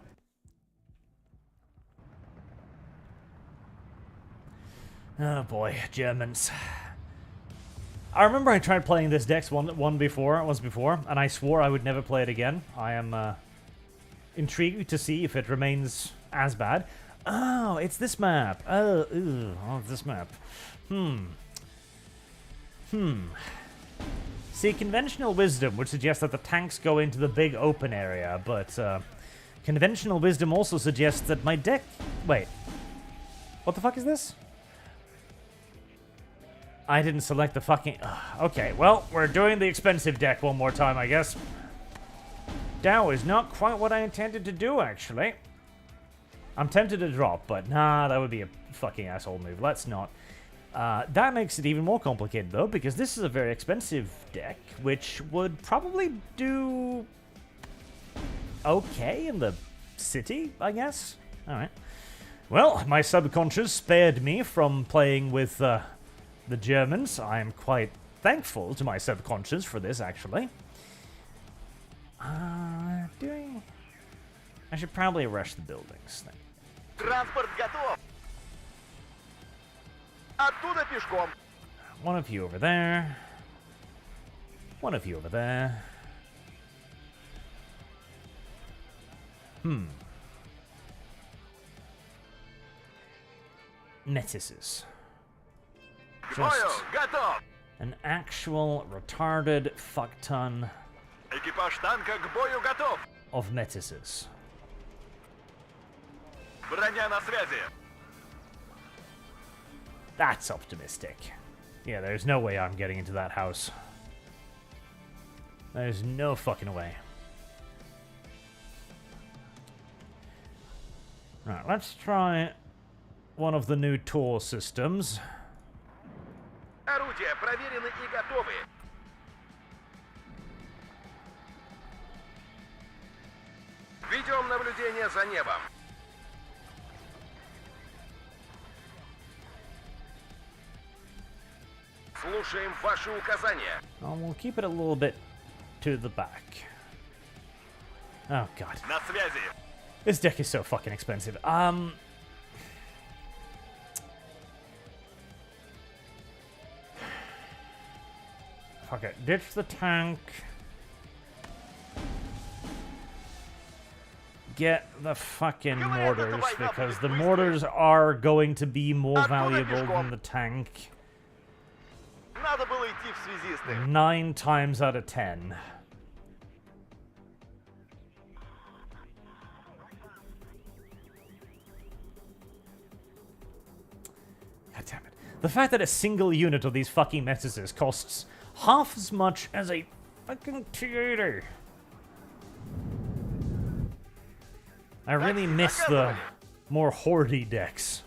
A: Oh boy, Germans. I remember I tried playing this deck once before, and I swore I would never play it again. I am intrigued to see if it remains as bad. Oh, it's this map. Oh, it's this map. See, conventional wisdom would suggest that the tanks go into the big open area, but conventional wisdom also suggests that my deck... Wait. What the fuck is this? I didn't select the fucking... Okay, well, we're doing the expensive deck one more time, I guess. Dow is not quite what I intended to do, actually. I'm tempted to drop, but nah, that would be a fucking asshole move. Let's not. That makes it even more complicated, though, because this is a very expensive deck, which would probably do okay in the city, I guess. Alright. Well, my subconscious spared me from playing with the Germans. I am quite thankful to my subconscious for this, actually. I should probably rush the buildings.
B: Транспорт готов. Оттуда пешком.
A: One of you over there. One of you over there. Metises.
B: К бою, готов.
A: An actual retarded fuckton
B: Экипаж танка к бою готов.
A: of Metises.
B: Броня на связи.
A: That's optimistic. Yeah, there's no way I'm getting into that house. There's no fucking way. Right, let's try one of the new tour systems.
B: Орудия проверены и готовы. Ведем наблюдение за небом. Слушаем ваши указания.
A: Oh, we'll keep it a little bit to the back. Oh, God.
B: На связи.
A: This deck is so fucking expensive. Fuck it. Ditch the tank. Get the fucking mortars, because the mortars are going to be more valuable than the tank.
B: Надо было идти в связисты.
A: 9 times out of 10. God damn it. The fact that a single unit of these fucking Metises costs half as much as a fucking theater. I really miss the more hoardy decks.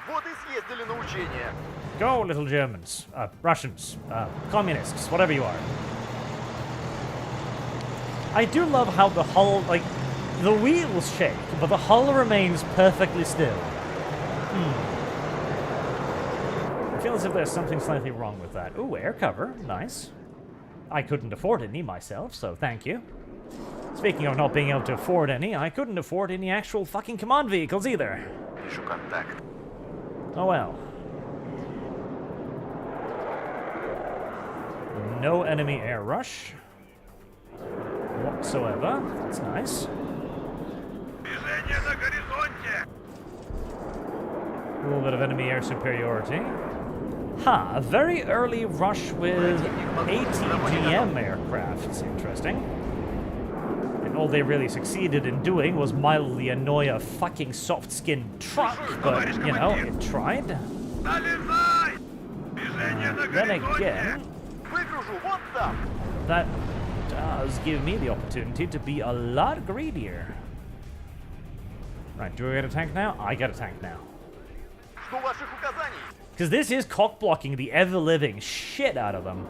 B: Вот и съездили на учения.
A: Go, little Germans, Russians, communists, whatever you are. I do love how the hull, like, the wheels shake, but the hull remains perfectly still. I feel as if there's something slightly wrong with that. Ooh, air cover, nice. I couldn't afford any myself, so thank you. Speaking of not being able to afford any, I couldn't afford any actual fucking command vehicles either.
B: Вижу контакт.
A: Oh well. No enemy air rush whatsoever. That's nice.
B: Движение на горизонте.
A: A little bit of enemy air superiority. Ha, a very early rush with ATGM aircraft. It's interesting. And all they really succeeded in doing was mildly annoy a fucking soft-skinned truck, but, you know, it tried.
B: Налезай! Движение на
A: Then
B: горизонте.
A: again,
B: Выгружу вот там.
A: that does give me the opportunity to be a lot greedier. Right, do I get a tank now? I get a tank now.
B: Жду ваших указаний.
A: Because this is cock-blocking the ever-living shit out of them.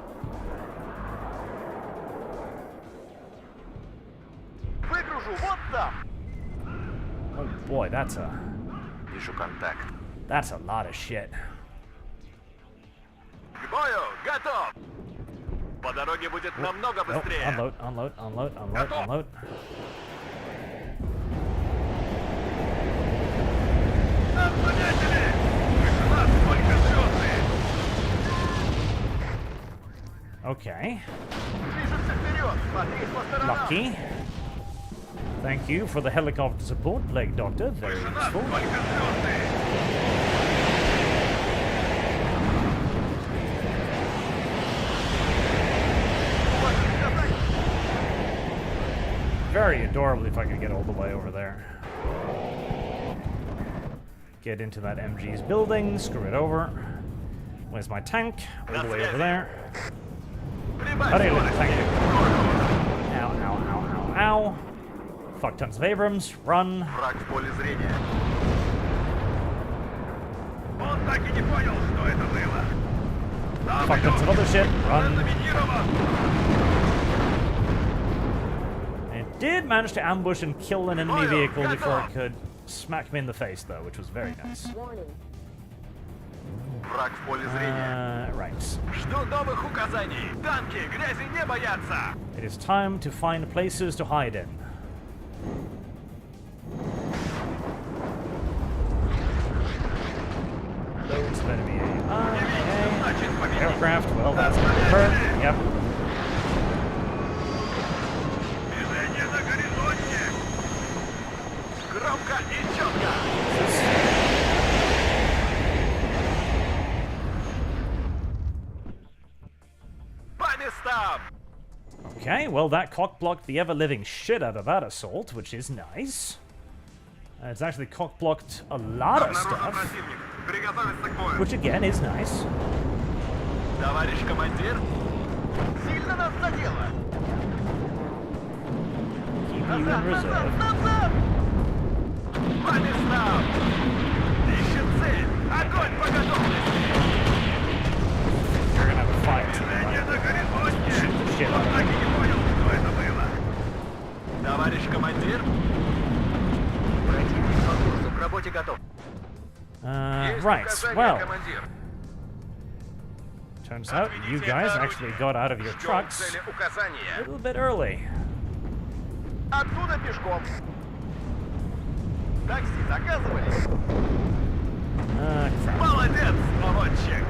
B: Выгружу вот там.
A: Oh boy, that's a
B: Вижу контакт.
A: a lot of shit.
B: К бою, готов. По дороге будет намного
A: Nope,
B: быстрее.
A: unload, unload, unload, unload, unload.
B: Нас заметили! Выше нас только
A: Okay.
B: Движемся вперед! Смотри по сторонам!
A: Lucky. Thank you for the helicopter support, Plague Doctor. Very
B: Выше нас
A: useful.
B: только звезды!
A: Very adorable if I could get all the way over there. Get into that MG's building, screw it over. Where's my tank? All the way over there. How do you look, tank? Ow, ow, ow, ow, ow. Fuck tons of Abrams. Run.
B: Враг в поле зрения. Он так и не понял, что это было. Там
A: Fuck tons of other shit. Run.
B: заминирован!
A: It did manage to ambush and kill an enemy vehicle before it could smack me in the face, though, which was very nice.
C: Warning.
B: Враг в поле зрения.
A: Right.
B: Жду новых указаний. Танки грязи не боятся.
A: It is time to find places to hide in. Loads of enemy
B: Значит, победить.
A: aircraft. Well, that's gonna hurt. Yep.
B: Движение на горизонте. Громко и четко. По местам.
A: Okay, well, that cock-blocked the ever-living shit out of that assault, which is nice. It's actually cock-blocked a lot of
B: Обнаружен
A: stuff,
B: противник. Приготовиться к бою.
A: which again is nice.
B: Товарищ командир. Сильно нас задело.
A: Keep you in reserve.
B: Назад! По местам. Ищем цель. Огонь по готовности.
A: You're gonna have a fight.
B: Движение на горизонте.
A: Shoot the shit out
B: Он
A: of
B: так
A: it.
B: и не понял, что это было. Товарищ командир.
D: Противник по курсу, к работе готов.
A: Right, well, turns out you guys actually got out of your trucks a little bit early.
B: Оттуда пешком. Такси заказывали?
A: Crap.
B: Молодец, наводчик.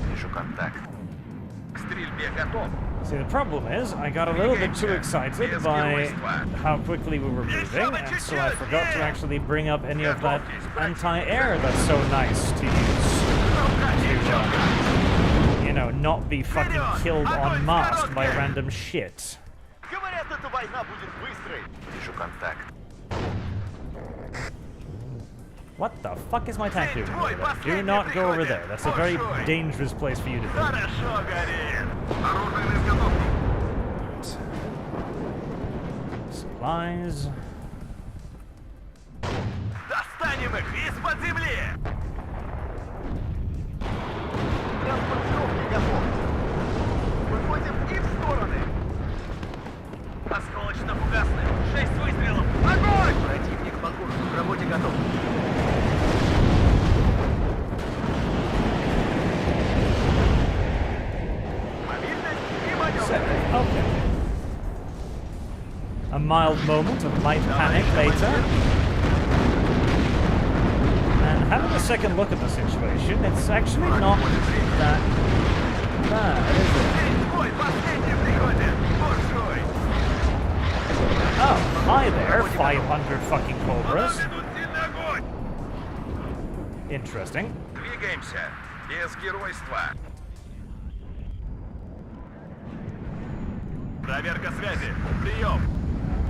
B: Вижу контакт. К стрельбе готов.
A: See, the problem is, I got a little bit too excited by how quickly we were moving, and so I forgot to actually bring up any of that anti-air that's so nice to use. You know, not be fucking killed en masse by random shit.
B: Говорят, эта война будет быстрой. Вижу контакт.
A: What the fuck is my tank doing over there? Do not go over there. That's a very dangerous place for you to be.
B: Хорошо горит. Оружие на изготовку.
A: Supplies.
B: Достанем их из-под земли. Транспортировки готов. Выходим и в стороны. Осколочно-фугасный. 6 выстрелов. Огонь!
D: Противник по курсу, к работе готов.
B: Мобильность и маневр.
A: Okay. A mild moment of light panic later. And having a second look at the situation, it's actually not that bad, is it?
B: Ой, последний в приходе. Буржуй.
A: Oh, hi there, 500 fucking cobras.
B: Ведут сильный огонь.
A: Interesting.
B: Двигаемся. Без геройства. Проверка связи. Прием.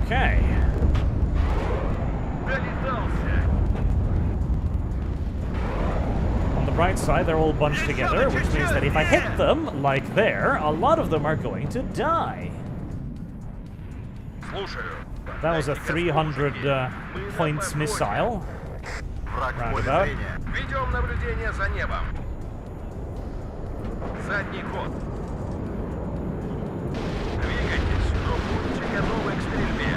A: Okay.
B: Долетался.
A: On the bright side, they're all bunched together, which means that if I hit them, like there, a lot of them are going to die.
B: Слушаю.
A: That was a 300 points missile. Roundabout.
B: Ведем наблюдение за небом. Задний ход. Двигайтесь, но будьте готовы к стрельбе.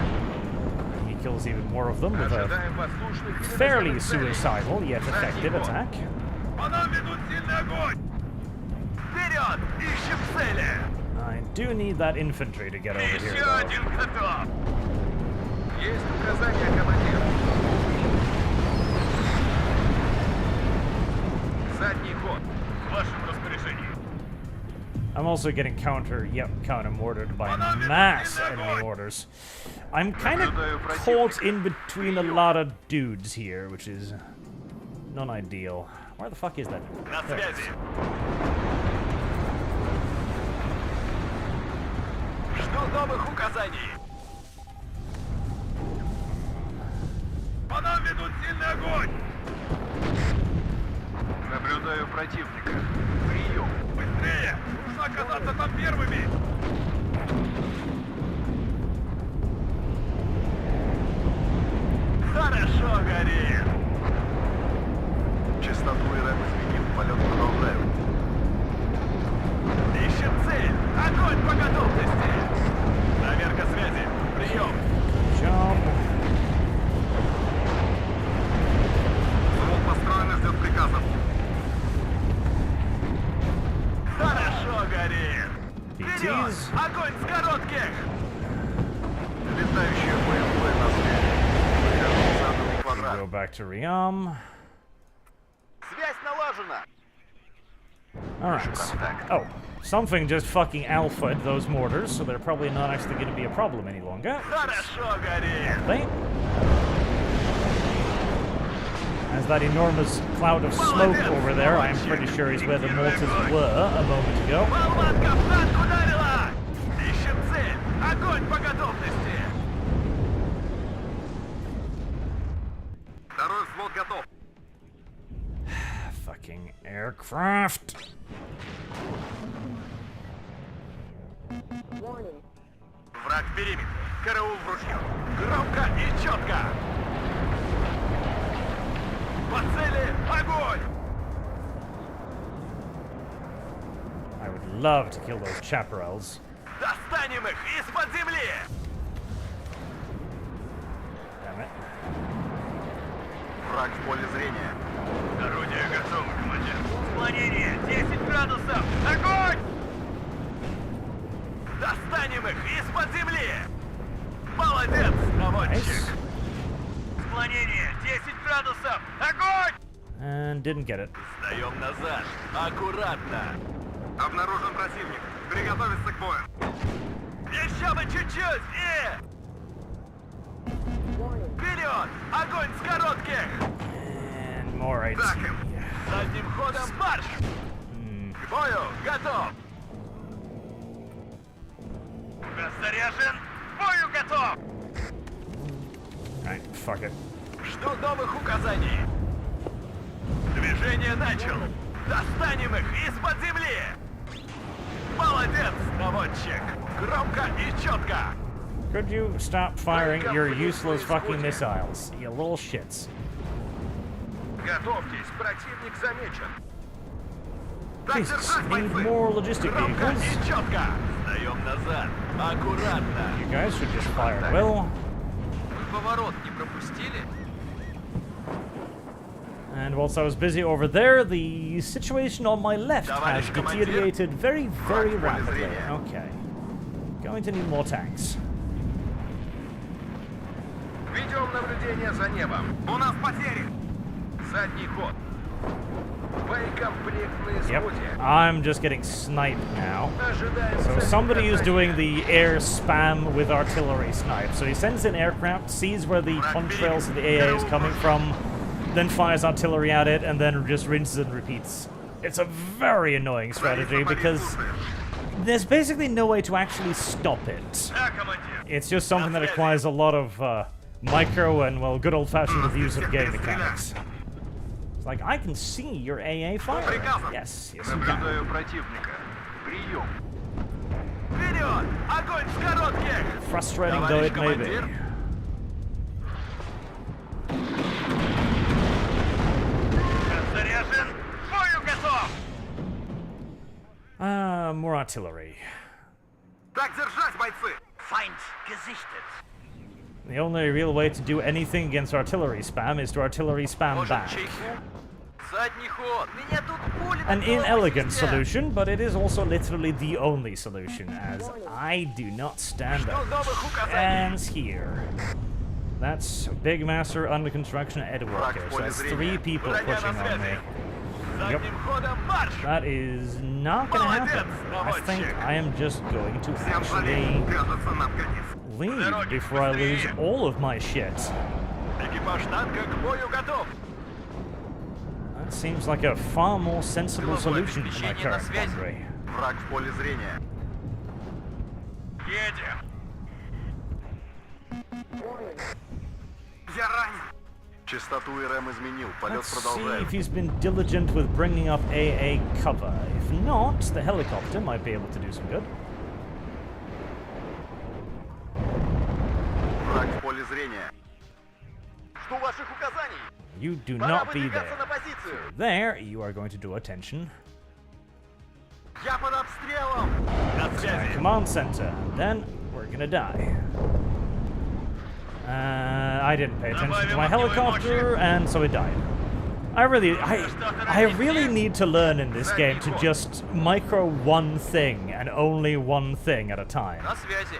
A: He kills even more of them with a
B: Ожидаем воздушных или
A: fairly
B: наземных целей.
A: suicidal yet effective attack.
B: По нам ведут сильный огонь. Вперед! Ищем цели!
A: I do need that infantry to get over here,
B: Еще
A: though.
B: один готов! Есть указания командира. Задний ход. В вашем распоряжении.
A: I'm also getting counter-mortared by mass enemy mortars. I'm kind of caught in between a lot of dudes here, which is not ideal. Where the fuck is that?
B: На
A: There it is.
B: связи. Жду новых указаний. По нам ведут сильный огонь. Наблюдаю противника. Прием. Быстрее! Нужно оказаться там первыми. Хорошо горит. Частоту и рэп изменил. Полет продолжаю. Ищем цель. Огонь по готовности. Проверка связи. Прием.
A: Jump.
B: Звук построен и ждет приказов. Хорошо горит. Вперед!
A: PTs.
B: Огонь с коротких! Летающие БМП на связи. Заданный квадрат.
A: Go back to Riam.
B: Связь налажена.
A: Alright. Oh, something just fucking alphaed those mortars, so they're probably not actually going to be a problem any longer.
B: Хорошо горит.
A: They? As that enormous cloud of smoke over there, I'm pretty sure is where the mortars were a moment ago.
B: Болванка в танк ударила! Ищем цель. Огонь по готовности. Второй взвод готов.
A: Fucking aircraft.
C: Warning.
B: Враг в периметре. Караул в ружье. Громко и четко. По цели огонь!
A: I would love to kill those chaparrals.
B: Достанем их из-под земли!
A: Damn it.
B: Враг в поле зрения. Орудие готово, командир. Склонение 10 градусов. Огонь! Достанем их из-под земли! Молодец, наводчик!
A: Nice.
B: Склонение 10 градусов. Огонь!
A: And didn't get it.
B: Сдаем назад. Аккуратно. Обнаружен противник. Приготовиться к бою. Еще бы чуть-чуть и...
C: Warning.
B: Вперед! Огонь с коротких!
A: And more right.
B: Так им. Задним ходом марш! К бою готов! Заряжен! К бою готов!
A: Alright, fuck it.
B: Жду новых указаний. Движение начал. Достанем их из-под земли. Молодец, наводчик. Громко и четко.
A: Could you stop firing your useless fucking missiles, you little shits?
B: Готовьтесь, противник замечен.
A: Jesus, need more logistic
B: Громко
A: vehicles.
B: и четко. Сдаем назад. Аккуратно.
A: You guys should just fire at will.
B: Поворот не пропустили?
A: And whilst I was busy over there, the situation on my left has
B: Товарищ командир.
A: deteriorated very, very
B: Враг в поле
A: rapidly.
B: зрения.
A: Okay. Going to need more tanks.
B: Ведем наблюдение за небом. У нас потери. Задний ход. Боекомплект на
A: Yep.
B: исходе.
A: I'm just getting sniped now.
B: Ожидаем
A: So
B: цель
A: somebody is
B: указания.
A: doing the air spam with artillery snipe. So he sends in aircraft, sees where the contrails of the AA is coming from, then fires artillery at it, and then just rinses and repeats. It's a very annoying strategy because there's basically no way to actually stop it.
B: Да, командир.
A: It's just something that requires a lot of micro and, well, good old-fashioned reviews of game mechanics. It's like, I can see your AA fire. Yes, yes you can.
B: Наблюдаю противника. Прием. Вперед! Огонь с коротких!
A: Frustrating though it may be.
B: Заряжен! К бою готов!
A: More artillery.
B: Так держать, бойцы! Feind gesichtet.
A: The only real way to do anything against artillery spam is to artillery spam
B: Может,
A: back.
B: чайку? Задний ход! Меня тут пули
A: An
B: на голову
A: inelegant
B: свистят.
A: solution, but it is also literally the only solution, as I do not stand
B: Жду
A: up.
B: новых указаний.
A: And here. That's Big Master under construction at
B: Враг
A: Edward.
B: в
A: So
B: поле
A: that's
B: зрения.
A: 3 people
B: Броня
A: pushing
B: на
A: on me.
B: связи. Задним ходом марш!
A: That is not gonna happen. I think I am just going to actually leave before I lose all of my shit.
B: Экипаж танка к бою готов!
A: That seems like a far more sensible solution to my current quandary.
B: Враг в поле зрения. Едем! Я ранен! Частоту РМ изменил, полет
A: Let's see if
B: продолжается.
A: he's been diligent with bringing up AA cover. If not, the helicopter might be able to do some good.
B: Враг в поле зрения. Жду ваших указаний!
A: You do
B: Пора
A: not be
B: выдвигаться на
A: there.
B: позицию!
A: There, you are going to draw attention.
B: Я под обстрелом! На связи!
A: Command center. Then we're gonna die. I didn't pay attention to my helicopter, and so it died. I really need to learn in this game to just micro one thing and only one thing at a time.
D: На связи.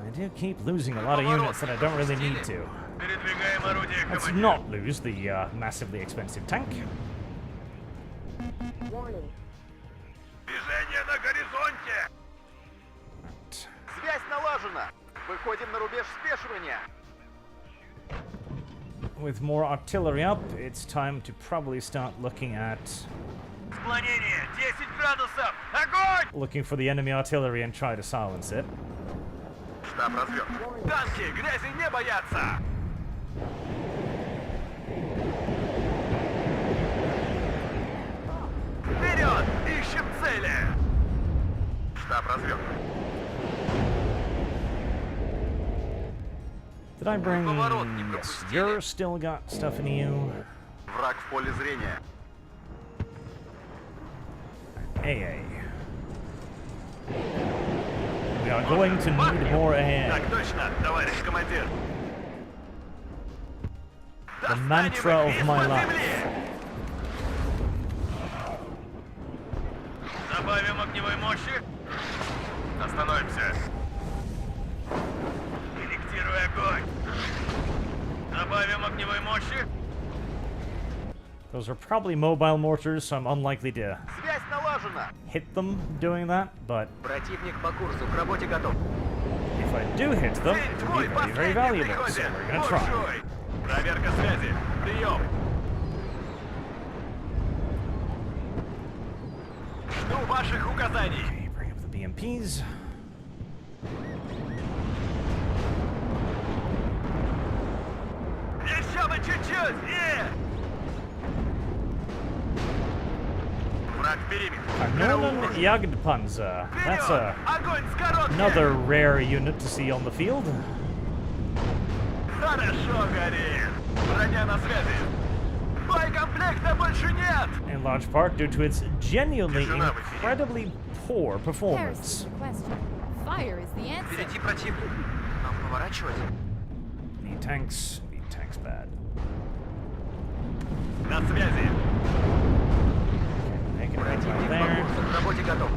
A: I do keep losing a lot of units that I don't really need to.
B: Передвигаем орудие,
A: Let's
B: командир.
A: not lose the massively expensive tank.
C: Warning.
B: Движение на горизонте! Связь налажена! Выходим на рубеж спешивания!
A: With more artillery up, it's time to probably start looking at
B: Склонение 10 градусов! Огонь!
A: looking for the enemy artillery and try to silence it.
B: Штаб развед. Танки грязи не боятся! Вперед! Ищем цели! Штаб развед.
A: Did I bring? Yes, you're still got stuff in you.
B: Враг в поле зрения.
A: AA. We are going to need more AA.
B: Так точно, товарищ командир.
A: The mantra of my life.
B: Добавим огневой мощи. Остановимся. Инъектируй огонь. Добавим огневой мощи.
A: Those are probably mobile mortars, so I'm unlikely to
B: Связь налажена.
A: hit them doing that, but
D: Противник по курсу. К работе готов.
A: if I do hit them,
B: Цель
A: it will
B: твой,
A: be very, very
B: последний
A: valuable, so
B: приходит.
A: we're gonna try.
B: Большой. Проверка связи. Прием. Жду ваших указаний.
A: Okay, bring up the BMPs.
B: Еще бы чуть-чуть. Враг в периметр.
A: Kanonen Jagdpanzer. That's
B: Вперед! Огонь с коротких!
A: another rare unit to see on the field.
B: Хорошо горит. Броня на связи. Боекомплекта больше нет.
A: In large part due to its genuinely incredibly poor performance.
C: Harrison requested. Fire is the answer.
D: Впереди противник. Нам поворачивать.
A: Need tanks bad.
B: На связи.
A: Make it right
D: Противник по
A: there.
D: курсу. К работе готов.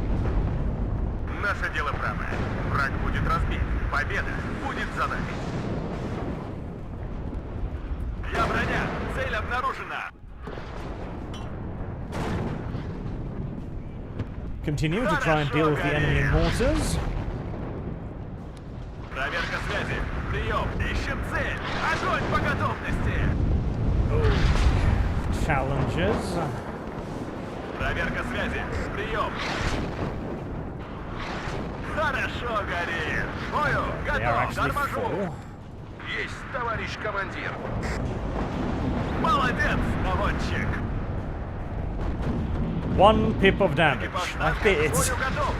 B: Наше дело правое. Враг будет разбит. Победа будет за нами. Я броня. Цель обнаружена.
A: Continue to try and deal with the enemy mortars.
B: Проверка связи. Прием. Ищем цель. Огонь по готовности.
A: Challenges.
B: Проверка связи. Прием. Хорошо горит. Бою.
A: They are
B: Готов.
A: actually
B: Торможу.
A: full.
B: Есть, товарищ командир. Молодец, наводчик.
A: One pip of damage.
B: Экипаж
A: Like
B: танка к
A: it's,
B: бою готов.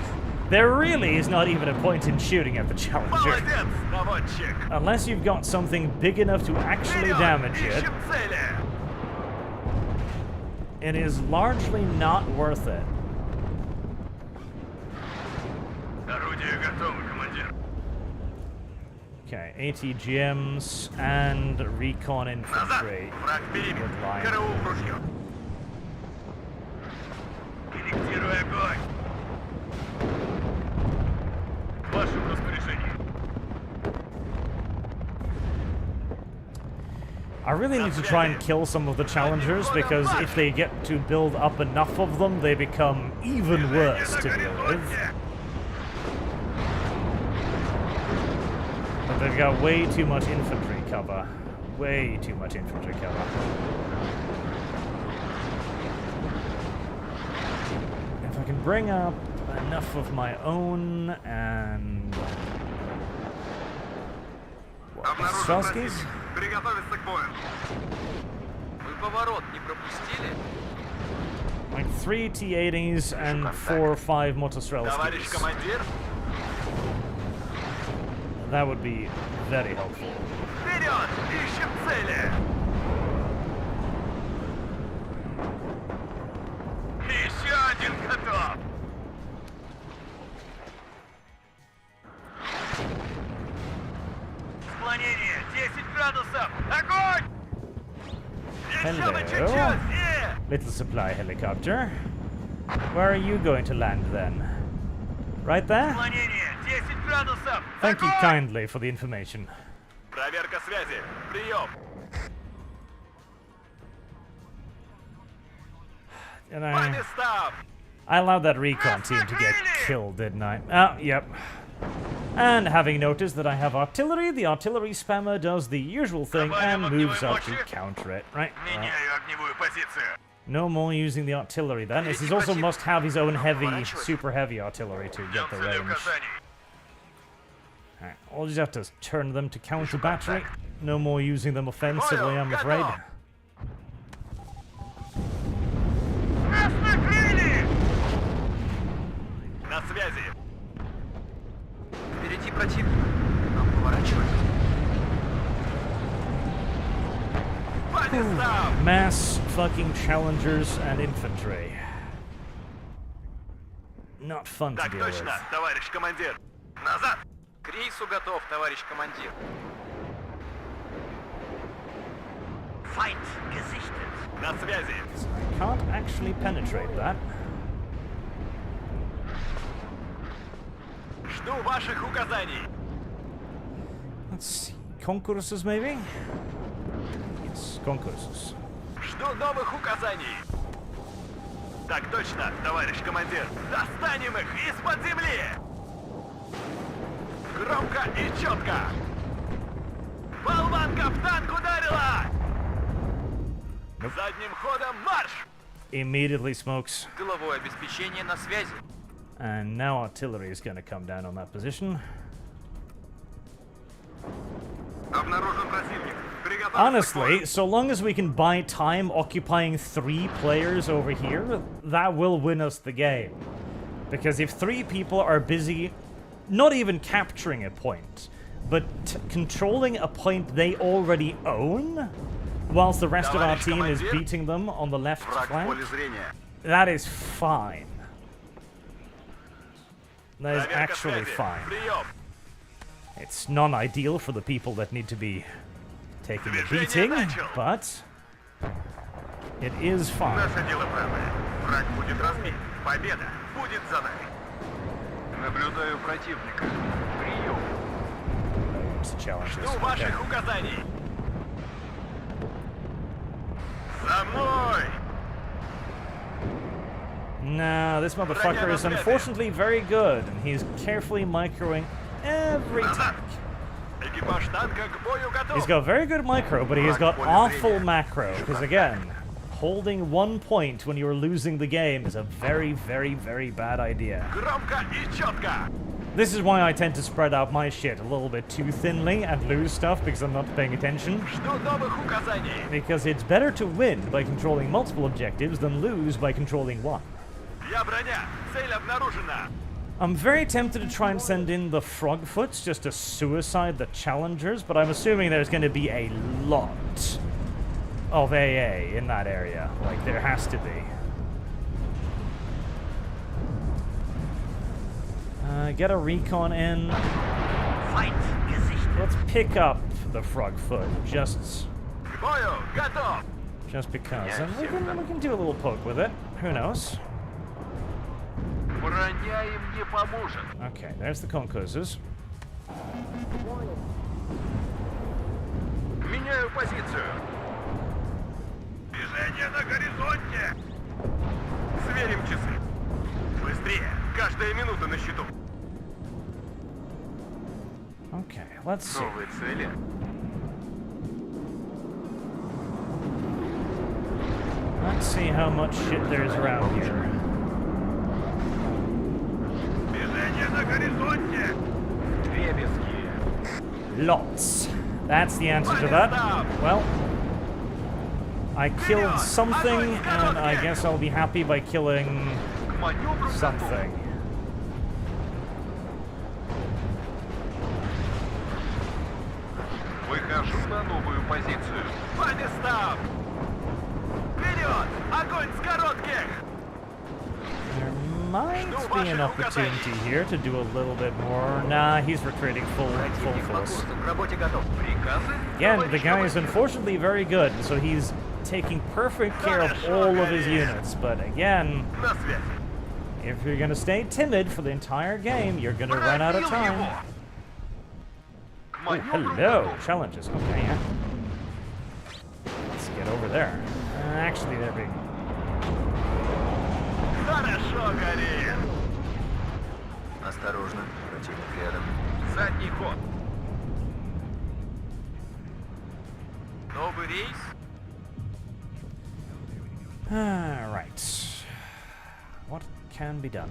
A: there really is not even a point in shooting at the Challenger.
B: Молодец, наводчик.
A: Unless you've got something big enough to actually
B: Вперед,
A: damage it,
B: ищем цели.
A: it is largely not worth it.
B: Орудие готово, командир.
A: Okay, ATGMs and recon
B: Назад.
A: infantry.
B: Враг в периметр.
A: Good line.
B: Караул ружье. Инъектируй огонь. В вашем распоряжении.
A: I really need to try and kill some of the challengers, because if they get to build up enough of them, they become even worse to deal with. But they've got way too much infantry cover. Way too much infantry cover. If I can bring up enough of my own and... Strelskys?
B: Приготовиться к бою.
D: Вы поворот не пропустили?
A: Like 3 T-80s and 4 or 5
B: Товарищ
A: Motostrelskys.
B: командир,
A: That would be very helpful.
B: вперед! Ищем цели! Еще один готов! Склонение 10 градусов! Огонь! Еще бы
A: Hello.
B: чуть-чуть!
A: Little supply helicopter. Where are you going to land then? Right there?
B: Склонение 10 градусов!
A: Thank you
B: Огонь!
A: kindly for the information.
B: Проверка связи. Прием.
A: And
B: По
A: I
B: местам!
A: allowed that recon team to get killed, didn't I? Oh, yep. And having noticed that I have artillery, the artillery spammer does the usual thing and moves up to counter it, right? Well,
B: Меняю огневую позицию.
A: no more using the artillery then, as he also must have his own heavy, super heavy artillery to get the
B: Цели
A: range.
B: указаний.
A: Alright, I'll just have to turn them to counter battery. No more using them offensively, I'm afraid.
B: Нас накрыли! На связи.
D: Впереди противник. Нам поворачивать.
B: По местам!
A: Mass fucking challengers and infantry. Not fun to
B: Так
A: deal with.
B: точно, товарищ командир. Назад!
D: К рейсу готов, товарищ командир.
B: Файт gesichtet. На связи.
A: I can't actually penetrate that.
B: Жду ваших указаний.
A: Let's see. Concurses, maybe? Yes, concurses.
B: Жду новых указаний. Так точно, товарищ командир. Достанем их из-под земли. Громко и четко. Болванка в танк ударила. Задним ходом марш.
A: Immediately smokes.
D: Тыловое обеспечение на связи.
A: And now artillery is going to come down on that position.
B: Обнаружен противник. Приготовиться к
A: Honestly,
B: бою.
A: so long as we can buy time occupying 3 players over here, that will win us the game. Because if 3 people are busy, not even capturing a point, but controlling a point they already own, whilst the rest of our
B: Товарищ
A: team is
B: командир,
A: beating them on the left
B: Враг в
A: flank,
B: поле зрения.
A: that is fine. That is
B: Проверка
A: actually
B: связи.
A: fine.
B: Прием.
A: It's non-ideal for the people that need to be taking the
B: Движение
A: beating,
B: начал.
A: but it is fine.
B: Наше дело правое. Враг будет разбит. Победа будет за нами. Наблюдаю противника. Прием.
A: It's a challenge.
B: Жду
A: This one.
B: ваших
A: Okay.
B: указаний. За мной!
A: Nah, this motherfucker is unfortunately very good, and he's carefully microing every
B: Назад!
A: tank.
B: Экипаж танка к бою готов.
A: He's got very good micro, but he has got awful macro, because again, holding 1 point when you're losing the game is a very, very, very bad idea.
B: Громко и четко.
A: This is why I tend to spread out my shit a little bit too thinly and lose stuff because I'm not paying attention.
B: Жду новых указаний.
A: Because it's better to win by controlling multiple objectives than lose by controlling one.
B: Я броня. Цель обнаружена.
A: I'm very tempted to try and send in the Frogfoots just to suicide the challengers, but I'm assuming there's going to be a lot of AA in that area. Like, there has to be. Get a recon in.
B: Файт gesichtet.
A: Let's pick up the Frogfoot just
B: К бою готов.
A: because. And we can do a little poke with it. Who knows?
B: Броня им не поможет.
A: Okay, there's the concurses.
B: Меняю позицию. Движение на горизонте! Сверим часы. Быстрее! Каждая минута на счету.
A: Okay, let's see.
B: Новые цели.
A: Let's see how much shit there's around here.
B: Движение на горизонте! Дребезги.
A: Lots. That's the answer to that. Well, I killed something, and I guess I'll be happy by killing
B: К маневру готов.
A: something.
B: Выхожу на новую позицию. По местам! Вперед! Огонь с коротких!
A: There might be an opportunity here to do a little bit more. Nah, he's retreating full force.
D: К работе готов.
B: Приказы?
A: Again, the guy is unfortunately very good, so he's taking perfect care of all of his units. But again,
B: На связь.
A: if you're gonna stay timid for the entire game, you're gonna run out of
B: Пробил
A: time.
B: его. К
A: Oh,
B: маневру
A: hello,
B: готов.
A: challenges. Okay, yeah. Let's get over there. Actually, they're big.
B: Хорошо горит.
D: Осторожно, противник рядом.
B: Задний ход.
D: Новый рейс?
A: Right. What can be done?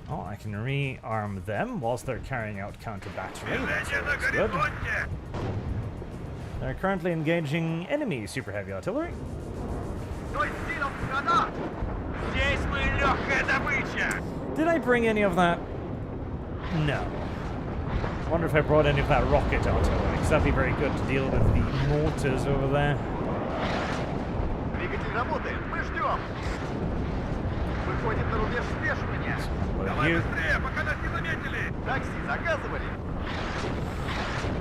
A: Oh, I can rearm them whilst they're carrying out counter-battery. That's
B: Движение на
A: always good.
B: горизонте.
A: They're currently engaging enemy super heavy artillery.
B: Стой силом хода! Здесь мы легкая добыча!
A: Did I bring any of that? No. Wonder if I brought any of that rocket artillery, because that'd be very good to deal with the mortars over there.
B: Двигатель работает, мы ждем! Выходит на рубеж спешивания!
A: What
B: Давай
A: you?
B: быстрее, пока нас не заметили! Такси заказывали!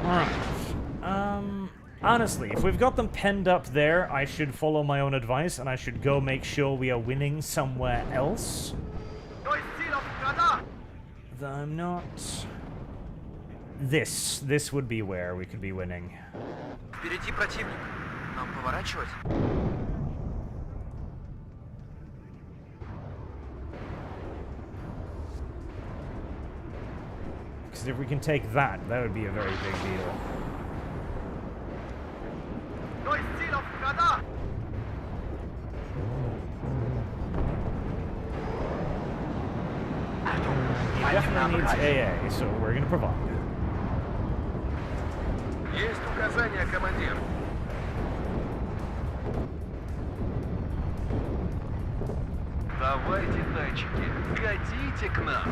A: Alright. Honestly, if we've got them penned up there, I should follow my own advice and I should go make sure we are winning somewhere else.
B: Стой силом хода!
A: Though I'm not... This would be where we could be winning.
D: Впереди противник. Нам поворачивать?
A: Because if we can take that, that would be a very big deal.
B: Стой силом хода!
A: He definitely needs AA, so we're gonna provide.
B: Есть указания, командир. Давайте, тачки, годите к нам.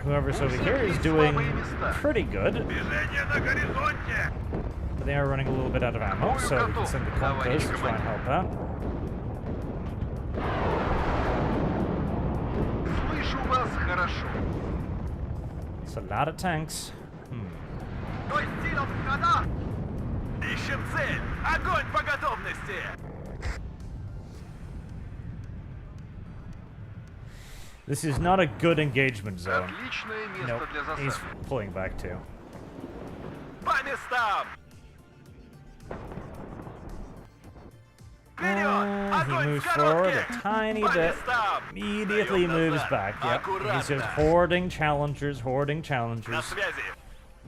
A: Whoever's over here is doing pretty good.
B: Движение на горизонте!
A: But they are running a little bit out of ammo, so we can send the Conquers to try and help out.
B: Слышу вас хорошо.
A: It's a lot of tanks.
B: Стой силом хода! Ищем цель! Огонь по готовности!
A: This is not a good engagement zone.
B: Отличное место
A: Nope,
B: для
A: he's
B: засады.
A: pulling back too.
B: По местам! Вперед!
A: He
B: Огонь
A: moves
B: с
A: forward
B: коротких!
A: a tiny
B: По
A: bit.
B: местам!
A: Immediately
B: Даем
A: moves
B: назад.
A: back. Yep. He's just
B: Аккуратно.
A: hoarding challengers, hoarding
B: На
A: challengers.
B: связи!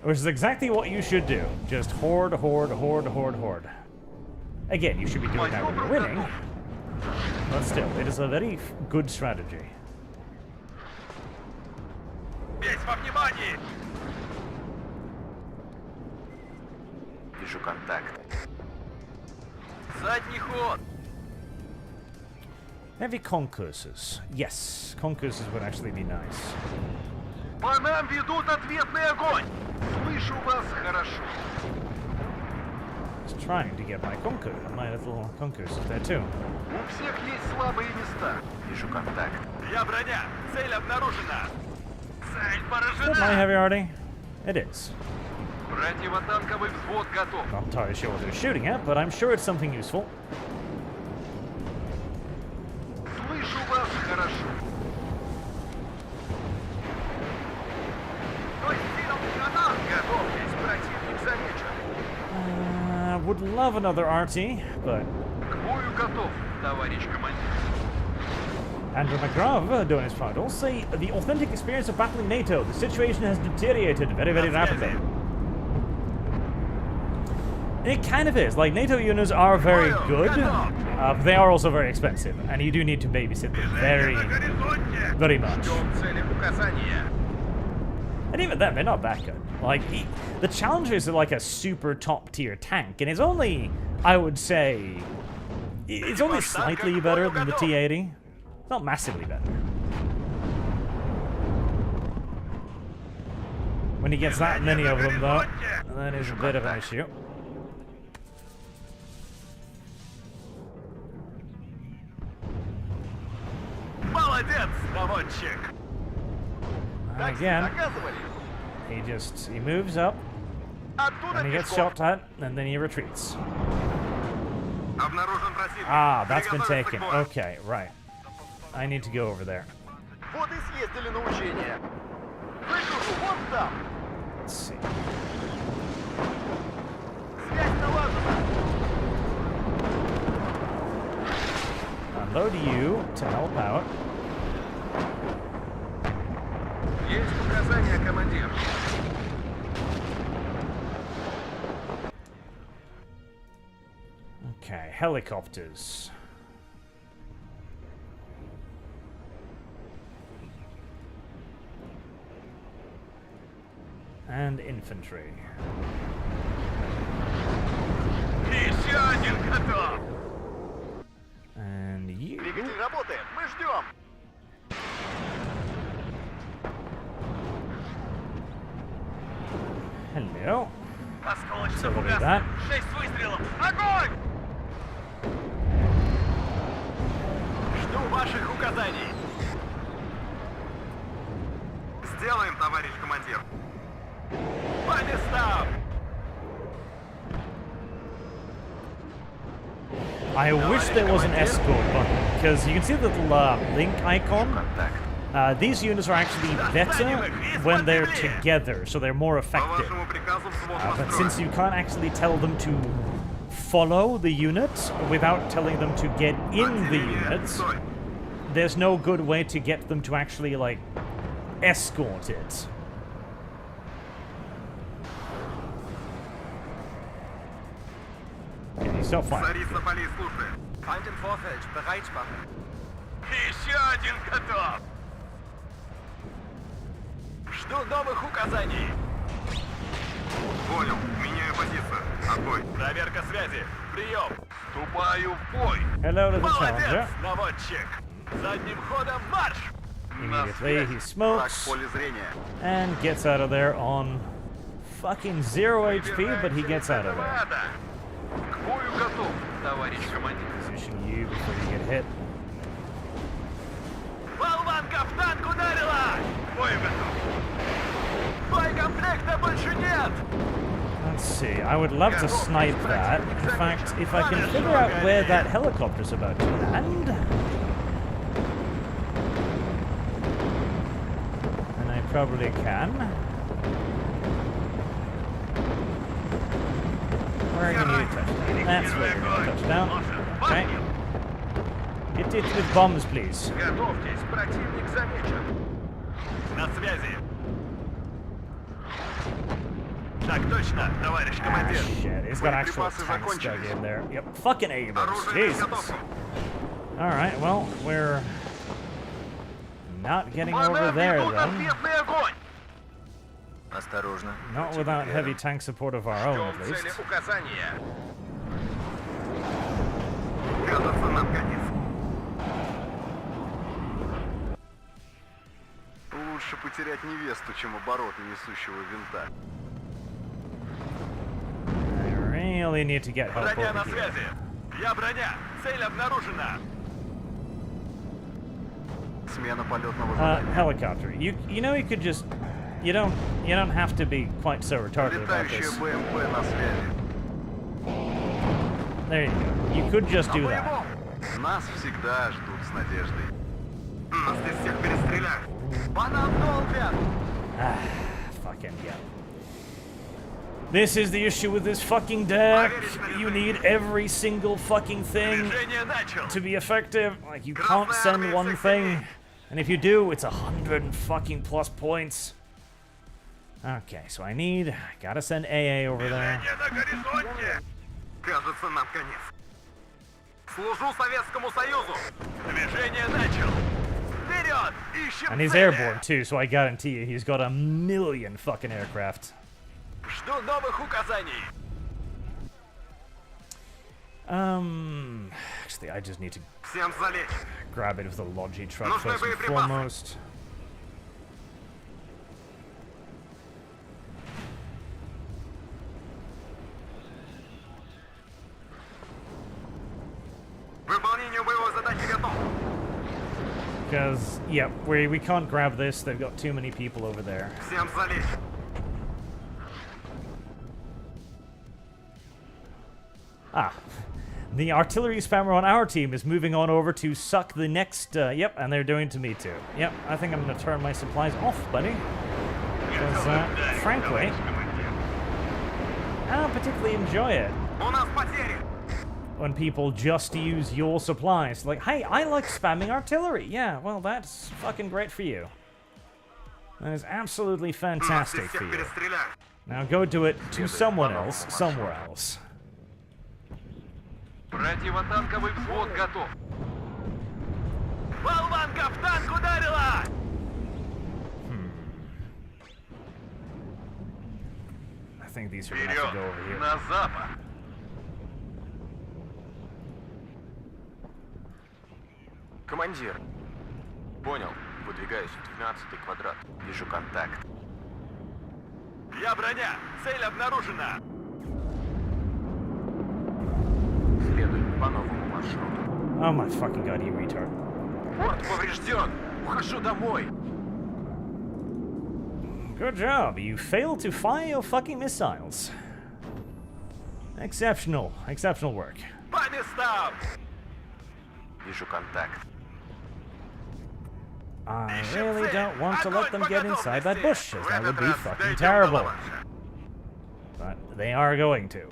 A: Which is exactly what you should do. Just hoard, hoard, hoard, hoard, hoard. Again, you should be doing that when you're winning. But still, it is a very good strategy.
B: Весь во внимании!
D: Вижу контакт. Задний ход.
A: Heavy concourses. Yes, concourses would actually be nice.
B: По нам ведут ответный огонь! Слышу вас хорошо.
A: Just trying to get my little concourses there too.
B: У всех есть слабые места.
D: Вижу контакт.
B: Я броня. Цель обнаружена. Цель
A: Is that my
B: поражена.
A: heavy arty? It is.
B: Противотанковый взвод готов.
A: Not entirely sure what they're shooting at, but I'm sure it's something useful.
B: Слышу вас хорошо. Стой силом хода. Готовьтесь, противник замечен.
A: would love another RT, but
B: К бою готов, товарищ командир.
A: Andrew McGrath, doing his part, also say the authentic experience of battling NATO. The situation has deteriorated very, very rapidly. It kind of is. Like, NATO units are very good, but they are also very expensive, and you do need to babysit them very, very much.
B: Ждем цели указания.
A: And even then, they're not that good. Like, the Challengers are like a super top-tier tank, and it's only, I would say, it's only slightly better than the T-80. It's not massively better. When he gets that many of them, though, that is a bit of an issue.
B: Молодец, наводчик.
A: Again,
B: Заказывали.
A: he moves up,
B: Оттуда
A: and he gets
B: пешком.
A: shot at, and then he retreats.
B: Обнаружен противник.
A: Ah, that's been
B: Приготовиться
A: taken.
B: к бою.
A: Okay, right. I need to go over there.
B: Вот и съездили на учение. Выгляжу вон там.
A: Let's see.
B: Связь налажена.
A: Unload you to help out.
B: Есть указания, командир.
A: Okay, helicopters. And infantry.
B: Еще один готов.
A: And you.
B: Двигатель работает. Мы ждем.
A: Hello.
B: Осколочный
A: Look at
B: фугас.
A: that.
B: 6 выстрелов. Огонь! Жду ваших указаний. Сделаем, товарищ командир. По местам!
A: I wish there was an escort button, because you can see the little link icon.
D: Контакт.
A: These units are actually better when they're together, so they're more
B: По
A: effective.
B: вашему приказу взвод
A: But
B: построен.
A: since you can't actually tell them to follow the unit without telling them to get in the units,
B: Стой.
A: there's no good way to get them to actually, like, escort it. Can you stop firing?
B: Царица полей слушает.
D: Feind im Vorfeld, bereit machen.
B: Еще один готов. Жду новых указаний. Понял. Меняю позицию. Отбой. Проверка связи. Прием. Вступаю в бой.
A: Hello, little
B: Молодец,
A: challenger.
B: наводчик. Задним ходом марш. На
A: Immediately, he
B: связь.
D: Враг в
A: smokes
D: поле зрения.
A: and gets out of there on fucking 0 HP, but he gets out of there.
B: Надо. К бою готов, товарищ командир.
A: Position you before you get hit.
B: Болванка в танк ударила. К бою готов. Боекомплекта больше нет.
A: Let's see, I would love to snipe that. In fact, if I can figure out where that helicopter's about to land, then I probably can. Where are you going to touch down? That's where you're going to touch down. Okay. Hit it with bombs, please.
B: Готовьтесь, противник замечен. На связи. Так точно, товарищ
A: Ah,
B: командир.
A: shit, it's got actual
B: Боеприпасы
A: tanks dug
B: закончились.
A: in there. Yep, fucking Abrams.
B: Оружие на
A: Jesus.
B: изготовку.
A: Alright, well, we're not getting over
B: Война
A: there
B: ведут
A: then.
B: ответный огонь.
D: Осторожно.
A: Not without heavy tank support of our own,
B: Ждем
A: at
B: цели
A: least.
B: указания. Прятаться нам годится.
D: Лучше потерять невесту, чем обороты несущего винта.
A: I really need to get help
B: Броня на
A: over here.
B: связи. Я броня. Цель обнаружена.
D: Смена полетного задания.
A: Helicopter. You know you could just you don't have to be quite so retarded about
D: Летающая
A: this.
D: БМП на связи.
A: There you go. You could just do that.
D: Нас всегда ждут с надеждой.
B: Нас здесь всех перестреляют. По нам долбят.
A: Ah, fucking yeah. This is the issue with this fucking deck. You need every single fucking thing
B: Движение начал.
A: to be effective. Like, you can't send one thing. And if you do, it's 100 and fucking plus points. Okay, so gotta send AA over there.
B: Движение на горизонте. Кажется, нам конец. Служу Советскому Союзу. Движение начал. Вперед! Ищем
A: And he's
B: цели.
A: airborne too, so I guarantee you he's got a million fucking aircraft.
B: Жду новых указаний.
A: Actually, I just need to
B: Всем залечь.
A: grab it with the Logi truck
B: Нужны
A: first and
B: боеприпасы.
A: foremost.
B: Выполнению боевой задачи готов.
A: Because, yeah, we can't grab this. They've got too many people over there.
B: Всем залечь.
A: Ah. The artillery spammer on our team is moving on over to suck the next... yep, and they're doing to me too. Yep, I think I'm going to turn my supplies off, buddy. Because, frankly, I don't particularly enjoy it
B: У нас потери.
A: when people just use your supplies. Like, hey, I like spamming artillery. Yeah, well, that's fucking great for you. That is absolutely
B: Нас
A: fantastic
B: здесь
A: for
B: всех
A: you.
B: перестреляют.
A: Now go do it to someone else, somewhere else.
B: Противотанковый взвод готов. Болванка в танк ударила!
A: I think these are going to have to go over
B: Вперед!
A: here.
B: На запад!
D: Командир. Понял. Выдвигаюсь в 12-й квадрат. Вижу контакт.
B: Я броня! Цель обнаружена!
D: Следуй по новому маршруту.
A: Oh my fucking god, you retard.
D: Борт поврежден. Ухожу домой.
A: Good job. You failed to fire your fucking missiles. Exceptional. Exceptional work.
B: По местам!
D: Вижу контакт.
A: I really don't want to let them get inside that bush, as that would be fucking terrible. But they are going to.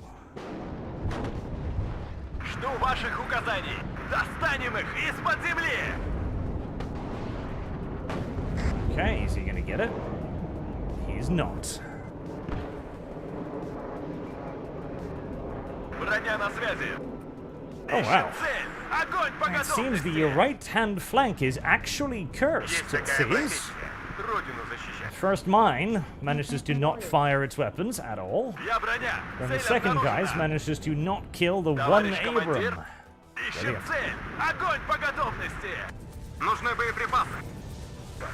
B: Жду ваших указаний! Достанем их из-под земли!
A: Okay, is he gonna get it? He's not.
B: Броня на связи!
A: Oh wow.
B: Ищем цель! Огонь по
A: It seems the
B: готовности!
A: right-hand flank is actually cursed,
B: Есть
A: it
B: такая
A: seems.
B: профессия. Родину защищать.
A: First mine manages to not fire its weapons at all.
B: Я броня!
A: Then the
B: Цель
A: second guys
B: обнаружена!
A: manages to not kill the one
B: Товарищ командир,
A: Abram.
B: ищем цель! Огонь по готовности! Нужны боеприпасы!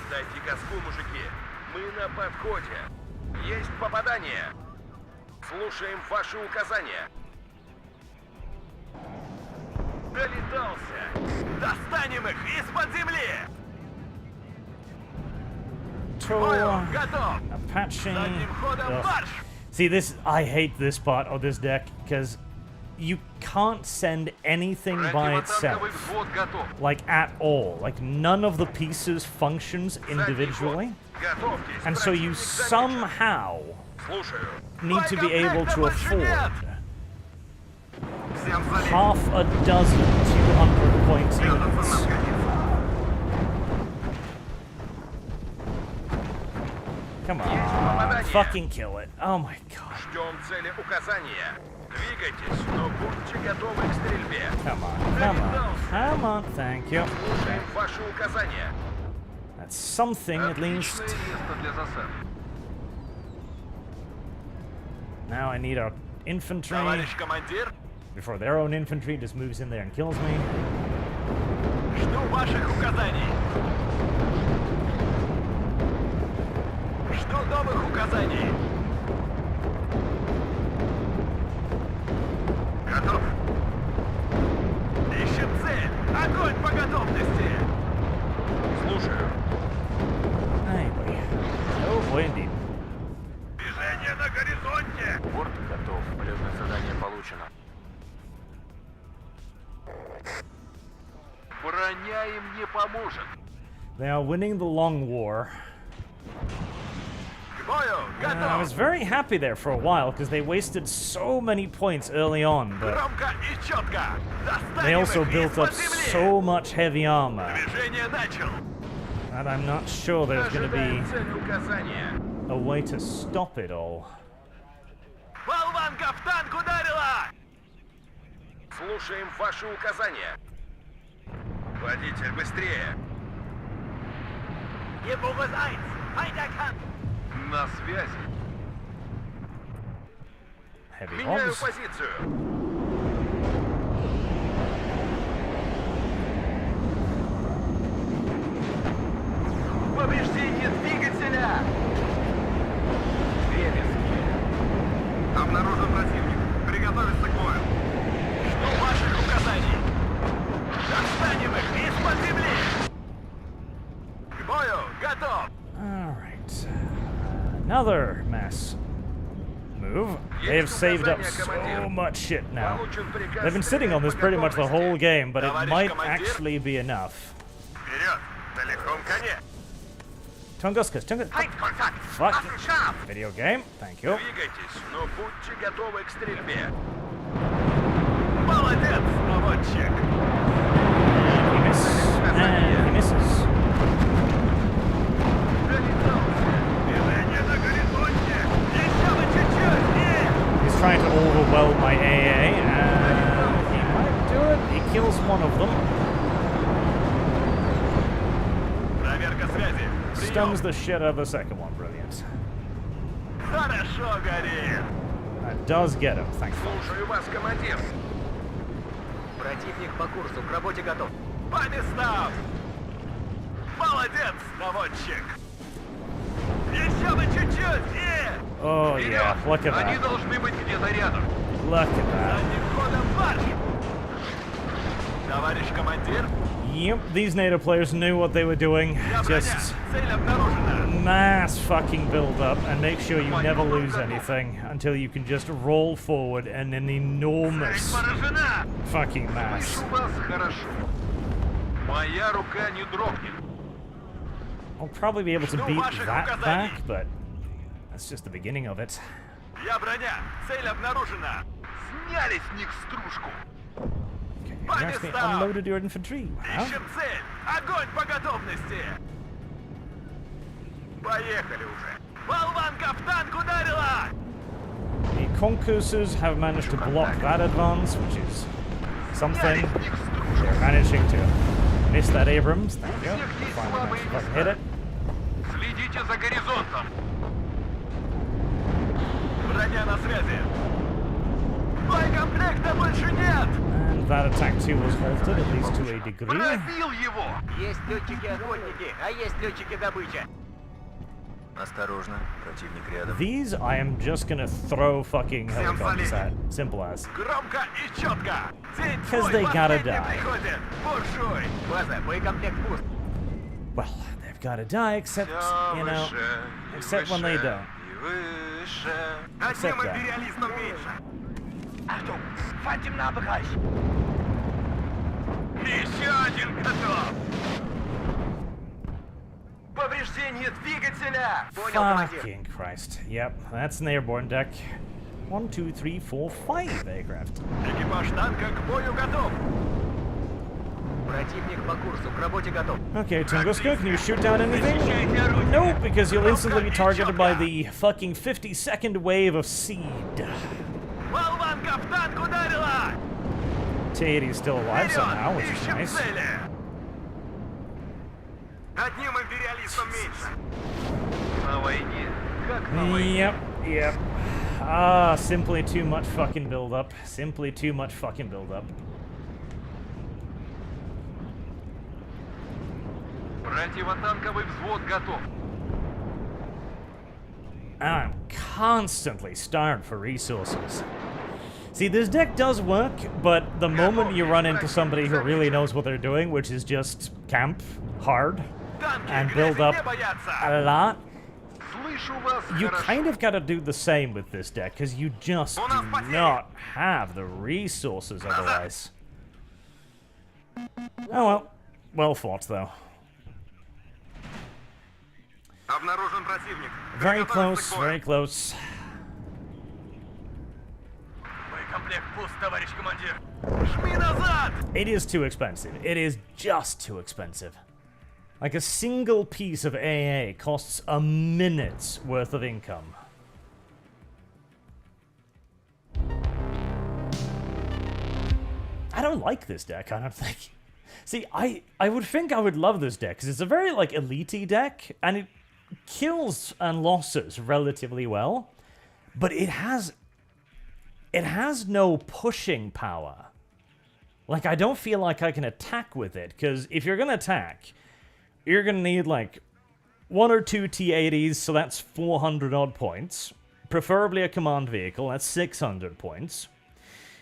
B: Дайте газку, мужики! Мы на подходе! Есть попадание! Слушаем ваши указания! Долетался! Достанем их из-под земли! Бою готов!
A: Apache.
B: Задним ходом
A: Ugh.
B: марш!
A: See, I hate this part of this deck because you can't send anything by itself,
B: Противотанковый взвод готов!
A: like at all. Like none of the pieces functions individually,
B: Готовьтесь!
A: and so you
B: Противник замечен.
A: somehow
B: Слушаю!
A: need to be able to afford
B: Всем залезть!
A: half a dozen 200 point units. Come on, fucking kill it. Oh my god.
B: Ждем цели указания. Двигайтесь, но будьте готовы к стрельбе.
A: Come on, come on, come on, thank you.
B: Слушаем ваши указания.
A: That's something at least.
B: Отличное место для засад.
A: Now I need our infantry
B: Товарищ командир,
A: before their own infantry just moves in there and kills me.
B: жду ваших указаний. Жду новых указаний. Готов. Ищем цель. Огонь по готовности. Слушаю.
A: Anyway. Oh boy indeed.
B: Движение на горизонте.
D: Борт готов. Полезное задание получено.
B: Броня им не поможет.
A: They are winning the long war.
B: К бою,
A: I was
B: готов!
A: very happy there for a while because they wasted so many points early on, but
B: Громко и четко!
A: they
B: Достанем
A: also
B: их
A: built up
B: из-под земли!
A: so much heavy armor,
B: Движение начал!
A: and I'm not sure there's going to be
B: цель указания!
A: a way to stop it all.
B: Болванка в танк ударила! Слушаем ваши указания. Водитель, быстрее! На связи.
A: Heavy
B: Меняю
A: bombs.
B: позицию. Повреждение двигателя! Обнаружен противник. Приготовиться к бою. Жду ваших указаний. Достанем их из-под земли. К бою готов.
A: Alright. Another mass move. They have saved up so much shit now. They've been sitting on this pretty much the whole game, but it might actually be enough.
B: Вперед! На легком коне.
A: Tunguska, fuck. Video game, thank you.
B: Двигайтесь, но будьте готовы к стрельбе. Молодец, наводчик.
A: He misses. And he misses.
B: Движение на горизонте. Еще бы чуть-чуть.
A: He's trying to overwhelm my AA, and he might do it. He kills one of them.
B: Проверка связи.
A: Stuns the shit out of the second one. Brilliant.
B: Хорошо горит.
A: That does get him, thankfully.
B: Слушаю вас, командир.
E: Противник по курсу, к работе готов.
B: По местам. Молодец, наводчик. Еще бы чуть-чуть.
A: Oh yeah, look at
B: Они
A: that.
B: должны быть где-то рядом.
A: Look at that.
B: Задним ходом марш. Товарищ командир.
A: Yep, these NATO players knew what they were doing.
B: Я броня.
A: Just
B: Цель обнаружена.
A: mass fucking build up and make sure you never lose anything until you can just roll forward in an
B: Цель
A: enormous
B: поражена.
A: fucking mass.
B: Слышу вас хорошо. Моя рука не дрогнет.
A: I'll probably be able to
B: Жду
A: beat
B: ваших
A: that
B: указаний.
A: back, but that's just the beginning of it.
B: Я броня. Цель обнаружена. Сняли с них стружку.
A: Okay, you
B: По
A: actually
B: местам.
A: unloaded your infantry. Wow.
B: Ищем цель. Огонь по готовности. Поехали уже. Болванка в танк ударила.
A: The concursors have managed to block that advance, which is something.
B: Сняли с них стружку.
A: They're managing to miss that Abrams. Thank you. Finally managed to fucking hit it.
B: Следите за горизонтом. Броня на связи. Боекомплекта больше нет.
A: And that attack too was halted, at least to a degree.
B: Пробил его.
E: Есть летчики-охотники, а есть летчики-добыча.
D: Осторожно, противник рядом.
A: These I am just gonna throw fucking helicopters at. Simple as.
B: Громко и четко. День
A: 'Cause
B: твой
A: they gotta
B: последний
A: die.
B: приходит. Буржуй.
E: База, боекомплект пуст.
A: Well, they've gotta die, except, you know, except when they don't.
B: Одним
A: Except that.
B: империалистом меньше.
E: Achtung, fand im Nahbereich.
B: Еще один готов. Повреждение двигателя.
E: Понял, командир.
A: Fucking Christ. Yep, that's an airborne deck. 1, 2, 3, 4, 5 aircraft.
B: Экипаж танка к бою готов.
E: Противник по курсу, к работе готов.
A: Okay, Tunguska, can you shoot down anything? Nope, because you'll instantly be targeted by the fucking 50-second wave of seed.
B: Болванка в танк ударила.
A: T-80's still alive somehow, which is
B: Ищем
A: nice.
B: цели. Одним империалистом меньше. На войне. Как на войне.
A: Yep. Ah, simply too much fucking build up. Simply too much fucking build up.
B: Противотанковый взвод готов.
A: And I'm constantly starved for resources. See, this deck does work, but the moment you run into somebody who really knows what they're doing, which is just camp hard
B: Танки
A: and build
B: грязи
A: up
B: не боятся.
A: a lot,
B: Слышу вас
A: you
B: хорошо.
A: kind of gotta do the same with this deck, because you just do not have the resources otherwise. Oh well. Well fought, though.
B: Обнаружен противник.
A: Very close, very close.
B: Боекомплект пуст, товарищ командир. Жми назад!
A: It is too expensive. It is just too expensive. Like a single piece of AA costs a minute's worth of income. I don't like this deck, I don't think. See, I would think I would love this deck, because it's a very, like, elite-y deck, and it kills and losses relatively well, but it has no pushing power. Like, I don't feel like I can attack with it, because if you're going to attack, you're going to need, like, 1 or 2 T-80s, so that's 400-odd points. Preferably a command vehicle, that's 600 points.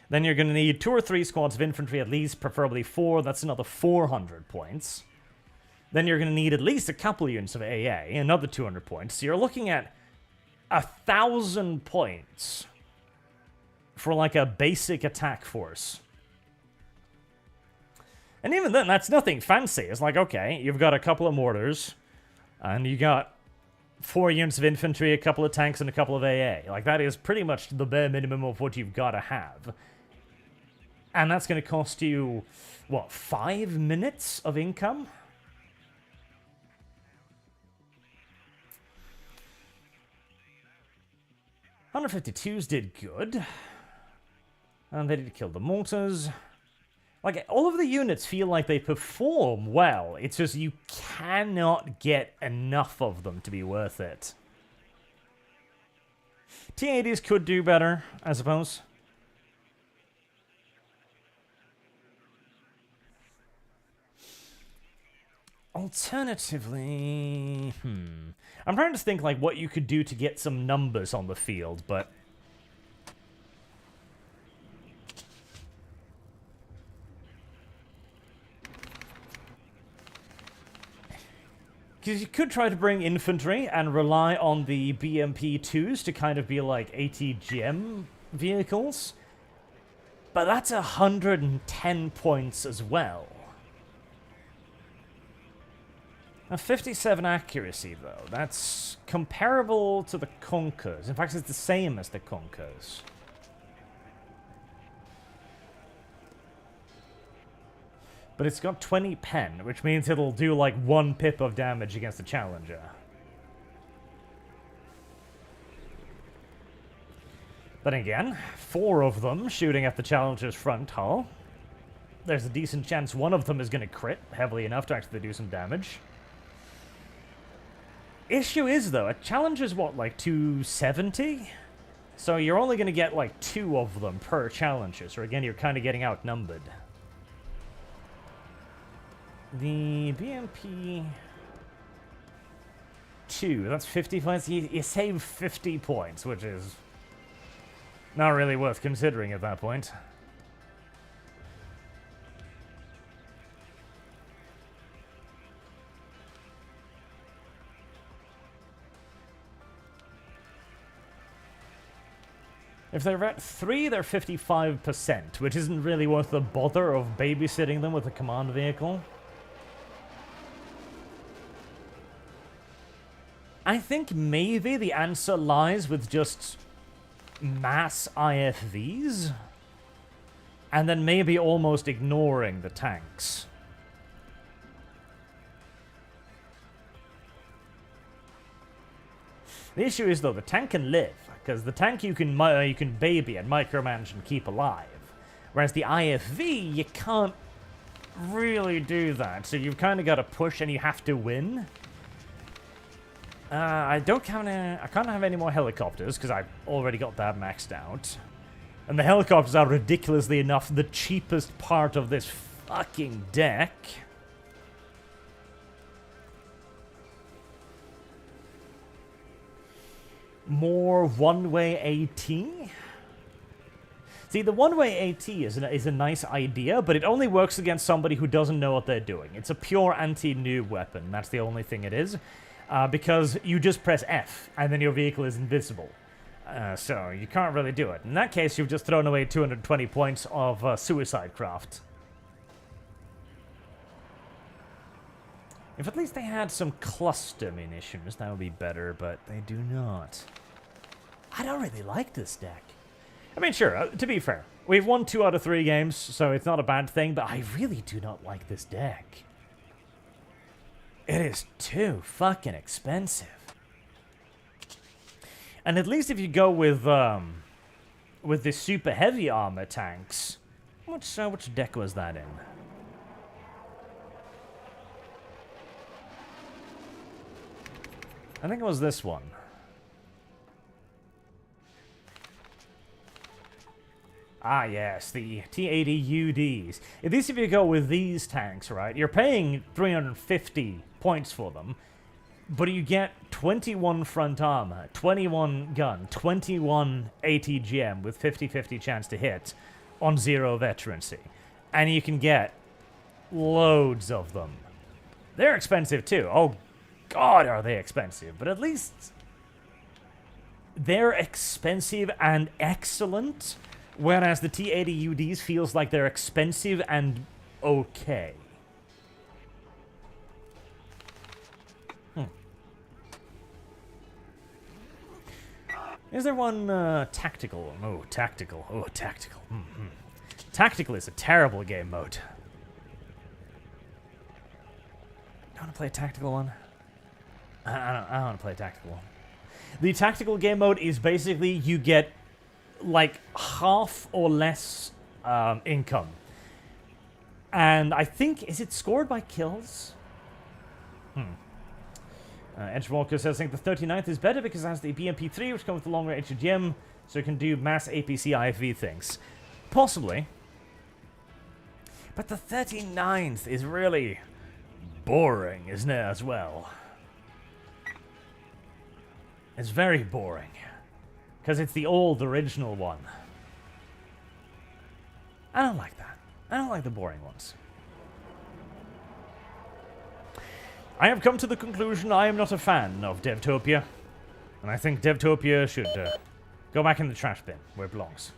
A: Then you're going to need 2 or 3 squads of infantry at least, preferably 4, that's another 400 points. Then you're going to need at least a couple units of AA, another 200 points. So you're looking at 1,000 points for, like, a basic attack force. And even then, that's nothing fancy. It's like, okay, you've got a couple of mortars, and you got 4 units of infantry, a couple of tanks, and a couple of AA. Like, that is pretty much the bare minimum of what you've got to have. And that's going to cost you, what, 5 minutes of income? $152s did good. And they did kill the mortars. Like, all of the units feel like they perform well. It's just you cannot get enough of them to be worth it. T-80s could do better, I suppose. Alternatively... I'm trying to think, like, what you could do to get some numbers on the field, but... Because you could try to bring infantry and rely on the BMP-2s to kind of be like ATGM vehicles. But that's 110 points as well. A 57 accuracy, though. That's comparable to the Conkers. In fact, it's the same as the Conkers. But it's got 20 pen, which means it'll do like 1 pip of damage against the Challenger. Then again, 4 of them shooting at the Challenger's front hull. There's a decent chance one of them is going to crit heavily enough to actually do some damage. Issue is, though, a Challenger's what, like 270? So you're only going to get like 2 of them per Challenger, so again, you're kind of getting outnumbered. The BMP 2, that's 50 points. You save 50 points, which is not really worth considering at that point. If they're at 3, they're 55%, which isn't really worth the bother of babysitting them with a command vehicle. I think maybe the answer lies with just mass IFVs, and then maybe almost ignoring the tanks. The issue is, though, the tank can live, because the tank you can baby and micromanage and keep alive, whereas the IFV, you can't really do that, so you've kind of got to push and you have to win. I can't have any more helicopters, because I've already got that maxed out. And the helicopters are ridiculously enough the cheapest part of this fucking deck. More one-way AT? See, the one-way AT is a nice idea, but it only works against somebody who doesn't know what they're doing. It's a pure anti-noob weapon, that's the only thing it is. Because you just press F, and then your vehicle is invisible. So you can't really do it. In that case, you've just thrown away 220 points of suicide craft. If at least they had some cluster munitions, that would be better, but they do not. I don't really like this deck. I mean, sure, to be fair, we've won 2 out of 3 games, so it's not a bad thing, but I really do not like this deck. It is too fucking expensive. And at least if you go with the super heavy armor tanks, which deck was that in? I think it was this one. Ah, yes, the T80UDs. At least if you go with these tanks, right, you're paying 350 points for them, but you get 21 front armor, 21 gun, 21 ATGM with 50-50 chance to hit on 0 veterancy. And you can get loads of them. They're expensive too. Oh, God, are they expensive. But at least they're expensive and excellent, whereas the T80UDs feels like they're expensive and okay. Is there one tactical? Oh, tactical. Oh, tactical. Tactical is a terrible game mode. I want to play a tactical one. I don't want to play a tactical one. The tactical game mode is basically you get like half or less income. And I think, is it scored by kills? Edgewalker says, I think the 39th is better because it has the BMP3, which comes with the longer HGM, so it can do mass APC IFV things. Possibly. But the 39th is really boring, isn't it, as well? It's very boring. Because it's the old original one. I don't like that. I don't like the boring ones. I have come to the conclusion I am not a fan of Devtopia. And I think Devtopia should go back in the trash bin where it belongs.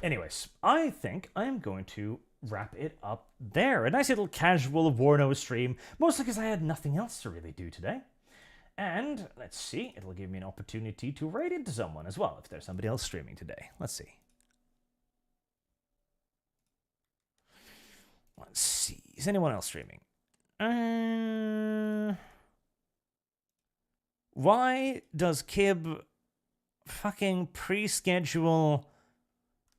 A: Anyways, I think I am going to wrap it up there. A nice little casual WARNO stream, mostly because I had nothing else to really do today. And, let's see, it'll give me an opportunity to raid into someone as well, if there's somebody else streaming today. Let's see. Let's see, is anyone else streaming? Why does Kib fucking pre-schedule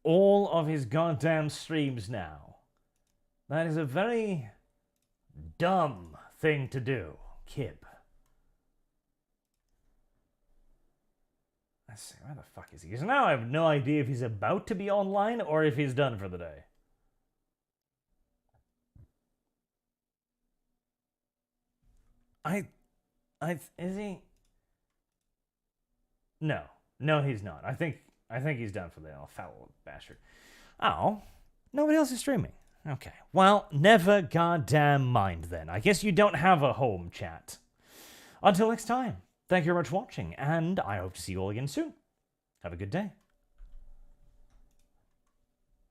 A: all of his goddamn streams now? That is a very dumb thing to do, Kib. Let's see, where the fuck is he? Because now I have no idea if he's about to be online or if he's done for the day. Is he? No, he's not. I think he's done for the day. Oh, foul bastard. Oh, nobody else is streaming. Okay, well, never goddamn mind then. I guess you don't have a home chat. Until next time, thank you very much for watching, and I hope to see you all again soon. Have a good day.